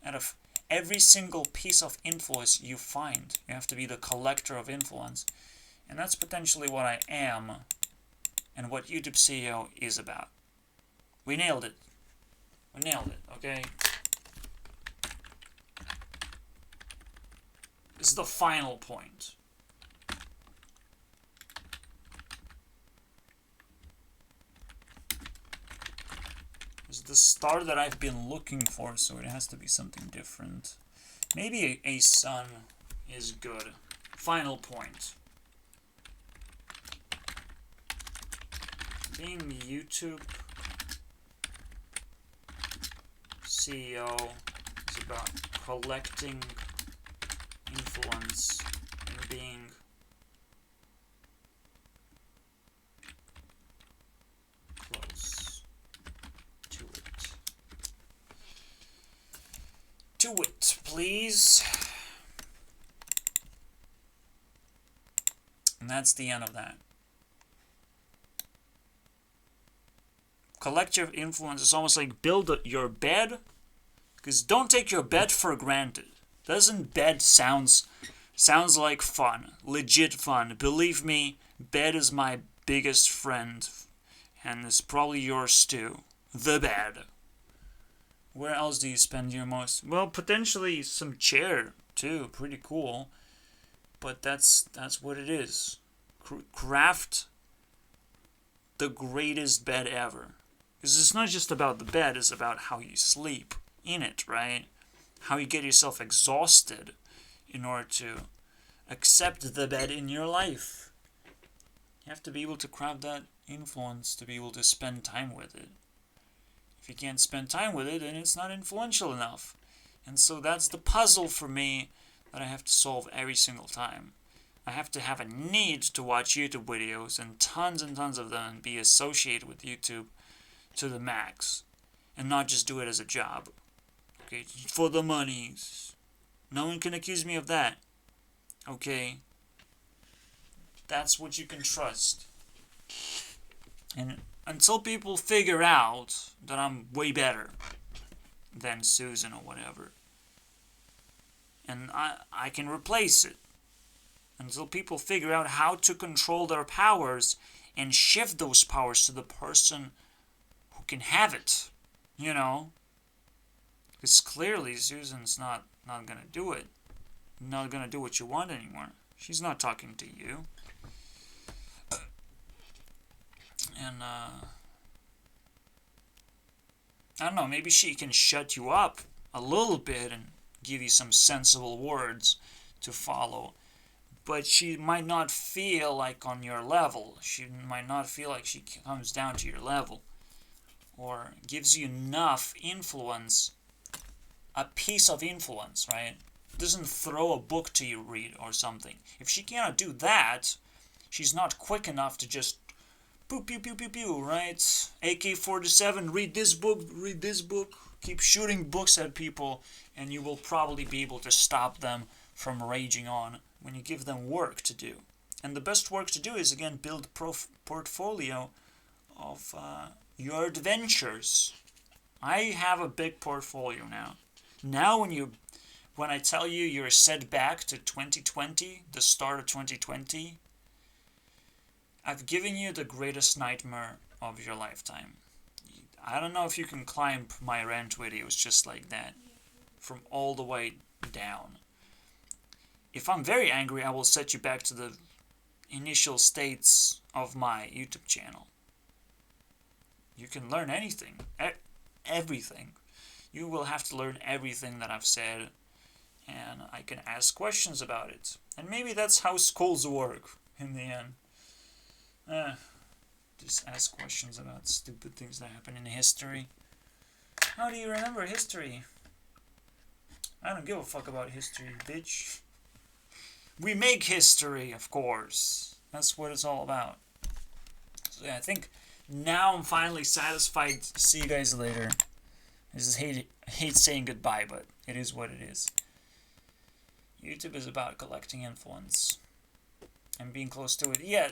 Out of every single piece of influence you find, you have to be the collector of influence. And that's potentially what I am and what YouTube CEO is about. We nailed it. Okay? This is the final point. It's the star that I've been looking for, so it has to be something different. Maybe a sun is good. Final point. Being YouTube CEO is about collecting influence and being close to it. To it, please. And that's the end of that. Collective influence is almost like build your bed, because don't take your bed for granted. Doesn't bed sounds like fun, legit fun? Believe me, bed is my biggest friend, and it's probably yours too. The bed. Where else do you spend your most? Well, potentially some chair too, pretty cool. But that's what it is. Craft the greatest bed ever. Because it's not just about the bed, it's about how you sleep in it, right? How you get yourself exhausted in order to accept the bed in your life. You have to be able to craft that influence to be able to spend time with it. If you can't spend time with it, then it's not influential enough. And so that's the puzzle for me that I have to solve every single time. I have to have a need to watch YouTube videos and tons of them and be associated with YouTube to the max. And not just do it as a job. Okay, for the money. No one can accuse me of that. Okay? That's what you can trust. And until people figure out that I'm way better than Susan or whatever, and I can replace it. Until people figure out how to control their powers and shift those powers to the person who can have it. Because clearly Susan's not going to do it. Not going to do what you want anymore. She's not talking to you. And, I don't know, maybe she can shut you up a little bit and give you some sensible words to follow. but she might not feel like on your level. She might not feel like she comes down to your level, or gives you enough influence, a piece of influence, right? Doesn't throw a book to you read or something. If she cannot do that, she's not quick enough to just pew pew pew pew pew, right? AK-47, read this book, keep shooting books at people, and you will probably be able to stop them from raging on when you give them work to do. And the best work to do is, again, build portfolio of your adventures. I have a big portfolio now. Now when I tell you you're set back to 2020, the start of 2020, I've given you the greatest nightmare of your lifetime. I don't know if you can climb my rant videos just like that, from all the way down. If I'm very angry, I will set you back to the initial states of my YouTube channel. You can learn anything, everything. You will have to learn everything that I've said, and I can ask questions about it. And maybe that's how schools work in the end. Just ask questions about stupid things that happen in history. How do you remember history? I don't give a fuck about history, bitch. We make history, of course. That's what it's all about. So yeah, I think now I'm finally satisfied. See you guys later. I just hate saying goodbye, but it is what it is. YouTube is about collecting influence and being close to it. Yeah,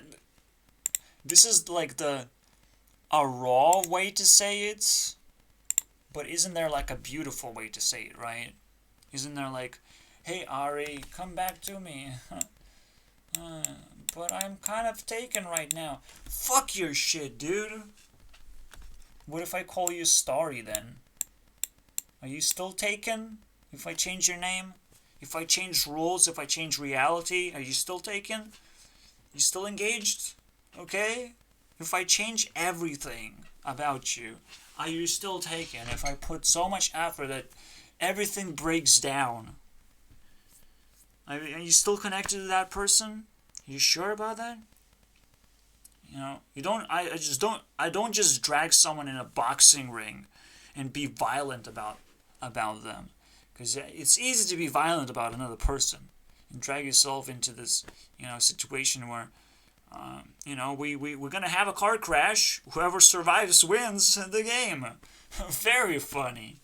this is like a raw way to say it, but isn't there like a beautiful way to say it, right? Isn't there like, hey Ari, come back to me. But I'm kind of taken right now. Fuck your shit, dude. What if I call you Starry then? Are you still taken? If I change your name? If I change rules? If I change reality? Are you still taken? You still engaged? Okay? If I change everything about you, are you still taken? If I put so much effort that everything breaks down, are you still connected to that person? Are you sure about that? You know, I don't just drag someone in a boxing ring and be violent about them, because it's easy to be violent about another person and drag yourself into this, situation where, we're gonna have a car crash. Whoever survives wins the game. Very funny.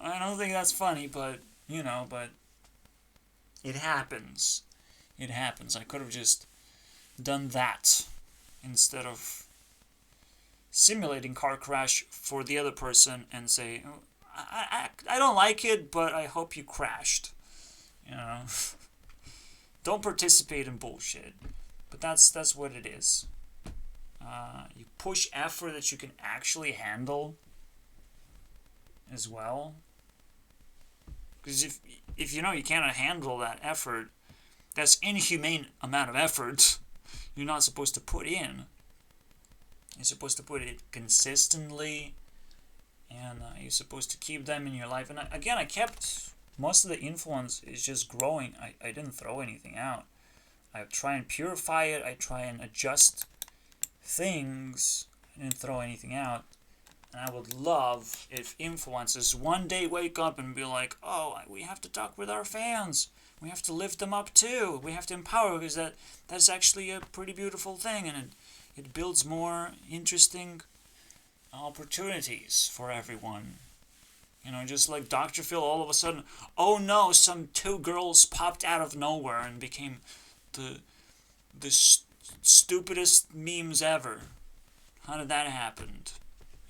I don't think that's funny, but it happens. It happens. I could have just done that instead of simulating car crash for the other person and say, oh, I don't like it, but I hope you crashed. Don't participate in bullshit. But that's what it is. You push effort that you can actually handle as well. Because if you cannot handle that effort, that's inhumane amount of effort you're not supposed to put in. You're supposed to put it consistently, and you're supposed to keep them in your life. And again, I kept most of the influence is just growing. I didn't throw anything out. I try and purify it. I try and adjust things. I didn't throw anything out. And I would love if influencers one day wake up and be like, oh, we have to talk with our fans. We have to lift them up too. We have to empower, because that's actually a pretty beautiful thing, and it builds more interesting opportunities for everyone. Just like Dr. Phil all of a sudden, oh no, some two girls popped out of nowhere and became the stupidest memes ever. How did that happen?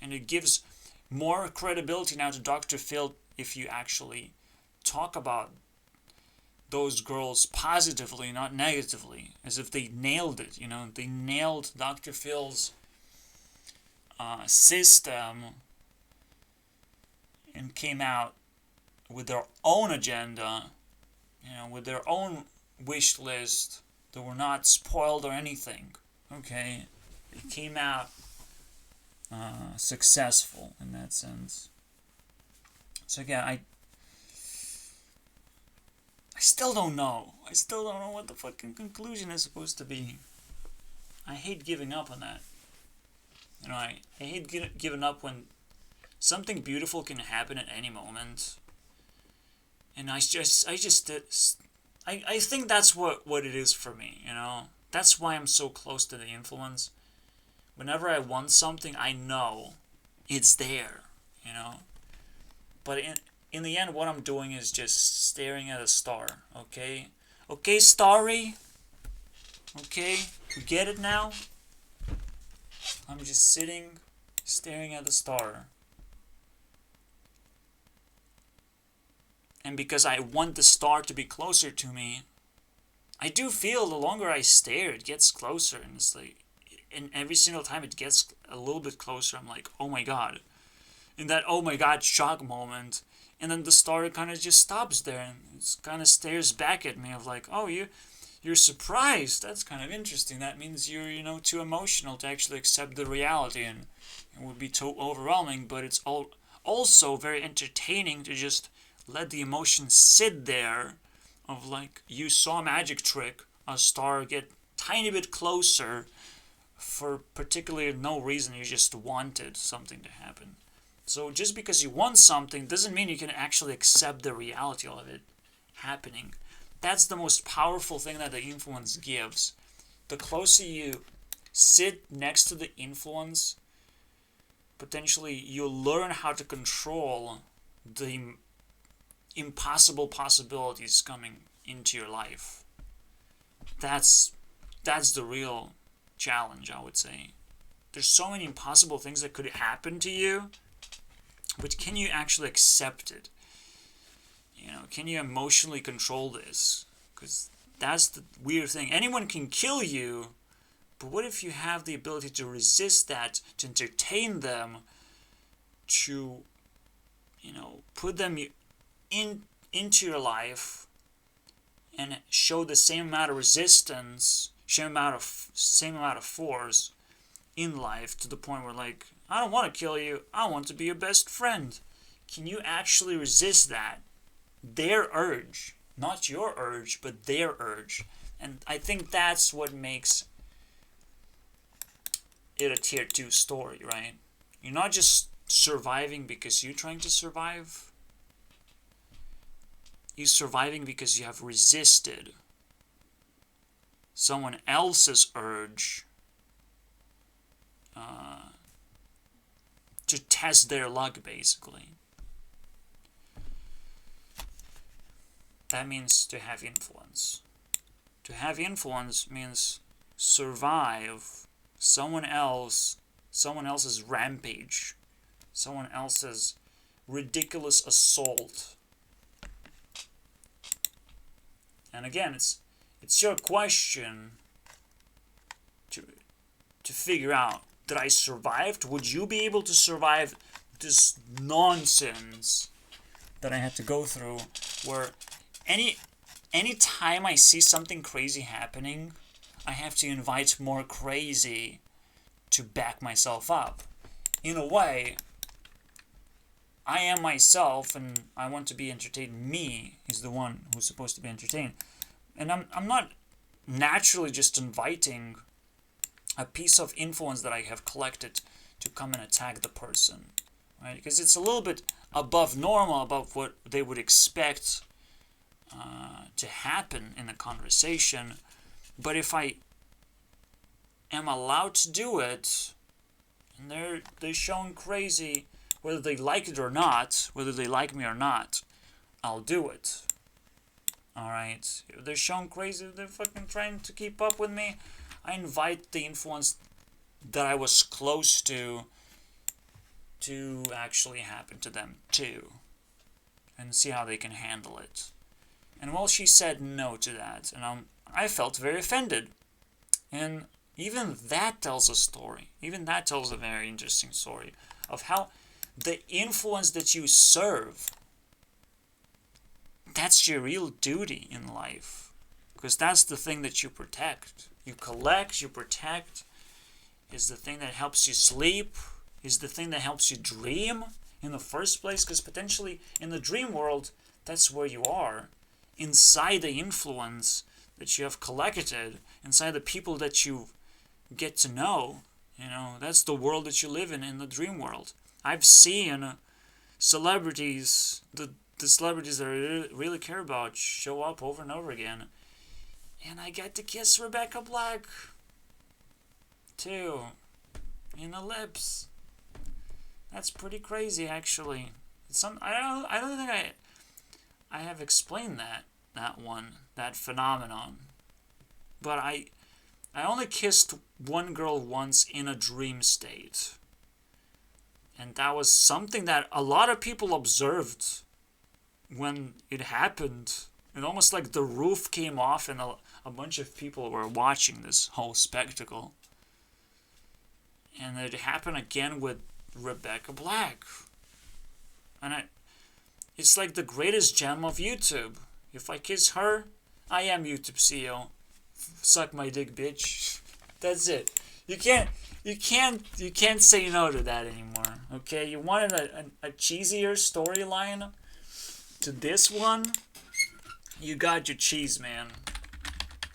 And it gives more credibility now to Dr. Phil if you actually talk about those girls positively, not negatively, as if they nailed it. They nailed Dr. Phil's system and came out with their own agenda, with their own wish list. They were not spoiled or anything. Okay, they came out successful in that sense. So yeah, I still don't know. I still don't know what the fucking conclusion is supposed to be. I hate giving up on that. I hate giving up when something beautiful can happen at any moment. And I think that's what it is for me, That's why I'm so close to the influence. Whenever I want something, I know it's there, But in the end, what I'm doing is just staring at a star, okay? Okay, starry? Okay? You get it now? I'm just sitting, staring at the star. And because I want the star to be closer to me, I do feel the longer I stare, it gets closer. And it's like, and every single time it gets a little bit closer, I'm like, oh my god. In that oh my god shock moment. And then the star kind of just stops there and it kind of stares back at me of like, oh, you're surprised. That's kind of interesting. That means you're, too emotional to actually accept the reality, and it would be too overwhelming, but it's also very entertaining to just let the emotion sit there of like, you saw a magic trick, a star get tiny bit closer for particularly no reason, you just wanted something to happen. So just because you want something doesn't mean you can actually accept the reality of it happening. That's the most powerful thing that the influence gives. The closer you sit next to the influence, potentially you'll learn how to control the impossible possibilities coming into your life. That's the real challenge, I would say. There's so many impossible things that could happen to you, but can you actually accept it? Can you emotionally control this? Because that's the weird thing. Anyone can kill you, but what if you have the ability to resist that, to entertain them, to, put them into your life and show the same amount of resistance, same amount of force in life, to the point where, like, I don't want to kill you, I want to be your best friend. Can you actually resist that? Their urge. Not your urge, but their urge. And I think that's what makes it a tier 2 story, right? You're not just surviving because you're trying to survive. You're surviving because you have resisted someone else's urge to test their luck, basically. That means to have influence. To have influence means survive someone else's rampage, someone else's ridiculous assault. And again, it's your question to figure out, did I survive? Would you be able to survive this nonsense that I had to go through, where any time I see something crazy happening, I have to invite more crazy to back myself up. In a way, I am myself, and I want to be entertained. Me is the one who's supposed to be entertained. And I'm not naturally just inviting a piece of influence that I have collected to come and attack the person, right? Because it's a little bit above normal, above what they would expect to happen in a conversation. But if I am allowed to do it, and they're showing crazy, whether they like it or not, whether they like me or not, I'll do it. Alright? If they're showing crazy, they're fucking trying to keep up with me, I invite the influence that I was close to actually happen to them too. And see how they can handle it. And well, she said no to that, and I felt very offended. And even that tells a story. Even that tells a very interesting story of how the influence that you serve, that's your real duty in life. Because that's the thing that you protect. You collect, you protect, is the thing that helps you sleep, is the thing that helps you dream in the first place. Because potentially in the dream world, that's where you are. inside the influence that you have collected, inside the people that you get to know. That's the world that you live in the dream world. I've seen celebrities, the celebrities that I really care about, show up over and over again. And I get to kiss Rebecca Black, too, in the lips. That's pretty crazy, actually. I don't think I have explained that phenomenon. But I only kissed one girl once in a dream state. And that was something that a lot of people observed when it happened. It almost like the roof came off and a bunch of people were watching this whole spectacle. And it happened again with Rebecca Black. And it's like the greatest gem of YouTube. If I kiss her, I am YouTube CEO. Suck my dick, bitch. That's it. You can't say no to that anymore. Okay, you wanted a cheesier storyline to this one. You got your cheese, man.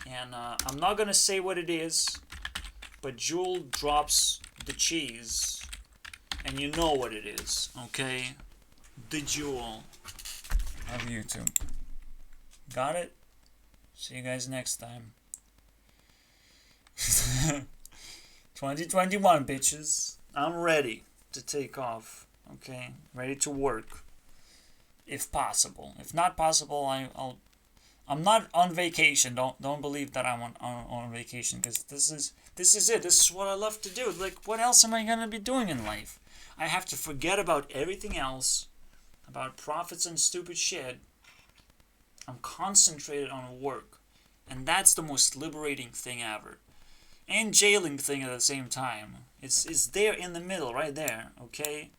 And I'm not gonna say what it is, but JWL drops the cheese, and you know what it is. Okay, the JWL of YouTube. Got it? See you guys next time. 2021, bitches. I'm ready to take off. Okay, ready to work, if possible. If not possible, I'm not on vacation. Don't believe that I'm on vacation, because this is it. This is what I love to do. Like, what else am I gonna be doing in life? I have to forget about everything else, about profits and stupid shit. I'm concentrated on work, and that's the most liberating thing ever. And jailing thing at the same time. It's there in the middle, right there, okay?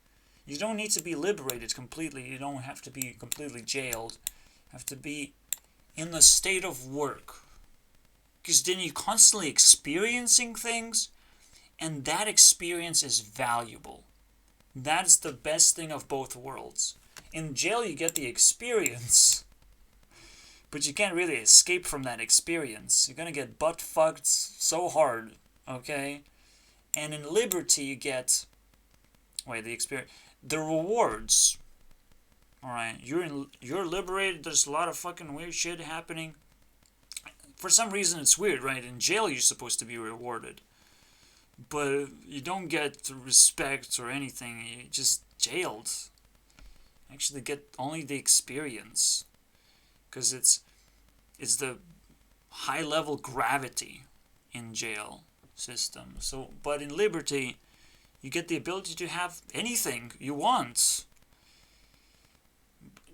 You don't need to be liberated completely. You don't have to be completely jailed. You have to be in the state of work. Because then you're constantly experiencing things, and that experience is valuable. That's the best thing of both worlds. In jail, you get the experience, but you can't really escape from that experience. You're gonna get butt-fucked so hard, okay? And in liberty, you get... the rewards. Alright, you're liberated, there's a lot of fucking weird shit happening. For some reason, it's weird, right? In jail, you're supposed to be rewarded. But you don't get respect or anything, you're just jailed. Actually get only the experience. Because it's the high level gravity in jail system. So, but in liberty, you get the ability to have anything you want.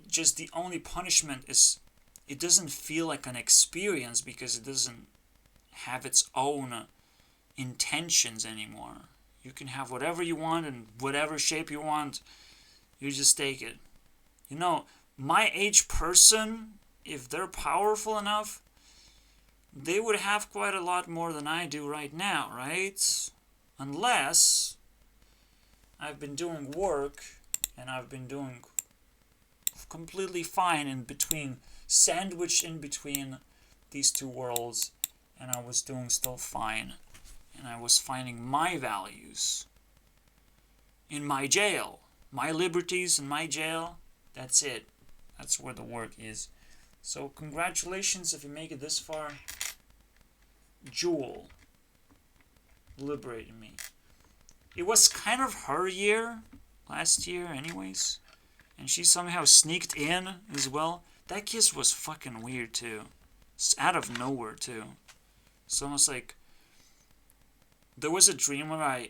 Just the only punishment is it doesn't feel like an experience because it doesn't have its own intentions anymore. You can have whatever you want in whatever shape you want. You just take it. My age person, if they're powerful enough, they would have quite a lot more than I do right now, right? Unless I've been doing work and I've been doing completely fine in between, sandwiched in between these two worlds, and I was doing still fine. And I was finding my values in my jail. My liberties in my jail, that's it. That's where the work is. So congratulations if you make it this far. JWL liberated me. It was kind of her year, last year anyways. And she somehow sneaked in as well. That kiss was fucking weird too. It's out of nowhere too. It's almost like... There was a dream where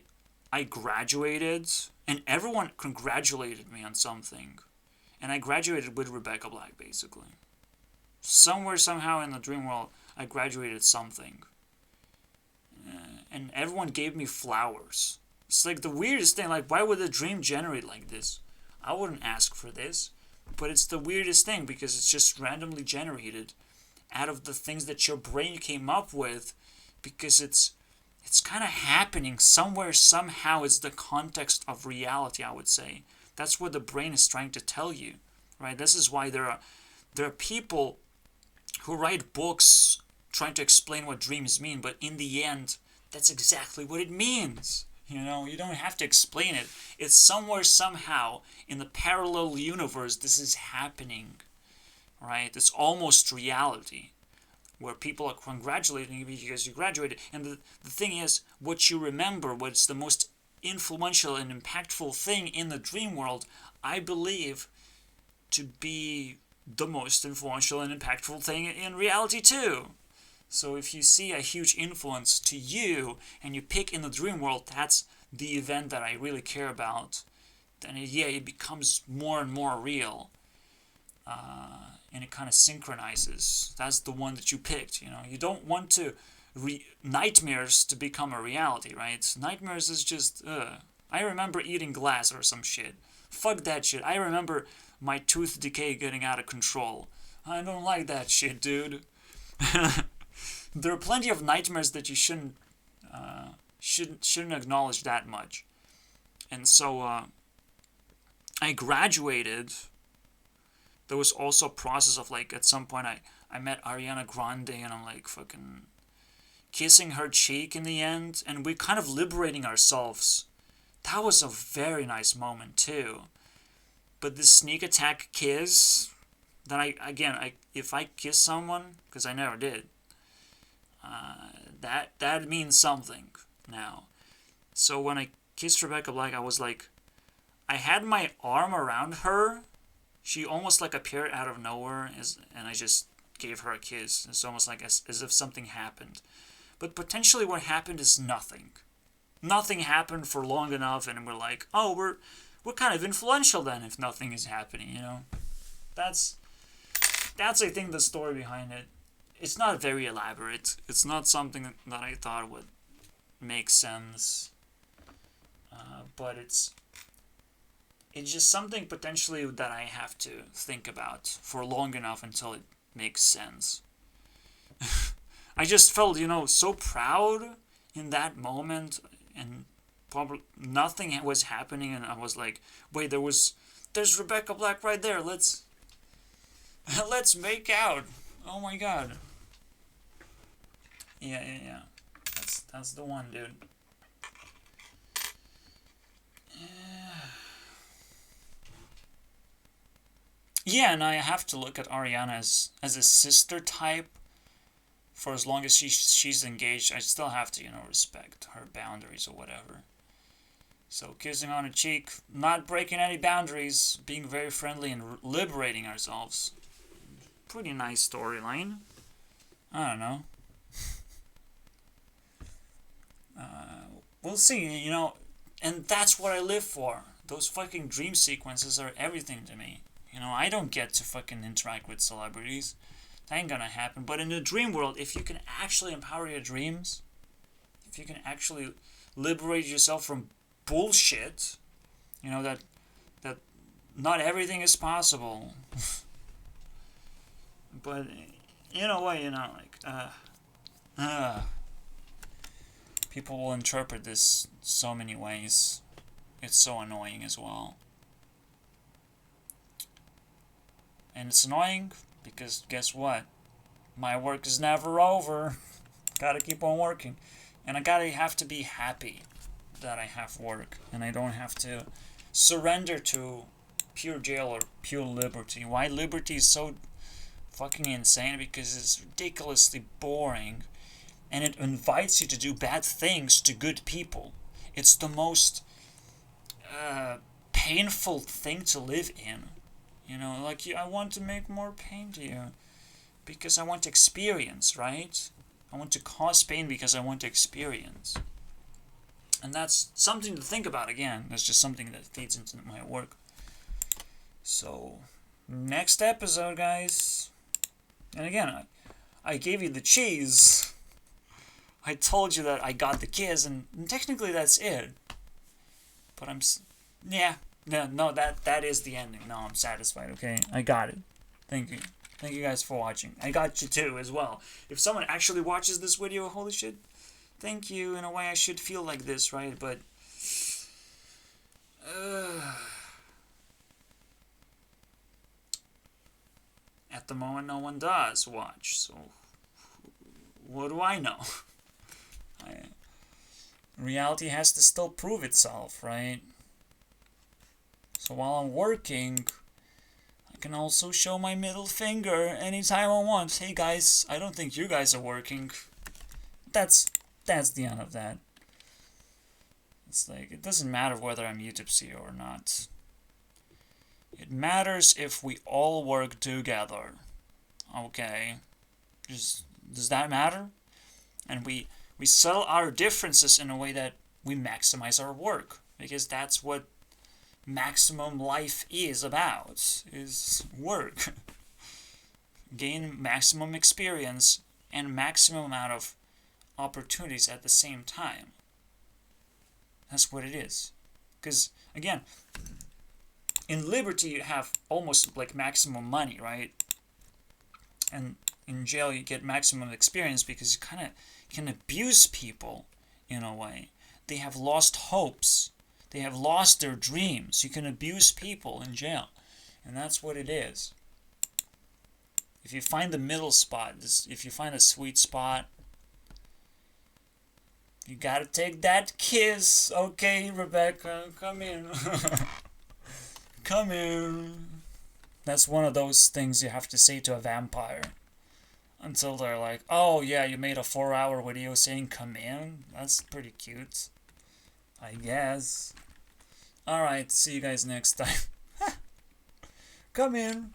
I graduated, and everyone congratulated me on something. And I graduated with Rebecca Black, basically. Somewhere, somehow in the dream world, I graduated something. And everyone gave me flowers. It's like the weirdest thing. Like, why would a dream generate like this? I wouldn't ask for this. But it's the weirdest thing because it's just randomly generated out of the things that your brain came up with, because it's kind of happening somewhere, somehow. It's the context of reality, I would say. That's what the brain is trying to tell you, right? This is why there are people who write books trying to explain what dreams mean, but in the end, that's exactly what it means. You know, you don't have to explain it. It's somewhere, somehow, in the parallel universe, this is happening, right? It's almost reality, where people are congratulating you because you graduated. And the thing is, what you remember, what's the most influential and impactful thing in the dream world, I believe to be the most influential and impactful thing in reality too. So if you see a huge influence to you and you pick in the dream world, that's the event that I really care about, then it becomes more and more real. And it kind of synchronizes. That's the one that you picked, you know. You don't want to nightmares to become a reality, right? Nightmares is just, I remember eating glass or some shit. Fuck that shit. I remember my tooth decay getting out of control. I don't like that shit, dude. There are plenty of nightmares that you shouldn't acknowledge that much. And so I graduated. There was also a process of like, at some point I met Ariana Grande and I'm like fucking kissing her cheek in the end, and we're kind of liberating ourselves. That was a very nice moment too. But this sneak attack kiss, then if I kiss someone, because I never did, that means something now. So when I kissed Rebecca Black, I was like, I had my arm around her. She almost like appeared out of nowhere, and I just gave her a kiss. It's almost like as if something happened. But potentially what happened is nothing. Nothing happened for long enough, and we're like, oh, we're kind of influential then if nothing is happening, you know? That's I think the story behind it. It's not very elaborate. It's not something that I thought would make sense. But it's just something potentially that I have to think about for long enough until it makes sense. I just felt, so proud in that moment, and probably nothing was happening, and I was like, wait, there's Rebecca Black right there. Let's make out. Oh my god. Yeah. That's the one, dude. Yeah, and I have to look at Ariana as a sister type. For as long as she's engaged, I still have to, respect her boundaries or whatever. So kissing on a cheek, not breaking any boundaries, being very friendly and liberating ourselves. Pretty nice storyline. I don't know. We'll see, and that's what I live for. Those fucking dream sequences are everything to me. I don't get to fucking interact with celebrities. That ain't gonna happen. But in the dream world, if you can actually empower your dreams, if you can actually liberate yourself from bullshit, that not everything is possible. But in a way, people will interpret this so many ways. It's so annoying as well. And it's annoying because guess what? My work is never over. Gotta keep on working. And I have to be happy that I have work and I don't have to surrender to pure jail or pure liberty. Why liberty is so fucking insane? Because it's ridiculously boring and it invites you to do bad things to good people. It's the most painful thing to live in. I want to make more pain to you because I want to experience, right? I want to cause pain because I want to experience. And that's something to think about again. That's just something that feeds into my work. So, next episode, guys. And again, I gave you the cheese. I told you that I got the kiss, and technically that's it. But No, that is the ending. No, I'm satisfied, okay? I got it. Thank you. Thank you guys for watching. I got you too, as well. If someone actually watches this video, holy shit, thank you. In a way, I should feel like this, right? But, at at the moment, no one does watch. So, what do I know? Reality has to still prove itself, right? So while I'm working, I can also show my middle finger anytime I want. Hey guys, I don't think you guys are working. That's the end of that. It's like, it doesn't matter whether I'm YouTube CEO or not. It matters if we all work together. Okay? Does that matter? And we sell our differences in a way that we maximize our work. Because that's what maximum life is about. Is work. Gain maximum experience and maximum amount of opportunities at the same time. That's what it is. Because, again, in liberty you have almost like maximum money, right? And in jail you get maximum experience because you kind of can abuse people in a way. They have lost hopes. They have lost their dreams. You can abuse people in jail. And that's what it is. If you find the middle spot, if you find a sweet spot, you gotta take that kiss. Okay, Rebecca, come in. Come in. That's one of those things you have to say to a vampire. Until they're like, oh yeah, you made a 4-hour video saying come in? That's pretty cute. I guess. Alright, see you guys next time. Come in.